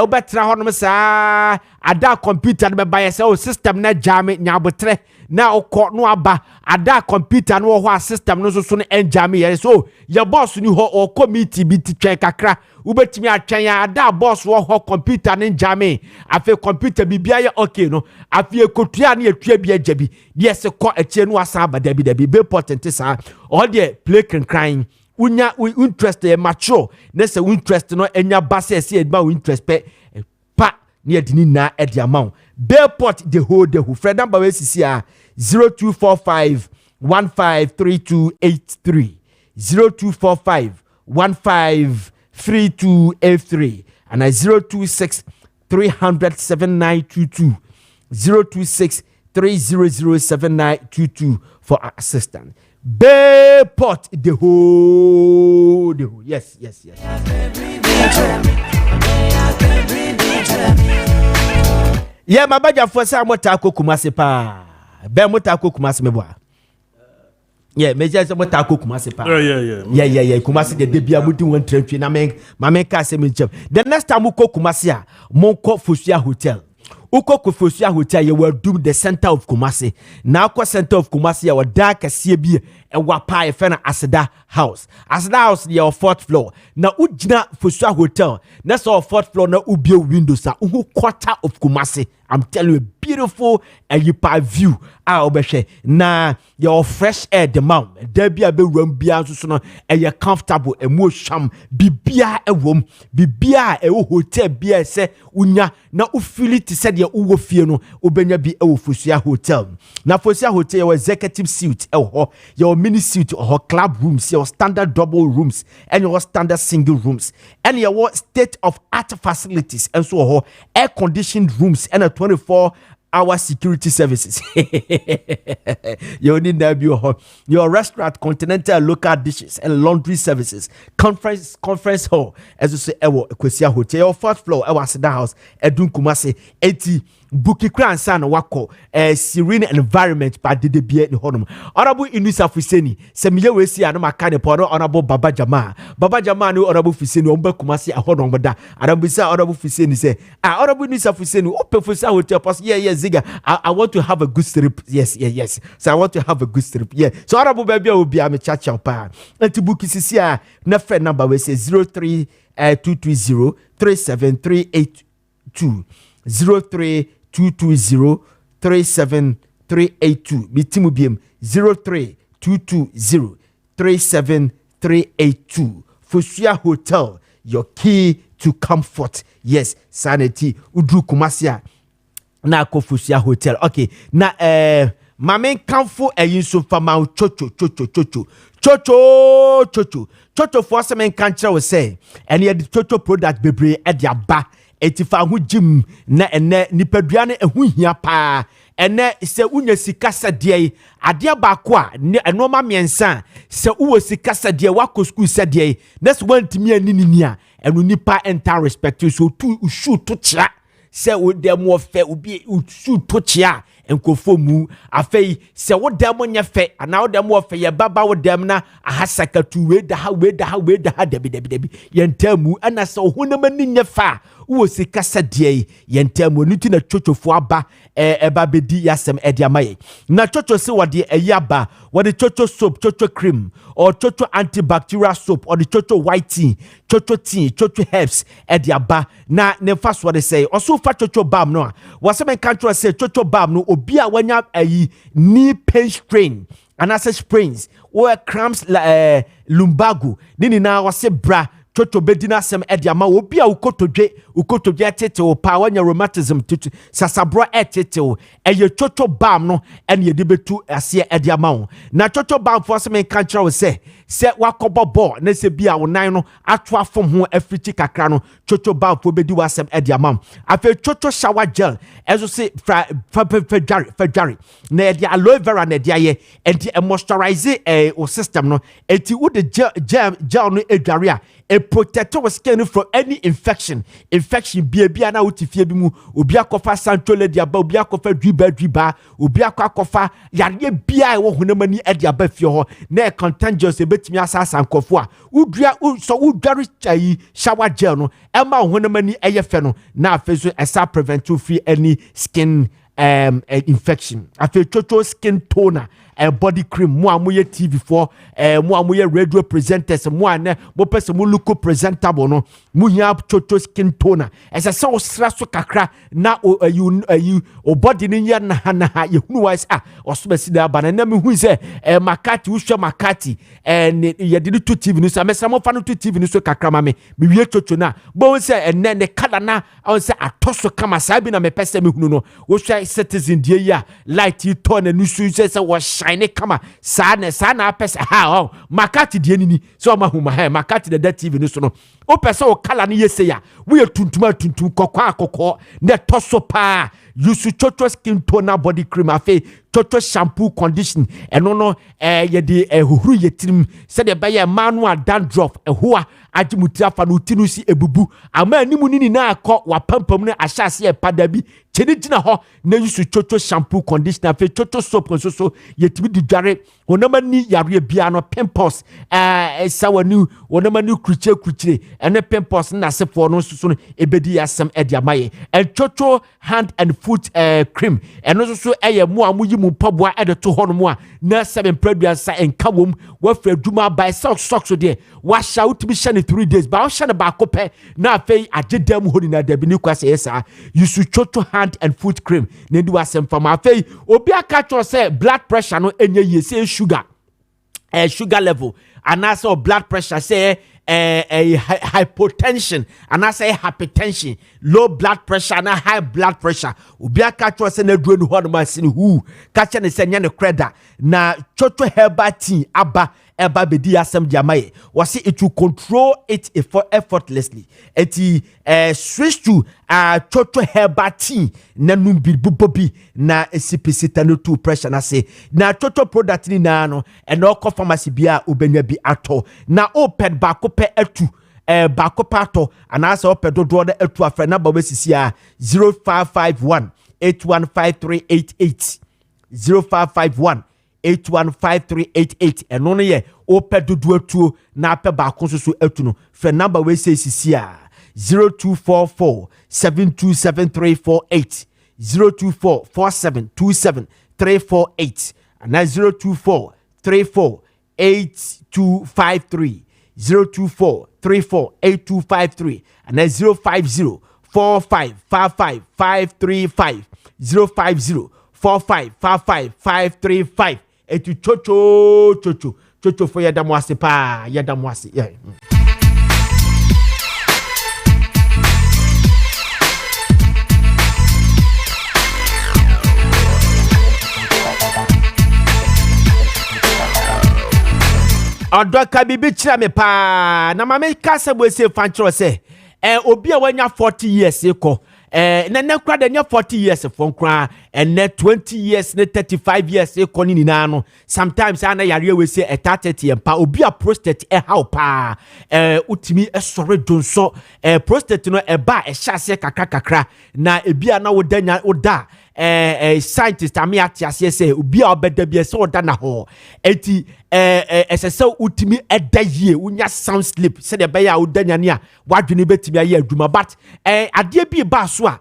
Speaker 1: obetra ho no sa ada computer no be ba ye say o system na jame nya abotre na okọ no aba ada computer no ho a system no so no enjame ye so ye boss ni ho o committee bi ti twen kakra ubetimi atwen ya ada boss wo ho computer no jame afi computer bibia ye okay no afi ekotua na etua bi ajabi yes ko eche no asa abada bi da bi important sa all the play crying unya interest e mature na se interest no enya base se e ba interest pe pa na edini na e di amount Bellport the whole the who Fred number we sisi a 0245 153283 0245 153283 and 026 300 7922 026 3007922 for assistance. Bellport the whole yes. Yeah, my badger for some motako kumase pa. Be motako kumase meboa. Yeah, me just motako kumase pa. Yeah. Kumase de debia muti won trentwe na men ma men ka se me chem. The next time uko kumase a, monko Fosia Hotel. Uko Fosia Hotel, you will do the center of Kumasi. Now, center of Kumasi, you will dark as CB and wapa a fena Asada house. Asada house, your 4th floor. Now, Ujina Fosia Hotel, that's our 4th floor, now Ubio windows, quarter of Kumasi. I'm telling you, beautiful and you pa view. Obeshe. Na your fresh air the mount. There be a bit room beyond so and you're comfortable and more sham. Bibia a room. Bibia a hotel beer say unya na ufility said ya uwo fieno ubenya bi e Fosia Hotel. Na Fosia Hotel your executive suite your mini suite or club rooms, your standard double rooms and your standard single rooms and your state of art facilities and so air conditioned rooms and a 24-hour security services. You need your restaurant, continental local dishes and laundry services, conference hall, as you say, Fosia Hotel, your 4th floor, Asada house, Edun Kumasi, 80 Buki Kran San Wako, serene environment, but did the beer in Honum. Honorable Inusa Fuseni, Semile Wesi, and Makane Pono, Honorable Baba Jama, no Honorable Fuseni, Omba Kumasi, a Honor, but that Arabisa, Honorable Fuseni say, Honorable Inusa Fuseni, open Fosia Hotel, yeah, Ziga, I want to have a good strip, yes. So I want to have a good strip, yeah. So Honorable Baby will be a chacha pa. And to book is here, na friend number we say 03 220 37382 03 220 37382. Bitimu biem 03 220 37382. Fosia Hotel, your key to comfort. Yes, sanity. Udru Kumasia. Na ko Fosia Hotel. Okay. Na mamen kanfo eyinso fama chocho for some kantra we say and ye the chocho product bebre e dia ba etifa ho jim na ene nipadua ne ehu hia pa ene se unya sika sadie ade ba ko a enoma miensa se uwo sika sadie wako school sadie next one timi anini a enu nipa enter respect so to shoot to cha se wo dem wo fe obi shoot to cha nkofo mu afei se wo dem nya fe ana wo dem wo fe ye baba wo dem na ahasakatu we da ha debi yentamu ana se honam ani nya fa wo sika sadie yentamu nitu na chochofo aba eba bedi yasem ediamaye na chocho se wode ayaba wode chocho soap chocho cream or chocho antibacterial soap or the chocho white tea chocho herbs ediaba na ne fast what they say also fa chocho balm no was some country say chocho balm no obi a wanya ayi knee pain strain and as sprains or cramps lumbago nini na was bra chocho bedina sem ediama obi a ukotodwe atete o pa wanya rheumatism tutu sasabro atete o eye chocho balm no ene ye de betu ase ediama o na chocho balm for some country we say wakobobo na se bia wo nan no ato afom ho afriti kakra no chocho balm for bedi wasem ediama afi chocho shower gel ezo se fajari na edi aloe vera na edi aye enti moisturize o system no enti wo de gel no edware a protect our skin from any infection bia na utifie bi mu obi akofa santole dia ba obi akofa dwiba obi akofa yare bia wo honamani ade aba fie ho na contagious ebetimi asasa nkofo a udware chai shower gel no ema honamani eye fe no na afeso esa prevent you free any skin infection afi chocho skin toner body cream mo amoye TV for mo amoye radio presenters mo ane mo pese mo look presentable no mo nya chocho skin toner esa se o sra so kakra na you body ni nya na ye hunu wise oso besi da ba na me hu se makati wo hwe makati ye de to TV no so mesa mo fa no to TV no so kakra ma me wie chocho na bo se ne kala na on se atoso kama sabi na me pese me hunu no wo hwe citizen die ya light you turn and you se wo shine kama sana pesa makati die nini so ma huma makati the TV no so no o pesa o kala ni yese ya we tuntum kokko na toso pa use chocho skin toner body cream afi chocho shampoo condition eno no ye de huhuru yetirim se de baye manual dandruff ehoa ajimuti afa no tinu si ebubu ama animu nini na akọ wapampam na ahyase e pada bi chedina ho na use chocho shampoo conditioner afi chocho soap so yetimi didware onamani yare bia no pimples sawani onamani kuchire ene pimples na sefo no so no ebedi yasem ediamaye and chocho hand and foot cream eno so eye mo amuyi mu paboa ede to hono mo a na 7 producer enkawom wa fra duma by socks so de wa shout bi shane 3 days ba o shane ba kope na afei agedam honi na da bi ni kwase yesa yusu chocho hand and foot cream na di wasem fam afei obi aka cho say blood pressure no enye yese sugar level and also blood pressure say hypotension and I say hypertension, low blood pressure and high blood pressure. Ubi aka cho say na duro ni ho no ma sin hu ka ne se nya ne kreda na chocho herbal tea aba eba bedi asem diamaye wasi it will control it effortlessly eti switch to chocho herbal tea na numbi bubobi na esipesita no to pressure na say na chocho product ni na no and all pharmacy bia ubenya bi ato na open ba ko pe atu bako pato anasa opedo do na atu afre na ba sisi a 0551 815388 0551 815388 eno no ye opedo do atu na pe bako so atu no fe number we say sisi a 0244 727348 024 4727348 and 024 34 8253 024 34 8253 and then 050 4555 535 050 4555 535 etu chocho for yadamwase pa yadamwase yeah. Odoka bibi kira me pa na mama kasa bo se fanchiro se obi a wanya 40 years eko na kura de 40 years for kura and 20 years ne 35 years eko ni na no sometimes ana yare we say 30 empa obi a prostate how pa utimi esore donso prostate no eba e hyase kakra na ebi ana wodanya oda scientist ame ate ase say obi a obeda bi se oda na ho enti esese utimi eda yie unya sound sleep se de be ya odanyane a wadwene betimi aye adwuma but ade bi ba so a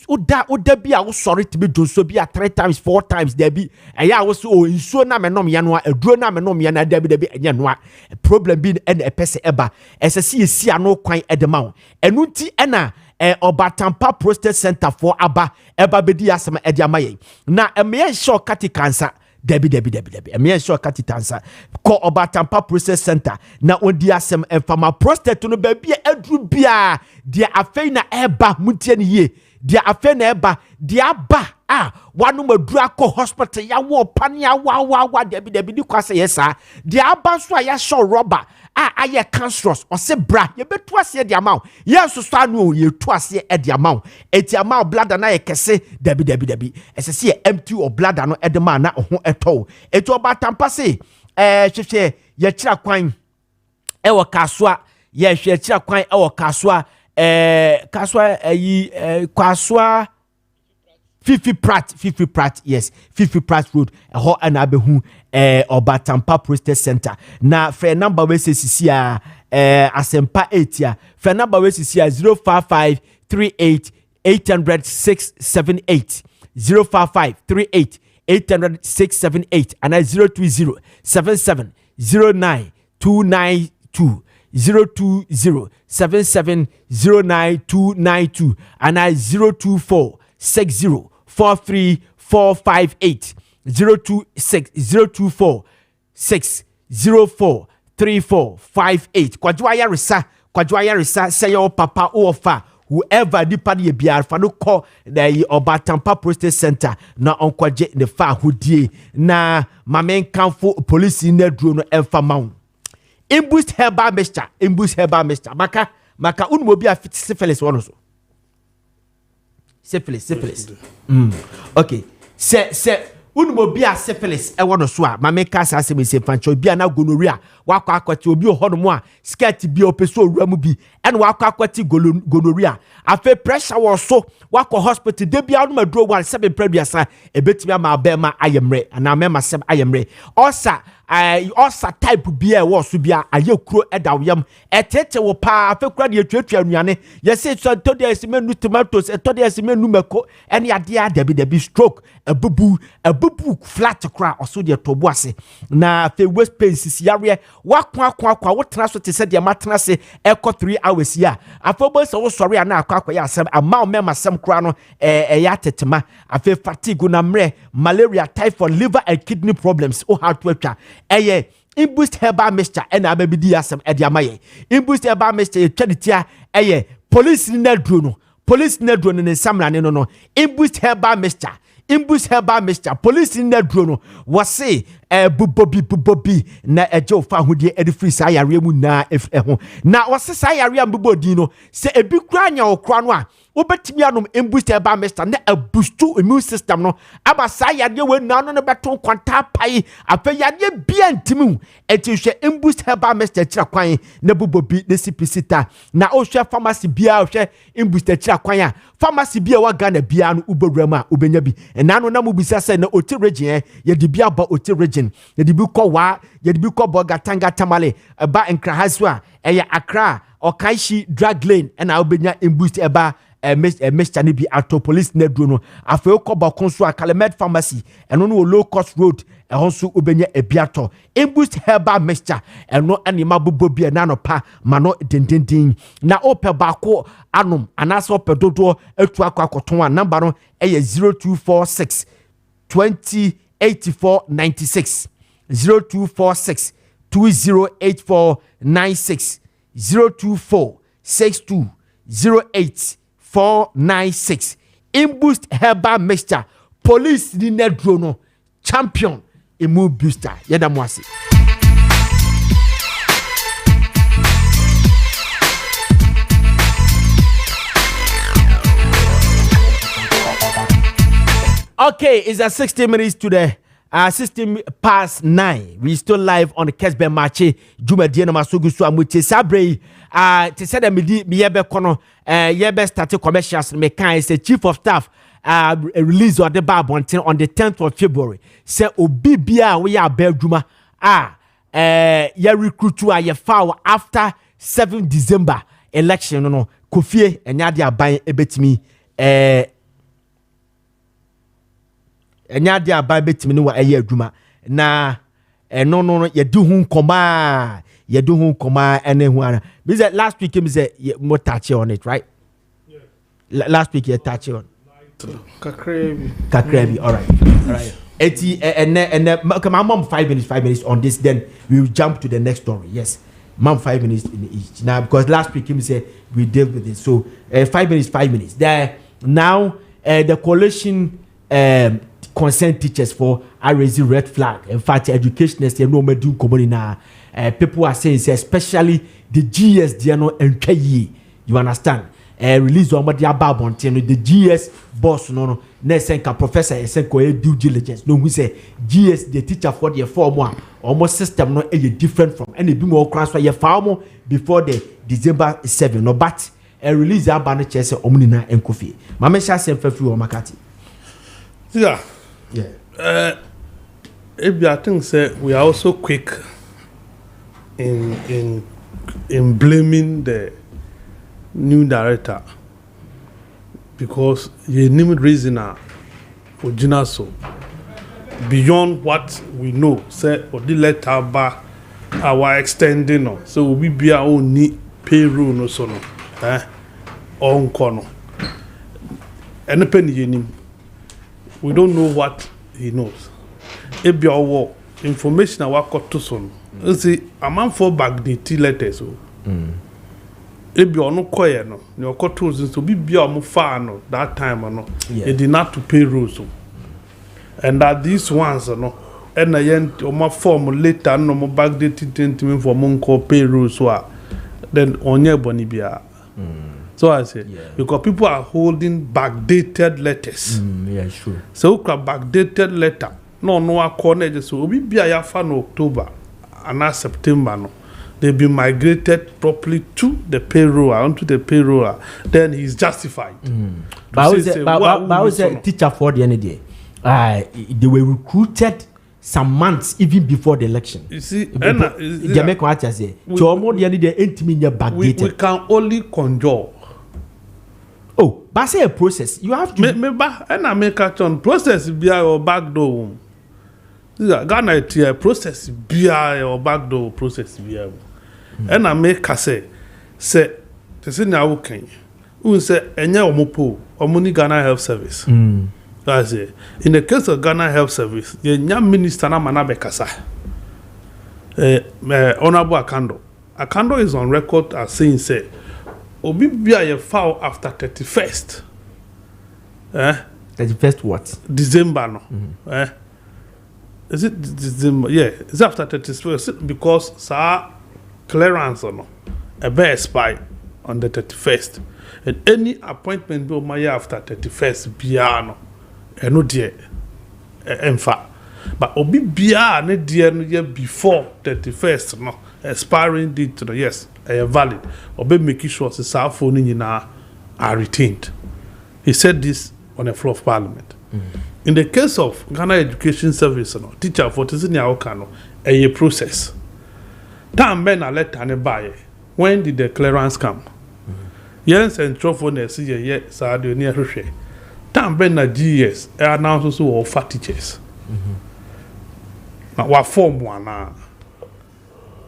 Speaker 1: oda bi a wo sorry tibi donso bi a 3 times 4 times there bi eya wo so nsuo na menom ye no a aduro na menom ye na da bi enye no a problem bi en epese eba esese yesi ano kwan edema wo enu nti ena Obatampa Prostate Center for aba eba bedi asem edi amaye na emeye show kati cancer debi emeye show kati cancer ko Obatampa Prostate Center na ondi asem enfama prostate no ba bia adru bia dia afei na eba mutie ne ye dia afei na eba dia aba wanu madru akọ hospital ya wo pan ya wa debi di kwase yesa dia aba so ya show rubber aye cancerous or se bra ye betu ase de amaw ye so so anu ye tu ase de amaw eti amaw bladder na ye kese debi esese ye empty or bladder no edema na ho eto etu Obatampa se hwehwe ye kira kwan ewo kaswa ye hwe kira kwan ewo kaswa kwaswa Fifi Pratt, yes. Fifi Pratt Road. Ho anabehu Obatampa Prostate Center. Na fe number we se sisia asempa 8 ya. Fe number we sisia 055 38 800 678. 055 38 800 678 and 020 77 09 292. 020 77 09 292 and 024 6043458 024 6043458 Kwadwa Yaresa say your papa ofa whoever dipa ye biar fa no call the Obatampa Prostate Center na onkwaje ne fa hodie na mamen kanfo police in the drone emfa maun imboost herbal mixture maka unmo bi a fit syphilis wono so syphilis okay se unmo bi a syphilis e wono so a mame ka sa se me se fancho bi na gonorrhea wakọ akwati obi ohono a skirt bi opeso owura mu bi ene wakọ akwati gonorrhea afa pressure wo so wakọ hospital de bia no maduro wan se be prebiasa ebetimi ama abema ayemre ana mema sem ayemre osa type bia wo so bia ayekuro edawyam etete wo pa afekura de etwetwa anuane yese to de esimenu tomatoes to de esimenu mako ene ade adabi stroke abubu flat kra oso de tobo ase na fe waist pain sisi yare wakwa wo tena so te se de matena se eko 3 hours ya afobo se wo sori ana akwa ya asem ama mema sem kra no ya tetema afe fatigue na mre malaria typhoid liver and kidney problems o how to atwa imboost herbal mixture and abedi asem edi amaye imboost herbal mixture twaditia police na drone ne samra ne no imboost herbal mixture police na drone wase bubobi na eje fa hodie edi free sa yare mu na ho na wase sa yare am bubodi no se ebi kura nya okra no a obetimi anom imboost herbal mixture na boost immune system no aba sa yare we na no beton kwanta pai afa yare bia ntimi eti hwe imboost herbal mixture kira kwan na bubobi na sipisita na o hwe pharmacy bia o hwe imboost kira kwan a pharmacy bia wa Ghana bia no ubowram a obenya bi na no na mubisa se na oti region ye di bia ba oti region yedi bi ko boga tanga tamale ba enkrahazu a Accra Okaishi drug lane na obenya imboost eba mixture ni bi ato police na duro no afei ko ba konso a Calamed pharmacy eno no low cost road ehonso obenya ebiato imboost herbal mixture eno anima bobo bi na no pa mano dendendin na ope ba ko anom anaso ope dodo atu akwakoton a number no 0246 208496 0246 208496 02462 08496 imboost herbal mixture police ni nedro no champion immune booster yeda mwasi. Okay, it's at 60 minutes to the 16 past 9. We still live on the Kessben Maakye. Juma Diana Masugusu Amuche Sabre. To say that me yebe kono yebe start commercials me kan is the chief of staff release or the bar on the 10th of February. Say obi bia we are bedroom ya recruit to a foul after 7 December election no Kofi enya dia ban ebetimi enya dia ban betimi no wa eye adwuma na no ye do hu nkoma ene hu ana because last week him say more touch on it, right? Last week you touch on Kakrebi. All right. And my mom 5 minutes on this, then we will jump to the next story. Yes, mom 5 minutes in each now because last week him said we dealt with it. So 5 minutes. There now the coalition concerned teachers for I raise red flag. In fact, educationists they no do community now. People are saying especially the GS they are not NKE. You understand? Release on the above on the GS boss no nesenka professor esenko due diligence no who say GS the teacher for the form one almost system no different from any be more transfer your farm before the December 7 no but release abane chese omnina enkofi mama sha sem fafi o makati
Speaker 5: yeah I think say we are also quick in blaming the new director because you name reason for so beyond what we know say or the letter back our extending no so we be our own need payroll no so no on corner any penny you we don't know what he knows it be our information our got to son you see a man for back the T letters so ebi ono koye no ne okoto so bibia omo fa no that time no it did not to pay rules so and that these ones no and yen omo form later no mo backdated tentiment for mo call pay rules so then onye boni bia so I say because people are holding backdated letters
Speaker 1: yeah sure
Speaker 5: so backdated letter no akọ so obi bia ya fa no October and September no they be migrated properly to the payroll, onto the payroll. Then he's justified.
Speaker 1: But I was a teacher for the end of the day. They were recruited some months even before the election.
Speaker 5: You see,
Speaker 1: we can
Speaker 5: only conjure.
Speaker 1: Oh, but say a process. You have to.
Speaker 5: And I make a process be your back door. Ghana process be your back door process be. And I make a say to say now can you say enya omopo omuni Ghana Health Service. That's it. In the case of Ghana Health Service, the young minister na manabekasa. Honorable Akando is on record as saying say obi bia ye foul after 31st.
Speaker 1: 31st what?
Speaker 5: December no. Is it December? Yeah, it's after 31st because sir clearance or no a bear spy on the 31st and any appointment be my after 31st biano and no dear in fact but obi bia ne dear no year before 31st no expiring date to the yes valid obi make sure say sa phone nyina are retained. He said this on the floor of parliament. In the case of Ghana Education Service no teacher for tizini awoka no a process. Time ben a letter ne buy. When did the clearance come? Yes, and trophone see ye Sadio near Rushe. Time ben na GS announced so of fat teachers. What form one now?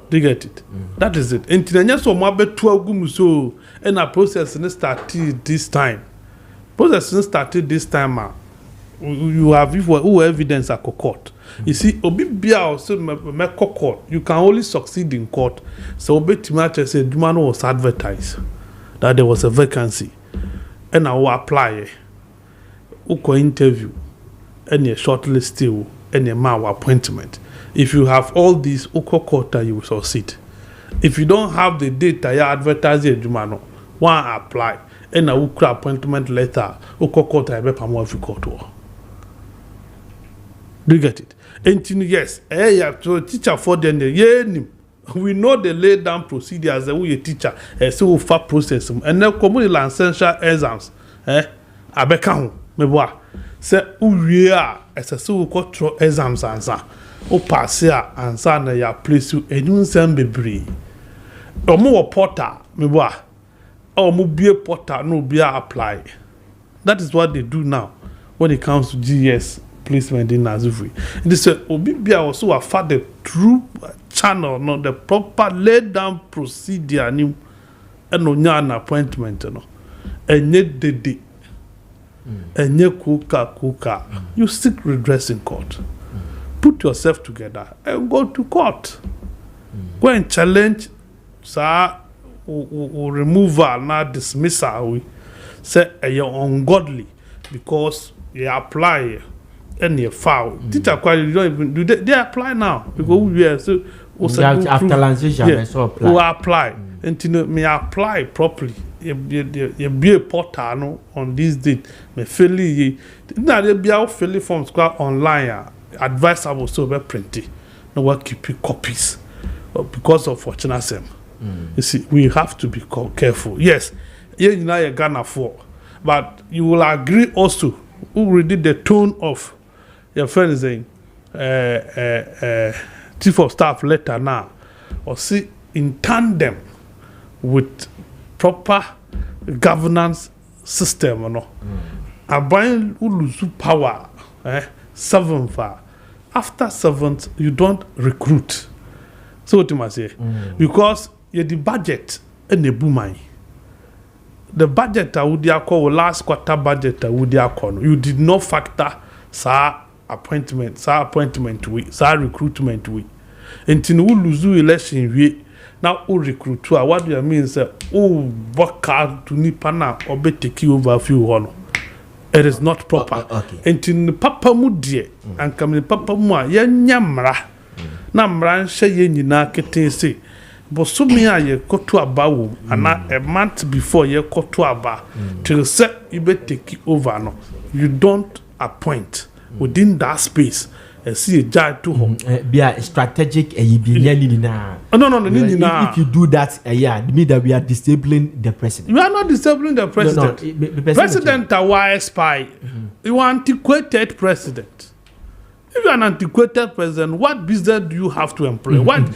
Speaker 5: Do you get it? That is it. Until then, so more bet 12 gumuso and a process started this time. Process started this time. You have who evidence at court. You see, obi bia also me court. You can only succeed in court. So obi timache say Dumano was advertised that there was a vacancy, and I will apply. Uko interview, and a shortlist still, and a maw appointment. If you have all these uko court, you will succeed. If you don't have the data, you advertise it Dumano. One apply, and a uko appointment letter. Uko court, I be pamo every court. Do you get it? And yes, so teacher for them, we know the lay down procedure as a way teacher, so far process, and then community essential exams, abeka me boa se uwie a ese se wo control exams ansa o pass a ansa na ya place you enun sam bebre omo wo portal me boa omo bie portal no bia apply. That is what they do now when it comes to GS placement in Azufri. They say obi bia also afa the true channel, not the proper laid down procedure ni enonya an appointment no enye dede enye kuka you seek redress in court. Put yourself together and go to court. Go and challenge sir removal na dismissal we say you're ungodly because you apply and you foul. Teacher quality you don't even do they apply now because we are so
Speaker 1: after transition so apply.
Speaker 5: We apply and me apply properly. You be a portal no on this date. Me fill it. Now they be out fill forms online. Advisable so be printed. No one keep copies because of fortunate same. You see, we have to be careful. Yes, you know you're Ghana for, but you will agree also. Who already the tone of your friend saying, chief of staff letter now, or see in tandem with proper governance system or no. Abayin lose power. 7th after 7th you don't recruit. So what you must say because you the budget and the boomai. The budget I would call last quarter budget I would you did not factor appointment we recruitment we until we lose election we now who recruit what do you mean say work hard to nipana or be take over a few honor. It is not proper. Until the papa mudie and come the papa mua ye nyamra na mra nhye ye nyina kete se but so me aye koto aba wo ana a month before ye koto aba till say you be take over no you don't appoint within that space see a judge to home
Speaker 1: be a strategic na
Speaker 5: no
Speaker 1: if you do that it means that we are disabling the president.
Speaker 5: We are not disabling the president. President are spy. You are antiquated president. If you are an antiquated president, what business do you have to employ? What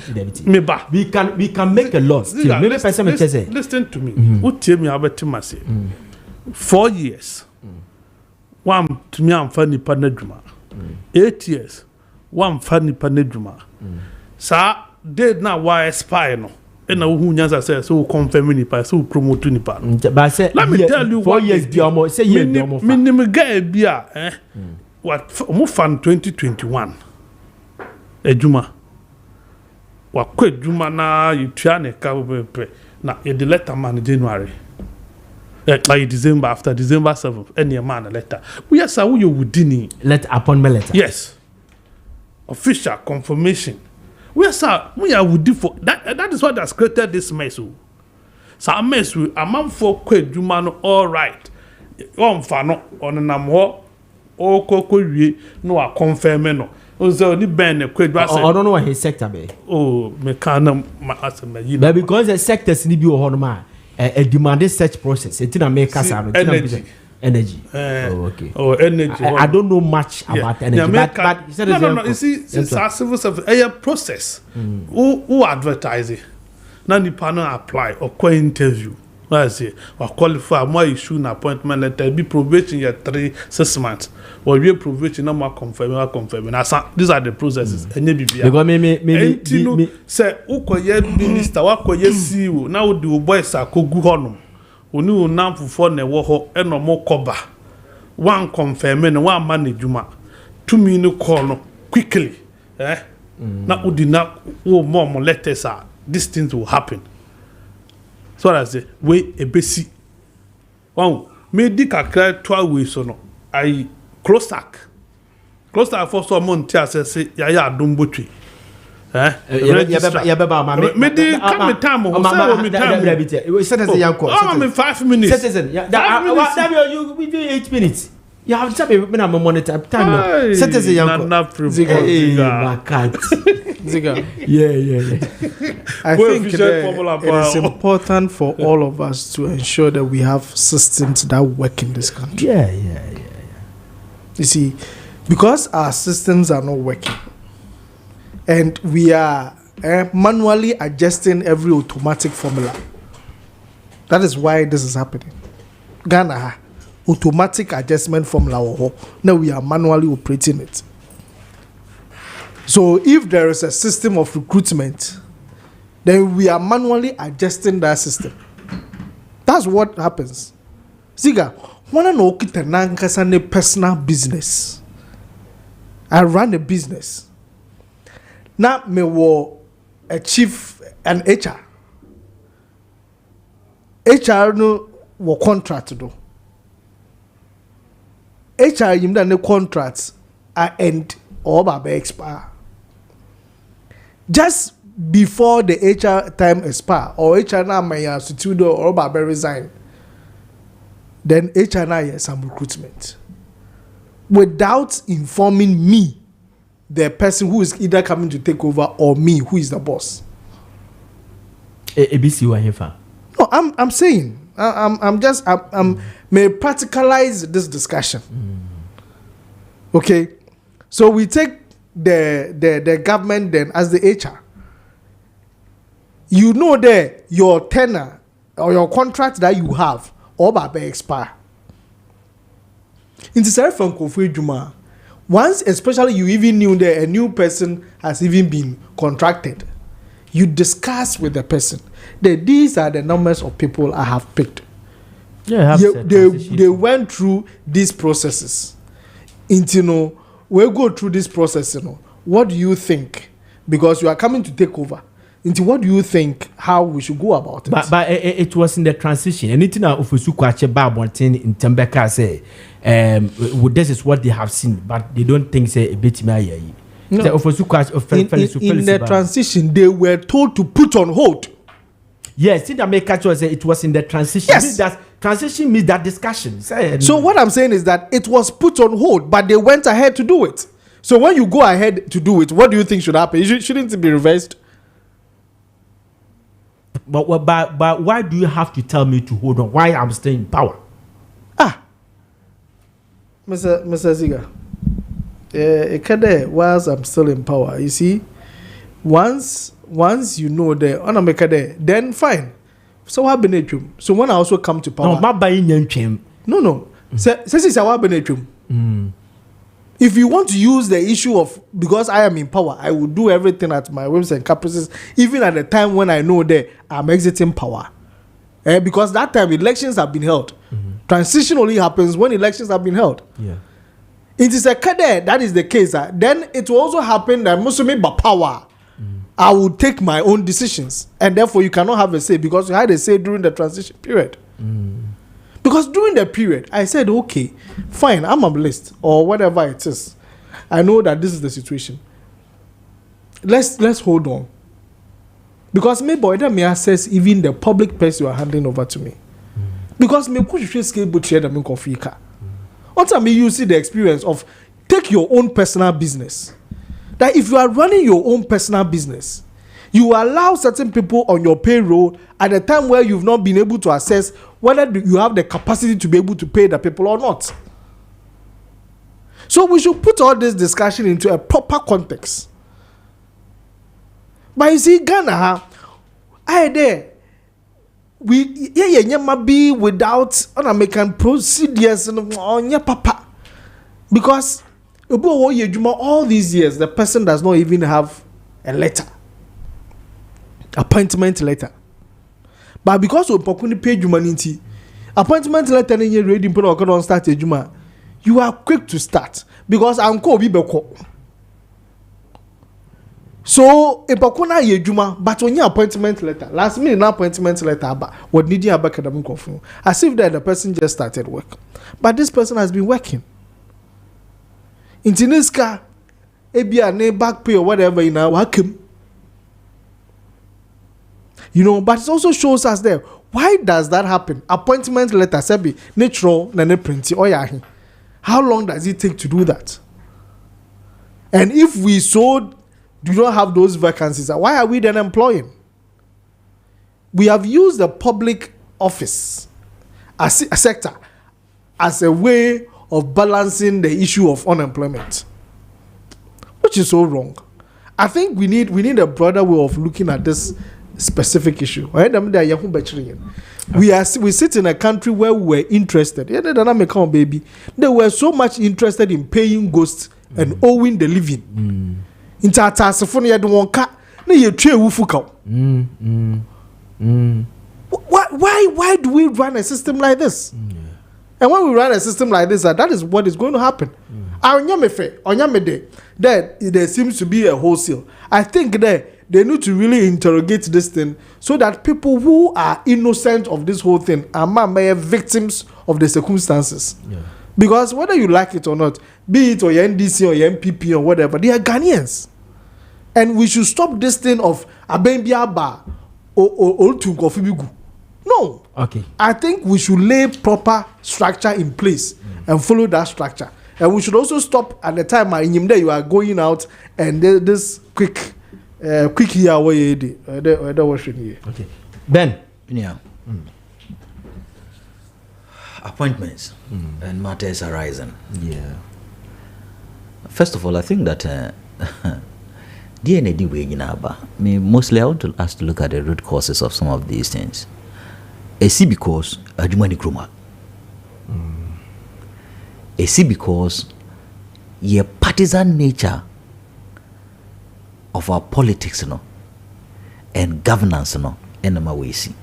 Speaker 1: we can make a law still.
Speaker 5: Listen to me. Who tell me about Timasi? 4 years. One to me I'm funny paneduma. 8 years. One funny paneduma. Sir, they now why spy no. And now who nyasa say so confirm nipa so promote nipa. Let me tell you
Speaker 1: 4 years be almost say year be almost.
Speaker 5: Minimum guy bia what mo fan 2021 ejuma wa kwa ejuma na yitua ne ka be na ye the letter man January like December after December 7th any man letter we yes who you wudini
Speaker 1: letter appointment letter
Speaker 5: yes official confirmation we are wudi for that is what has created this mess so mess we amount for kwa ejuma no all right on fa no on nam ho o koko wie no a confirm no o say oni ben na kwadwa say
Speaker 1: I don't know what his sector be
Speaker 5: me can asema yi
Speaker 1: but because the sectors ni bi o ho no ma a demanded search process it na make us
Speaker 5: energy
Speaker 1: okay
Speaker 5: energy
Speaker 1: I don't know much about energy but you said
Speaker 5: no you see civil service a process who advertise it na ni panel apply or co interview I say or qualify more issue an appointment letter be probation your 3-6 months or we probation no more confirm these are the processes
Speaker 1: because me
Speaker 5: say ukoye minister wakoye CEO na wo di boys akogu honum oni unam fufo na wo ho eno mo koba one confirm na one manage juma to me no call no quickly na udi na wo more letters are these things will happen. So I say, we a basi. Wow, me di kakra 12 weeks so no. I close stack for some month say ya dumbotwi.
Speaker 1: Ya beba ma
Speaker 5: me di come time o say me time.
Speaker 1: We said as a young court.
Speaker 5: I'm 5 minutes.
Speaker 1: Citizen, you we do 8 minutes. You have to be when I'm a monitor time. Citizen young court.
Speaker 6: Ziega.
Speaker 1: Yeah.
Speaker 6: I think it is important for all of us to ensure that we have systems that work in this country.
Speaker 1: Yeah.
Speaker 6: You see, because our systems are not working, and we are manually adjusting every automatic formula. That is why this is happening. Ghana, automatic adjustment formula. Now we are manually operating it. So if there is a system of recruitment, then we are manually adjusting that system. That's what happens. Ziega, when I know a personal business, I run a business. Now me wo a chief and HR. HR no wo contract to do. HR yimda ne contracts are end or ba expire. Just before the HR time expire or HR na may substitute or ba resign, then HR na has some recruitment without informing me, the person who is either coming to take over, or me, who is the boss.
Speaker 1: ABC wa hefa.
Speaker 6: No, I'm saying I'm may practicalize this discussion. Okay, so we take the government then as the HR. You know that your tenure or your contract that you have or by expire. In the from Kofi Juma, once especially you even knew that a new person has even been contracted, you discuss with the person that these are the numbers of people I have picked.
Speaker 1: Yeah,
Speaker 6: they went through these processes. We'll go through this process. What do you think? Because you are coming to take over. What do you think how we should go about it?
Speaker 1: But it was in the transition. Anything that Ofosu Kwache Babontin in Tembeka say, this is what they have seen, but they don't think say a bit me.
Speaker 6: No. In the transition, they were told to put on hold.
Speaker 1: Yes, in the make say it was in the transition.
Speaker 6: Yes.
Speaker 1: That transition means that discussion.
Speaker 6: So what I'm saying is that it was put on hold, but they went ahead to do it. So when you go ahead to do it, what do you think should happen? Shouldn't it be reversed?
Speaker 1: But why do you have to tell me to hold on? Why I'm still in power?
Speaker 6: Mr. Ziega, whilst I'm still in power, you see, once you know the then fine. So what happened? So when I also come to power, no. If you want to use the issue of because I am in power, I will do everything at my whims and caprices, even at the time when I know that I'm exiting power. Because that time elections have been held. Transition only happens when elections have been held.
Speaker 1: Yeah.
Speaker 6: It is a cadet, that is the case. Then it will also happen that Musume by power, I will take my own decisions. And therefore you cannot have a say because you had a say during the transition period. Because during the period, I said, okay, fine, I'm on the list or whatever it is. I know that this is the situation. Let's hold on. Because maybe I may access even the public person you are handing over to me. Because me push scale share them in coffee car. What time you see the experience of take your own personal business. That if you are running your own personal business, you allow certain people on your payroll at a time where you've not been able to assess whether you have the capacity to be able to pay the people or not. So we should put all this discussion into a proper context. But you see, Ghana, we be without American procedures and papa. Because all these years, the person does not even have a letter. Appointment letter. But because of Pokuni pay humanity, appointment letter in your reading put on start a juma, you are quick to start because I'm called Bibeko. So a Pokuna ye juma, but when your appointment letter, last minute appointment letter, what did you have academic confirm? As if that the person just started work. But this person has been working. In Tiniska, ebia ne back pay or whatever in our hakim. But it also shows us there. Why does that happen? Appointment letter, sebi, natural, nane printi, oyahi. How long does it take to do that? And if we do not have those vacancies, why are we then employing? We have used the public office as a sector as a way of balancing the issue of unemployment, which is so wrong. I think we need a broader way of looking at this specific issue. We sit in a country where we were interested. Baby, they were so much interested in paying ghosts and owing the living. Why do we run a system like this? And when we run a system like this, that is what is going to happen. There seems to be a wholesale. I think that they need to really interrogate this thing so that people who are innocent of this whole thing are victims of the circumstances. Yeah. Because whether you like it or not, be it or your NDC or your MPP or whatever, they are Ghanaians. And we should stop this thing of Abembiaba or Tunkofibigu. No.
Speaker 1: Okay.
Speaker 6: I think we should lay proper structure in place and follow that structure. And we should also stop at the time you are going out and this quick here where you did.
Speaker 1: Okay. Ben.
Speaker 7: Yeah. Appointments and matters arising.
Speaker 1: Yeah.
Speaker 7: First of all, I think that mostly I want us to look at the root causes of some of these things. Because adwuma ni kroma. Because the partisan nature of our politics and governance enema we see.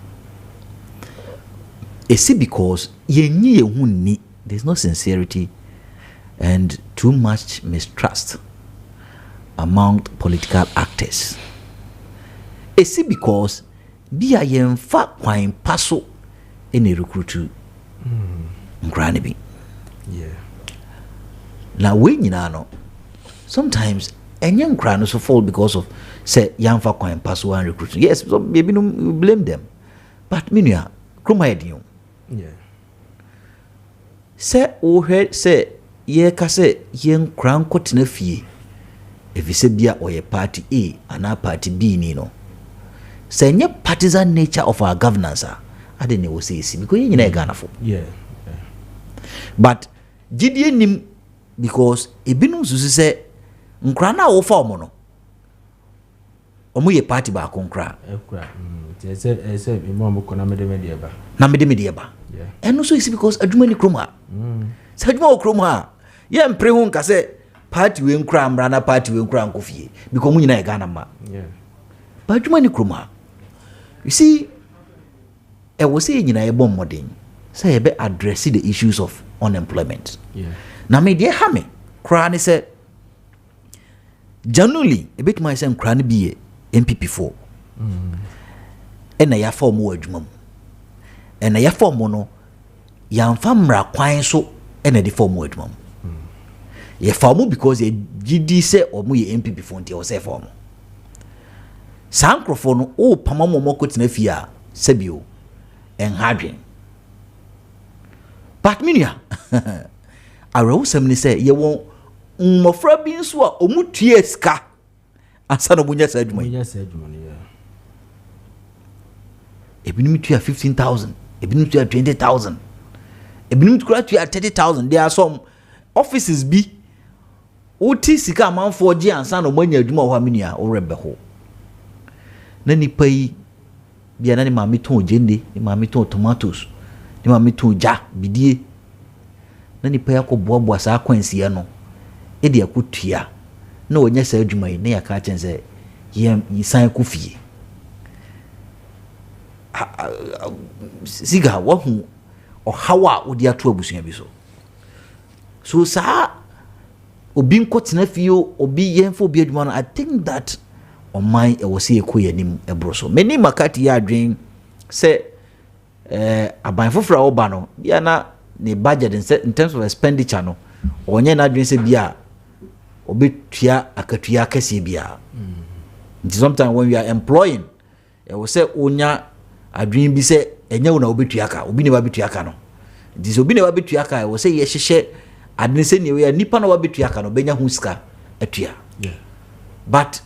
Speaker 7: Because there's no sincerity and too much mistrust among political actors. Because bi a yemfa kwan paso ene recruit nkrane bi.
Speaker 1: Yeah.
Speaker 7: Now we nyina no sometimes enye nkrane so fall because of say yemfa kwan paso and recruit. Yes, so maybe no blame them. But minua kroma edion.
Speaker 1: Yeah.
Speaker 7: Say o he say ye ka say yen kran kotena fie. Efise bia oye party A ana party B ni no. Say nye partisan nature of our governance I didn't know say because you know Ghana for.
Speaker 1: Yeah.
Speaker 7: But GDA nim because ebinum susu say nkra na wo fa omo no. Omo ye party ba konkra.
Speaker 1: Ekra. Say imam ko na mede eba.
Speaker 7: Na mede eba.
Speaker 1: Yeah.
Speaker 7: And also is because adwuma ni kroma. Say adwuma kroma. Ye mpre hu nka say party we nkra mra na party we nkra nkofie because mu nyina Ghana ma.
Speaker 1: Yeah.
Speaker 7: But adwuma ni kroma. You see, I was saying in a bomb modern, say be addressing the issues of unemployment.
Speaker 1: Yeah.
Speaker 7: Now me dear Hammy, Crane said generally a bit myself Crane be MPP4. And I have 4 more jumum. And I have 4 mono yan famra kwine so and a 4 more jumum. Ye formu because a GD say or mu MPP4 until say form. Sankrofo o pamamo moko tinafia sebio en hadwen. But minia arow semni say ye won mmofra bi nso a omutue sika ansa no munya sa adwuma.
Speaker 1: Munya sa adwuma ya.
Speaker 7: Ebinim tua 15,000, ebinim tua 20,000. Ebinim tua 30,000. There are some offices bi oti sika amanfo gi ansa no munya adwuma ho minia o rebe ho. Na nipa yi bia na ni maame ton jende ni maame ton tomatoes ni maame ton ja bidie na nipa ya ko boaboa sa kwansia no e de akotua na onya sa adwuma yi na ya ka chense ye yisan ko fie siga wa hu o hawa odi ato abusua bi so sa obi nkotena fie obi yemfo bi adwuma no I think that on my was see a queer ebroso. Many Makati adwin say aban fofra obano bia na ne budget in terms of expenditure no onye na adwin say bia obetua akatua kese bia. Sometimes when we are employing we say onya adwin bi say enye wo na obetua ka obi ne ba betua ka no. This obi ne ba betua ka we say ye hyehyɛ adwin say ne we nipa na ba betua ka no benya hu sika atua.
Speaker 1: Yeah.
Speaker 7: But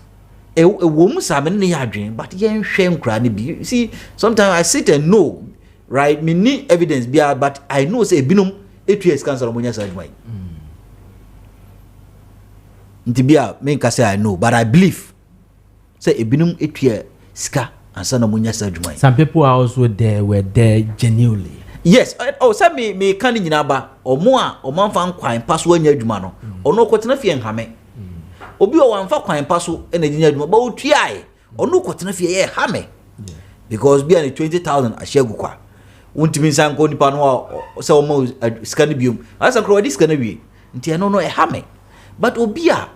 Speaker 7: a woman salmon in the but yen shame cranny. See, sometimes I sit and know, right? Me need evidence, but I know say binum 8 years cancer omunya sa adwuma nti bia me nka say I know but I believe say ebinum 8 year ska ansa na omunya sa adwuma.
Speaker 1: Some people are also there were there genuinely.
Speaker 7: Yes, oh say me kan nyina ba omo a omanfa nkwan paso anya adwuma no ono kwotena fie nhame obi o wanfa kwan paso na nya adwuma ba otuae ono kwotena fie ye hame because bia ni 20,000 ashegu kwa untimi sanko nipa no say omo scan biom asa kro wadi scan bi nti eno no e hame but obi a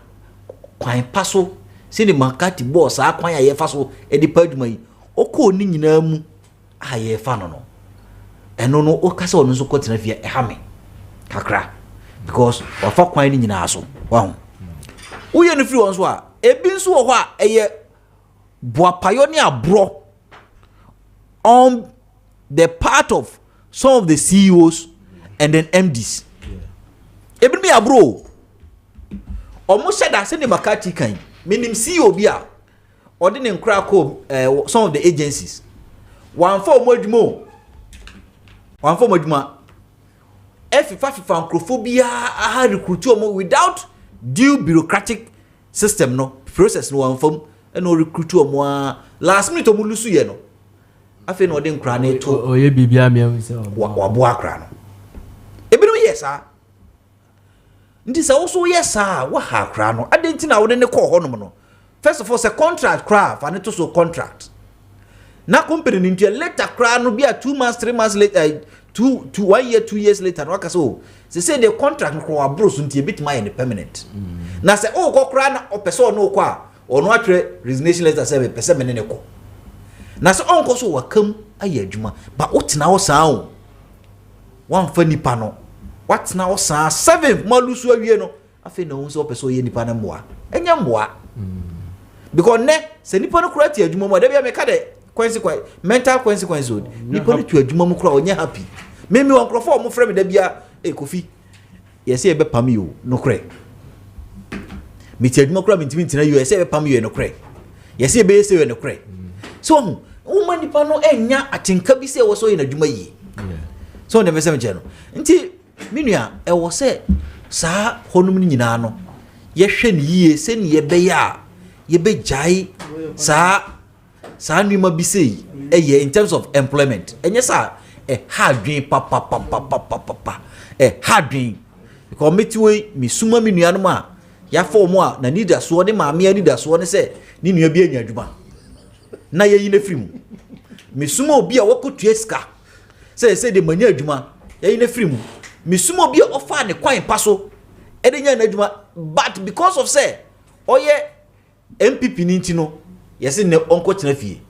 Speaker 7: kwan paso se ni makati boss a kwan ye fa so e di pa adwuma yi okọ ni nyina mu a ye fa no eno no okasa ono so kwotena fie e hame kakra because wafa kwan ni nyina aso wahu uye no free won so a ebi nso wo ho a eye boapayo ni abro on the part of some of the CEOs and then MDs. Ebi mi abro omo sheda se ni makati kan minim CEO bi a odi ne nkra ko some of the agencies one for modwuma fifa microphobia a recruit omo without due bureaucratic system no process no one form no recruit omo last minute omo lusu ye no afi no odi nkra na to
Speaker 1: oye bibia me say
Speaker 7: wa bo akra no ebinu yesa ndi sa wo yesa wa ha akra no adenti na wo ne ko ho no no first of all say contract craft and to so contract na company ni ntia later cra no bia 2 months 3 months later 1 year 2 years later no akaso say the contract no wa bro so ntia bit my permanent na say o go cra na opeso no ko a ono atwe resignation letter say pese me ne ko na say onko so wakam aye adwuma ba otina wo saa o wan fa nipa no watina wo saa 7 malusu awie no afi na wo so opeso ye nipa na mboa enya mboa because ne se nipa no kura ti adwuma mo da bia me ka de consequence mental consequence would nipa no tu adwuma mu kura onya happy me wan krofo mo frɛ me da bia Kofi yesi ebe pam yo no kre me ti adwuma kura me ntimi ntina yo yesi ebe pam yo no kre yesi ebe yesi yo no kre so wo nipa no enya atenka bi se wo so ye na adwuma yi so ne mesem che no nti menua e wo se saa honum ni nyina no ye hwe ni yie se ni ye be ya ye be jai saa nima bi sei in terms of employment enye sa hardwin pa hardwin because metiwe mi suma mi nua no ma ya fa omo a na leader so ne maame ya leader so ne se ni nua bi anya adwuma na ye yi na firi mu mi suma obi a wakotu eska se de manya adwuma ye yi na firi mu mi suma obi a ofa ne kwan pa so e de nya na adwuma but because of say oye MPP ni ntino yesi ne onko tena fie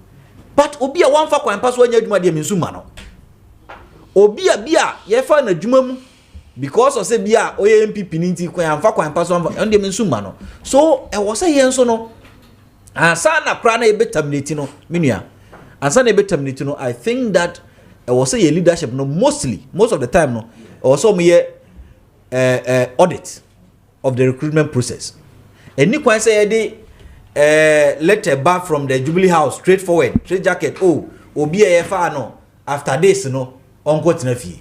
Speaker 7: but obi a wanfa kwan pa so anya adwuma de minsuma no obi a bia ye fa na adwuma mu because of say bia oye MPP ni nti kwan anfa kwan pa so on de minsuma no so e wo say yen so no ansa na kra na e betamneti no menua ansa na e betamneti no I think that e wo say leadership no most of the time no also me audit of the recruitment process any kwan say dey letter back from the Jubilee House straightforward straight jacket obi e fa no after this no onko tena fie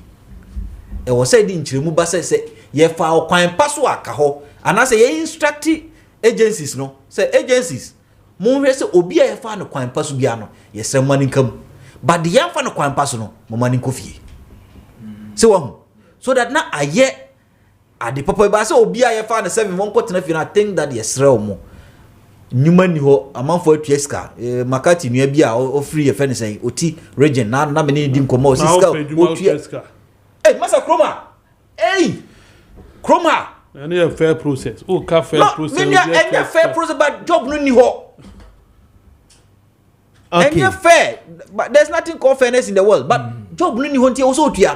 Speaker 7: e wo say di nchiremu ba say ye fa kwan paso aka ho ana say ye instruct agencies no say agencies mo hwe say obi e fa no kwan paso bia no ye sɛ mani kam but the yan fa no kwan paso no mo mani ko fie say wo so that na aye ade papa ba say obi e fa no 7 onko tena fie na think that ye srɛ mo nyuma ni ho amanfo atueska makati nua bi a o free ye fene say oti region na me ni di nkomo o siska
Speaker 5: otueska
Speaker 7: masa kroma
Speaker 5: and a fair process ka fair process
Speaker 7: me any fair process but job no ni ho any fair but there's nothing called fairness in the world but job no ni ho ntia o so otua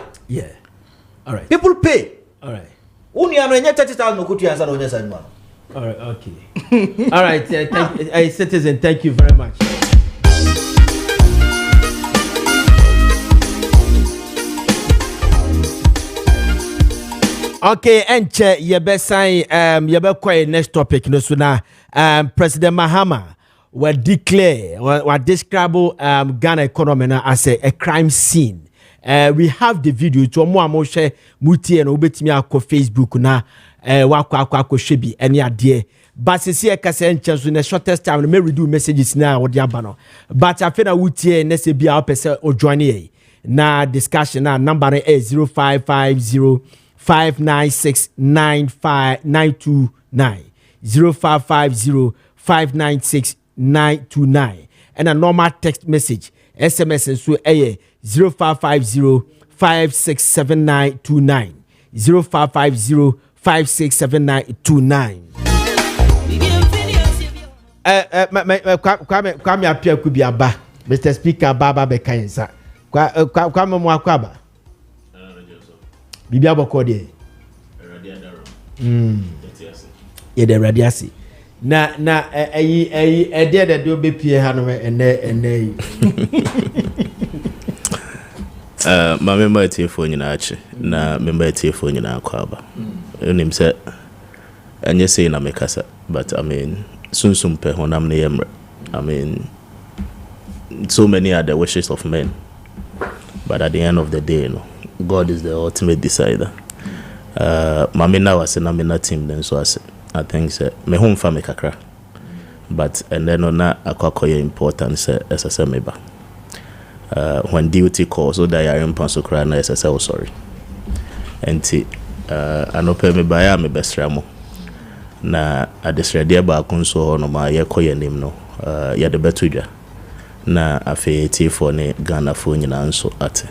Speaker 1: all right
Speaker 7: people pay
Speaker 1: all right
Speaker 7: uni ano enya 30,000 okotua ansa na onya sanma.
Speaker 1: All right, okay. All right, citizen, thank you very much. Okay, and yebe sign yebe quite next topic no so na President Mahama will declare or describe Ghana economy as a crime scene. we have the video to omo amo share mutie na obetimi akọ Facebook na wakọ shebi ene ade but sisi e kase enchenso na shortest time me read messages na wo de aba no but afena wutie na se bia opese o join ye na discussion na number is 0550-596-929 0550-596-929 and a normal text message SMS and so 0550-567929 0550-567929 kwame apia kubiaba Mr. Speaker baba be kansa kwame mo akwaba bibia boko de ye de radiasi na eyi de do be pie ha no ene
Speaker 8: ma member TFO nyina achi na member TFO nyina akwaba onim se anye say na mekasa but I mean sunsum pe honam ne yemre I mean so many are the wishes of men but at the end of the day you know God is the ultimate decider mama na was na me na team then so I think say me home fa me kakra but and then na akwakoye important say ss me ba when duty calls so that you are in panso cry na ss sorry enti anope me ba ya me bestra mo na adesrede ba kunso no ma ye koye nim no ya de betudwa na afeti for ne Ghana fo nyina nso ate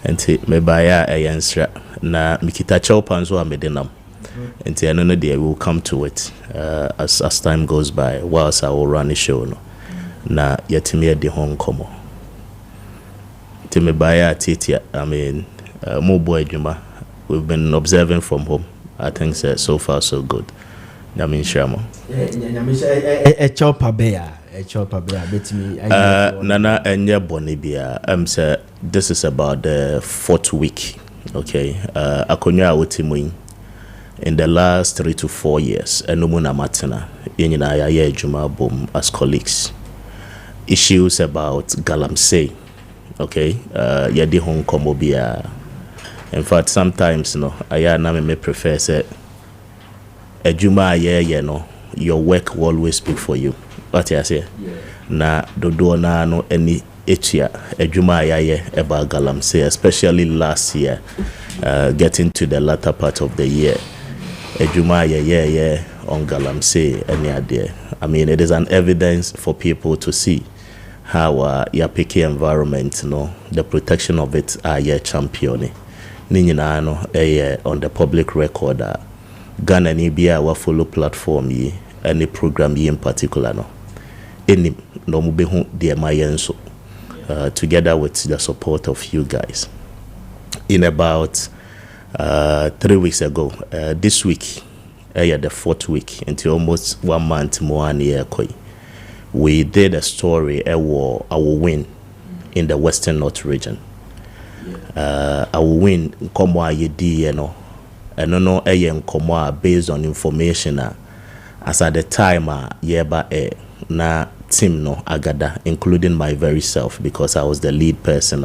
Speaker 8: enti me ba ya eyensra na mikita chawpan so amedenam enti eno no they will come to it as time goes by whilst I will run the show no na yetimi de hon komo enti me ba ya titia I mean mo boy adwuma we've been observing from home I think so far so good Nami Shamo.
Speaker 1: Chopa bear betimi
Speaker 8: nana enye bonibia say this is about the 4th week okay akonya wotimu in the last 3 to 4 years enomu na matena yenyina ya adwuma bom as colleagues issues about galamsey okay yedi hon komo bia in fact sometimes no aya na me prefer say adwuma ye no your work will always speak for you what I say na dodo na no any etia adwuma ye about galamsey especially last year getting to the latter part of the year adwuma ye on galamsey any ade I mean it is an evidence for people to see how your picky environment no the protection of it are ye champion ni nyina no on the public record Ghana ni bia wa follow platform yi any program yi in particular no any no mu behu de mayenso together with the support of you guys in about 3 weeks ago this week the 4th week until almost 1 month more an year koi we did a story our win in the Western North region our win komo ayedi you know and no nkomo based on information as at the time yeba na team no agada including my very self because I was the lead person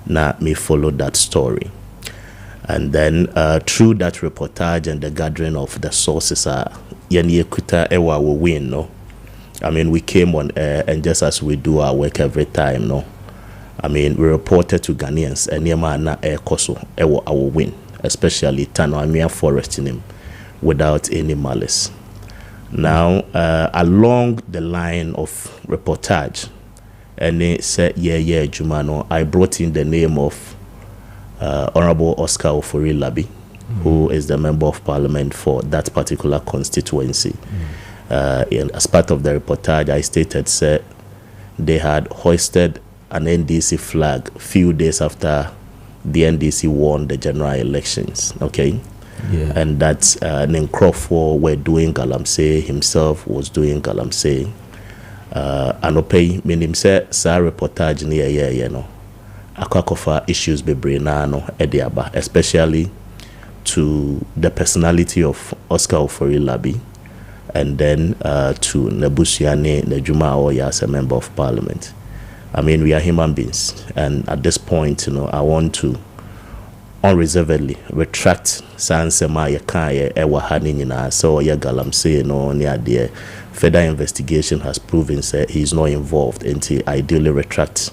Speaker 8: na me followed that story and then through that reportage and the gathering of the sources yeni ekuta ewa we win no I mean we came on air and just as we do our work every time no I mean we reported to Ghanaians and yema na koso ewa our win especially Tanwamia Forest in him, without any malice. Now, along the line of reportage, and they said, Jumano, I brought in the name of Honorable Oscar Ofori-Labi, who is the Member of Parliament for that particular constituency. And as part of the reportage, I stated, said, they had hoisted an NDC flag a few days after the NDC won the general elections, okay? Yeah. And that's Nkrofo were doing galamsey, himself was doing galamsey. Anopay meaning say sa reportage near you know. Akwakofa issues bebre na no ediaba, especially to the personality of Oscar Ofori-Labi and then to Nebusiane Nejuma Oya as a member of parliament. I mean, we are human beings, and at this point, I want to unreservedly retract Sansema Yakaya Ewahani Nina, so Yagalamse no near the further investigation has proven that he is not involved until ideally retract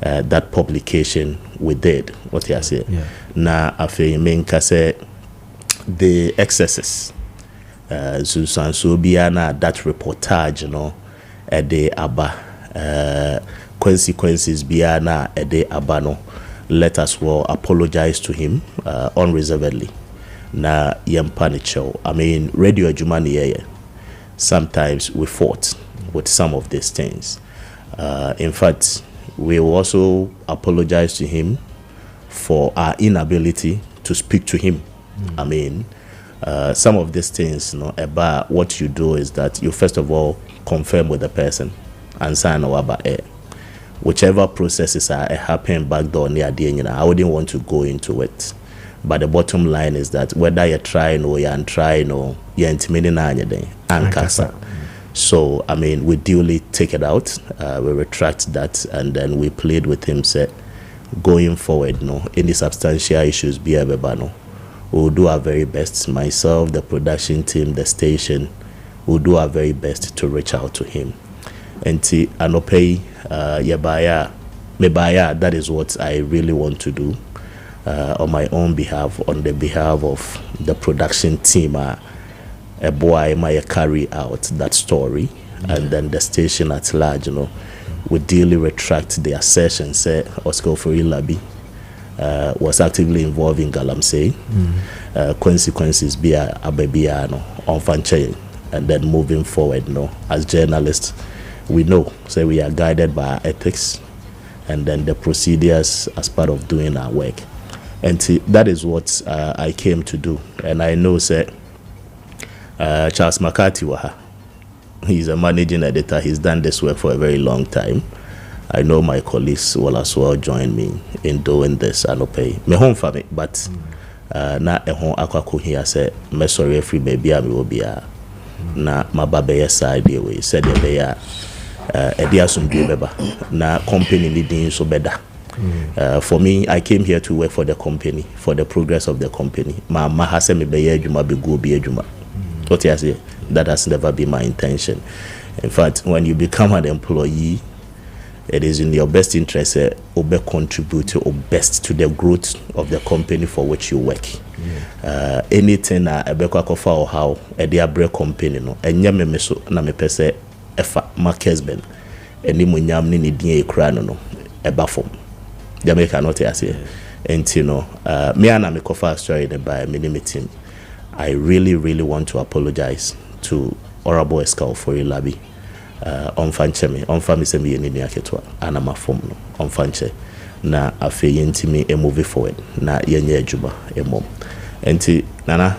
Speaker 8: that publication we did. What you say? Na afe menka say the excesses Susan Sobiana that reportage, de aba consequences biana de abano. Let us well apologize to him unreservedly. Na yempanicho. I mean, radio jumani sometimes we fought with some of these things. In fact, we will also apologize to him for our inability to speak to him. I mean, some of these things, about what you do is that you first of all confirm with the person and sign about it. Whichever processes are happening back door near the end, I wouldn't want to go into it. But the bottom line is that whether you're trying or you're trying or you're intimidating anything, ankasa. So, I mean, we duly take it out, we retract that, and then we plead with him, say, going forward, any substantial issues be ever, we'll do our very best. Myself, the production team, the station, we'll do our very best to reach out to him. And anopay yabaya mebaya, that is what I really want to do on my own behalf, on the behalf of the production team. A boy might carry out that story, and then the station at large, would duly retract the assertion, say Oscar Frimpong was actively involved in Galamsey. Consequences be a babyano on Fanchain, and then moving forward, as journalists, we know, so we are guided by our ethics and then the procedures as part of doing our work. And that is what I came to do. And I know, say, Charles Maakye, he's a managing editor. He's done this work for a very long time. I know my colleagues will as well join me in doing this. I don't pay me home for me, but na a home aqua here say, me sorry free baby, I will be na my baby side way said they are na company leading so better. For me, I came here to work for the company, for the progress of the company. Ma hase me be ejuma be go be ejuma. What you say? That has never been my intention. In fact, when you become an employee, it is in your best interest to contribute or best to the growth of the company for which you work. Anything a be kofa or how a dia break company no enye me so na me pese efa ma Kessben eni munyam ni din e kura no eba form Jamaica not here and me and me kofa story the by me meeting. I really want to apologize to Honorable Oscar Frimpong onfanche me onfa se me ni aketwa ana ma form no onfanche na afe yentimi e move forward na yenye adwuma e mom enti nana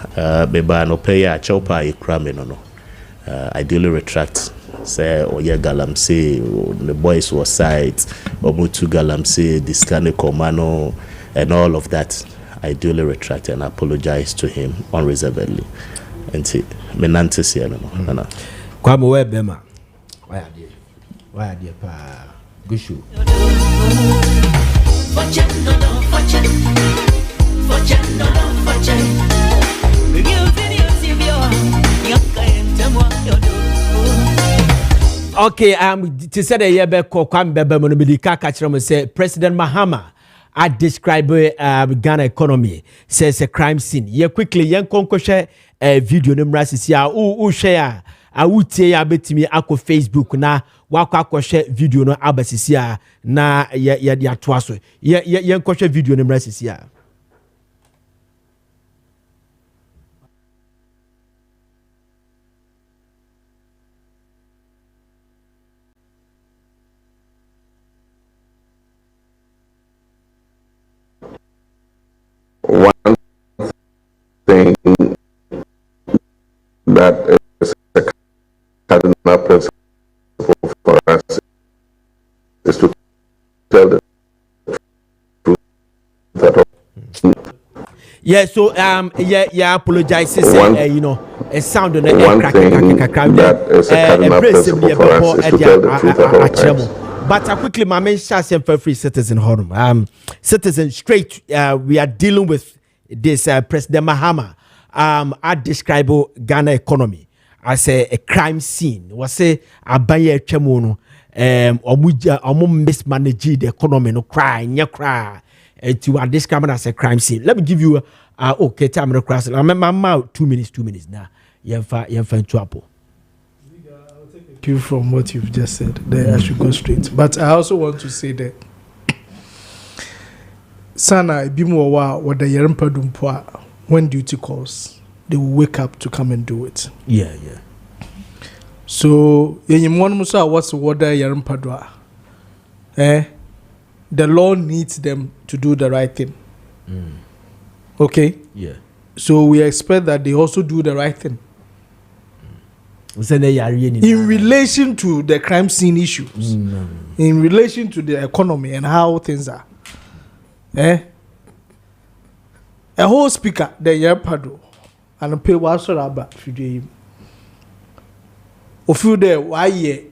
Speaker 8: beba no pay a chopa e kra me no ideally retract say oye Galamsey the boys were sides omutu Galamsey discane komano and all of that. I duly retract and apologize to him unreservedly. Enti menante sia no nana
Speaker 1: kwa mo we bema why dear pa gushu okay, to say the year back, Kwame Bebe Monomidika Kachram say President Mahama I describe Ghana economy says a crime scene. Ye quickly, young conco share a video number sia share. I would say I bet me ako Facebook na wako share video no abasisia na ya twaso. Young conco video number sia.
Speaker 3: One thing that is a cardinal principle for us is to tell the truth at all.
Speaker 1: Yeah, so apologize. It sound on
Speaker 3: one thing that is a cardinal principle for us is to tell the truth at all times.
Speaker 1: But quickly, my main shas for free citizen home. Citizen straight. We are dealing with this President Mahama. I describe Ghana economy as a crime scene. Was say abaye chemono. Omu mismanage the economy. No cry, to are described as a crime scene. Let me give you okay time to cross. I'm out 2 minutes now. You're trouble.
Speaker 6: You from what you've just said. There I should go straight. But I also want to say that Sana Bimuwa what the Yerimpadumpoa when duty calls, they will wake up to come and do it.
Speaker 1: Yeah.
Speaker 6: So Yenyimwan Musa what's the water Yerimpadua? The law needs them to do the right thing. Okay?
Speaker 1: Yeah.
Speaker 6: So we expect that they also do the right thing.
Speaker 1: In
Speaker 6: relation to the crime scene issues, in relation to the economy and how things are. A whole speaker, the Yerpado, and a pay was about Fidei. O few there, why ye?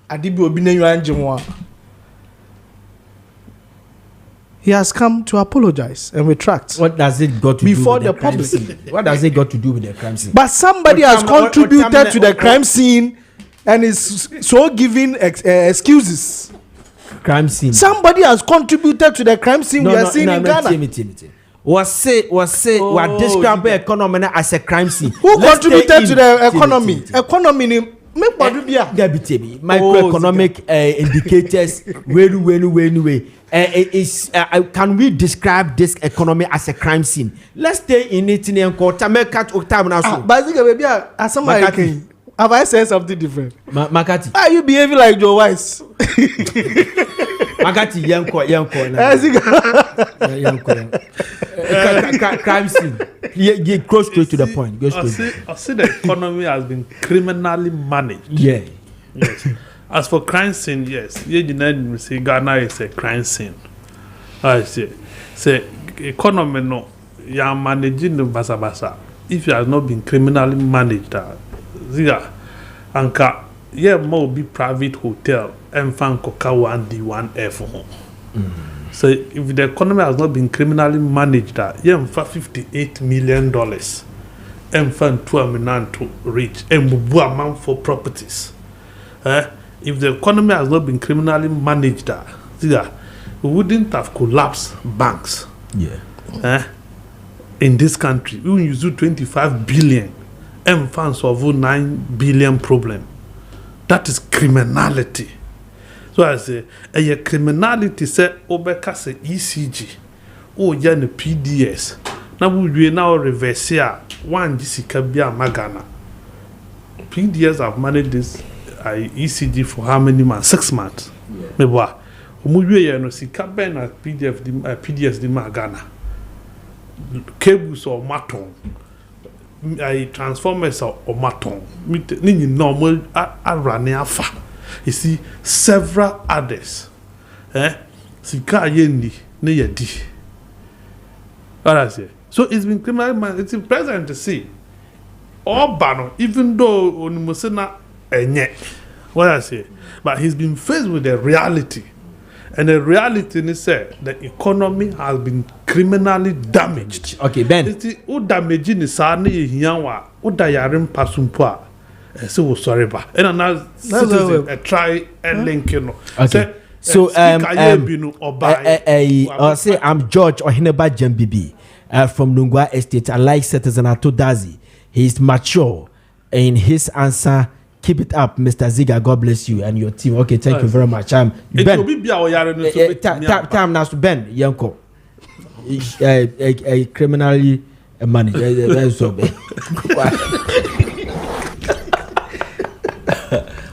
Speaker 6: Adibu Obine Anjimwa. He has come to apologize and retract.
Speaker 1: What does it got to
Speaker 6: before
Speaker 1: do with
Speaker 6: the public?
Speaker 1: What does it got to do with the crime scene?
Speaker 6: But somebody has contributed to the crime scene and is so giving excuses.
Speaker 1: Crime scene.
Speaker 6: Somebody has contributed to the crime scene we are seeing in Ghana.
Speaker 1: Was say what describe the economy as a crime scene?
Speaker 6: Who contributed to the economy? Economy
Speaker 1: microeconomic indicators. Can we describe this economy as a crime scene? Let's stay in it in a quarter. Make cut time now.
Speaker 6: Basically, as somebody have I said something different?
Speaker 1: Makati,
Speaker 6: are you behaving like Joe Wise?
Speaker 1: Makati, young crime scene. Yeah, go straight to the point. Go straight.
Speaker 5: I see the economy has been criminally managed.
Speaker 1: Yeah.
Speaker 5: Yes. As for crime scene, yes, you say Ghana is a crime scene. I say economy no, you are managing the basa. If you have not been criminally managed, Ziga, anka yeah more be private hotel and fan koka 1D1F home. So if the economy has not been criminally managed, yeah, for $58 million, and fan to reach and bubu amount for properties. If the economy has not been criminally managed, we wouldn't have collapsed banks.
Speaker 1: Yeah.
Speaker 5: In this country, we will use 25 billion and funds of 9 billion problem. That is criminality. So I say, a criminality say Obeka say ECG, oh yeah, the PDS. Now we now reverse here. One Jessica Magana. PDS have managed this ECG for how many months? 6 months. Maybe what? Umuye no si Kessben na PDS di Magana. Cables or maton. Transformers or maton. Nini normal running afa. You see several others. Sika yendi ne yedi. What I say? So it's been criminal. It's pleasant to see. All bano, even though Onimusena enye. What I say? But he's been faced with the reality. And the reality is that the economy has been criminally damaged.
Speaker 1: Okay, Ben.
Speaker 5: It's the damaging is sani hiyanwa. Udayarim pasumpa. So sorry, ba. And now citizen try and link you know.
Speaker 1: Okay. So say I'm George Ohineba Jambibi from Nungwa Estate. I like Citizen Atodazi. He's mature in his answer. Keep it up, Mr. Ziega. God bless you and your team. Okay, thank you very much. Ben. Time now to Ben Yanko. A criminally managed.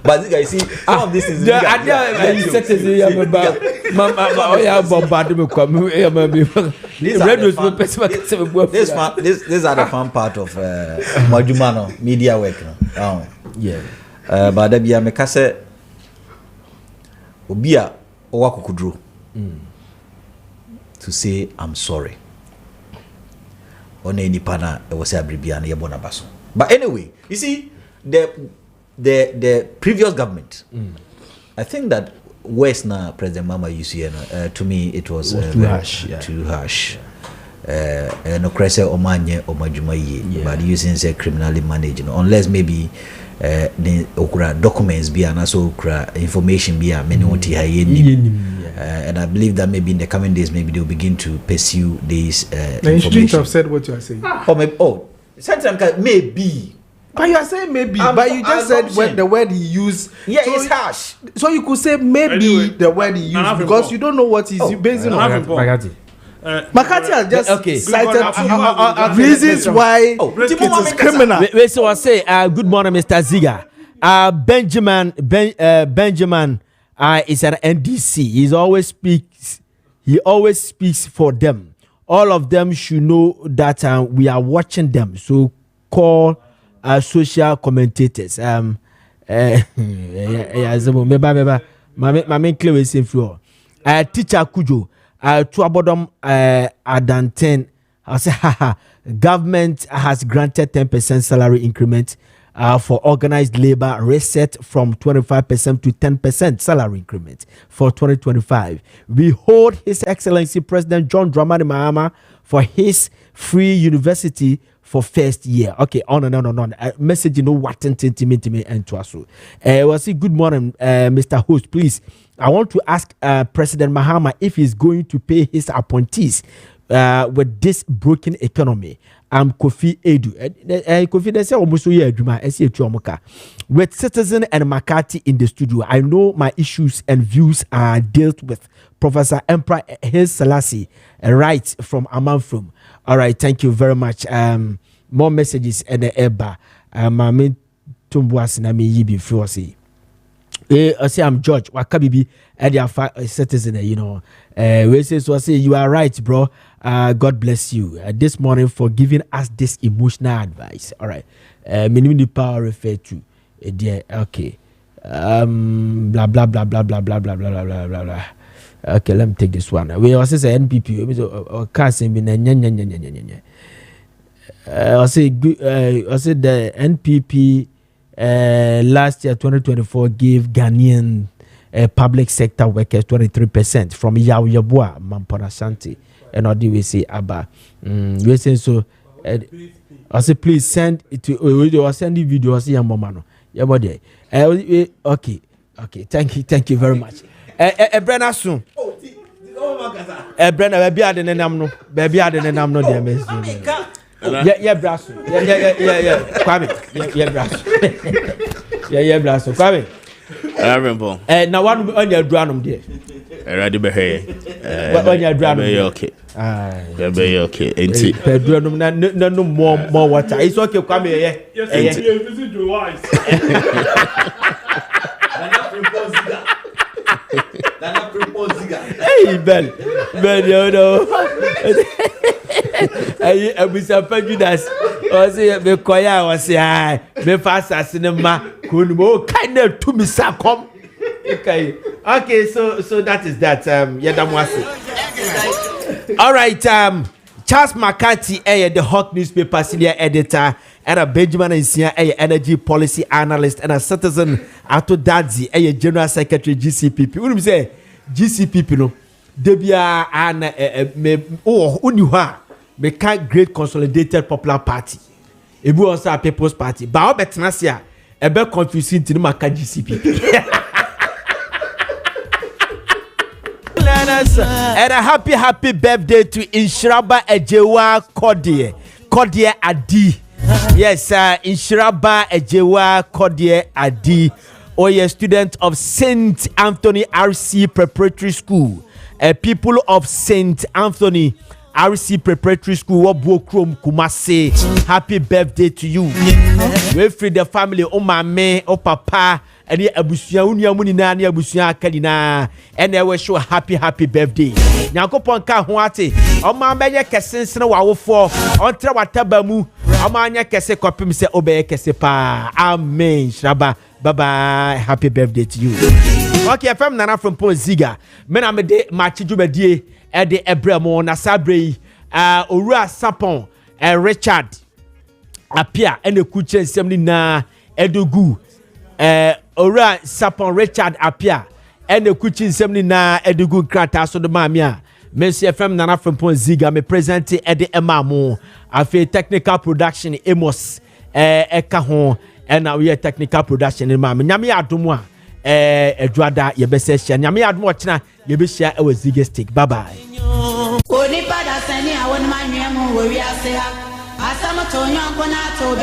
Speaker 7: But Ziega, you see, some of this is
Speaker 1: this
Speaker 7: are the fun part of Majumano media work.
Speaker 1: Yeah.
Speaker 7: But there be a mekase Obia Owakukudru to say I'm sorry. On any pana it was a Bribian Yabonabaso. But anyway, you see the previous government, I think that worse na President Mama used to me it was
Speaker 1: too harsh.
Speaker 7: Too harsh. No crese omanye omajuma ye, but using say criminally managed, unless maybe the okra documents be and also okra information be a many and I believe that maybe in the coming days maybe they'll begin to pursue this
Speaker 6: You shouldn't have said what you are saying.
Speaker 7: Sometimes maybe.
Speaker 6: But you are saying maybe, but you just said when the word he used.
Speaker 7: Yeah, so it's harsh.
Speaker 6: So you could say maybe
Speaker 5: anyway,
Speaker 6: the word he used because you don't know what he's basing on. Maakye has just cited reasons why it is criminal.
Speaker 1: So I say, good morning, Mr. Ziega. Benjamin is an NDC. He always speaks for them. All of them should know that we are watching them. So call social commentators. Teacher Kujo. To abodom Adanten, I say, government has granted 10% salary increment for organized labor reset from 25% to 10% salary increment for 2025. We hold His Excellency President John Dramani Mahama for his free university for first year. Okay, on and on. Message, what and to me and to us. Good morning, Mr. Host, please. I want to ask President Mahama if he's going to pay his appointees with this broken economy. I'm Kofi Edu. Kofi, they say almost a year. With Citizen and Maakye in the studio, I know my issues and views are dealt with. Professor Emperor Haile Selassie, right from Amanfrom. All right, thank you very much. More messages and the eba. Mami Tumbuas na me yibi free. I say I'm George. Wakabibi Edia citizen. We say so. I say you are right, bro. God bless you this morning for giving us this emotional advice. All right. Minimum the power refer to. Okay. Blah blah blah blah blah blah blah blah blah blah blah. Okay, let me take this one. We also say NPP. Can't say me. I say the NPP. Last year 2024 gave Ghanaian public sector workers 23% from Yabua, Mampara Shanti, and all the way say Abba. We say so. I say please send it to. Or send the video. I say Yamamano. Yabode. Okay. Thank you very much. Brenna soon. Brenna, baby, I didn't know. Baby, I didn't know the amazing. Yeah, brasso. Yeah. Kwame. Yeah, brasso. Yeah, brasso. Kwame.
Speaker 8: I remember.
Speaker 1: Now one on your drum there.
Speaker 8: Ready behave.
Speaker 1: On your drum.
Speaker 8: Okay. Be okay. Enti.
Speaker 1: No more water. It's okay, Kwame.
Speaker 5: Yes, visit your wife.
Speaker 1: Hey, Ben, you know. I was a prejudice. I say, me koya was say, me fast as cinema. Kunmo kind of to me sakom. Okay, so that is that. All right. Charles Maakye, the Hawk newspaper senior editor, and a Benjamin Nsia, energy policy analyst, and a citizen Ato Dadzi, general secretary GCPP. What do you say? GCPP no. Debia and Uniha. We can't great consolidated popular party. It was also a people's party. But I bet Nasia a bit confusing to the Maakye GCPP. And a happy birthday to Inshiraba Ejewa Kodie Adi. Yes, Inshiraba Ejewa Kodie Adi. Or a student of St. Anthony RC Preparatory School. People of St. Anthony RC Preparatory School, Wabokrom Kumase. Happy birthday to you. We free the family, mame, papa, and the Abusia Unia ni Abusia Kadina, and I wish you a happy birthday. Nyakopon ka hoate, mama kese no wawo for, ontra watabamu, amanya kese kopim se obeye kese pa. Amen. Shraba. Bye-bye. Happy birthday to you. Okay, FM Nana from Frimpong Ziega. Mena me de Maakye djumedie e de ebremo na sabre Owura Sapon Richard apia ene kuche nsem ni na edogu Owura Sapon Richard apia ɛna kuchi nsɛm ni na edigu krata so de maame a Messi FM Nana Frimpong Ziega me present ede emamo afi technical production Amos eka ho na we technical production ma me nyame adomo a edwada ye be se hia nyame adomo ochina ye be hia e Ziega stick bye bye oni pada sani awon manwe mu wo wi ase ha asama to nyon ko na to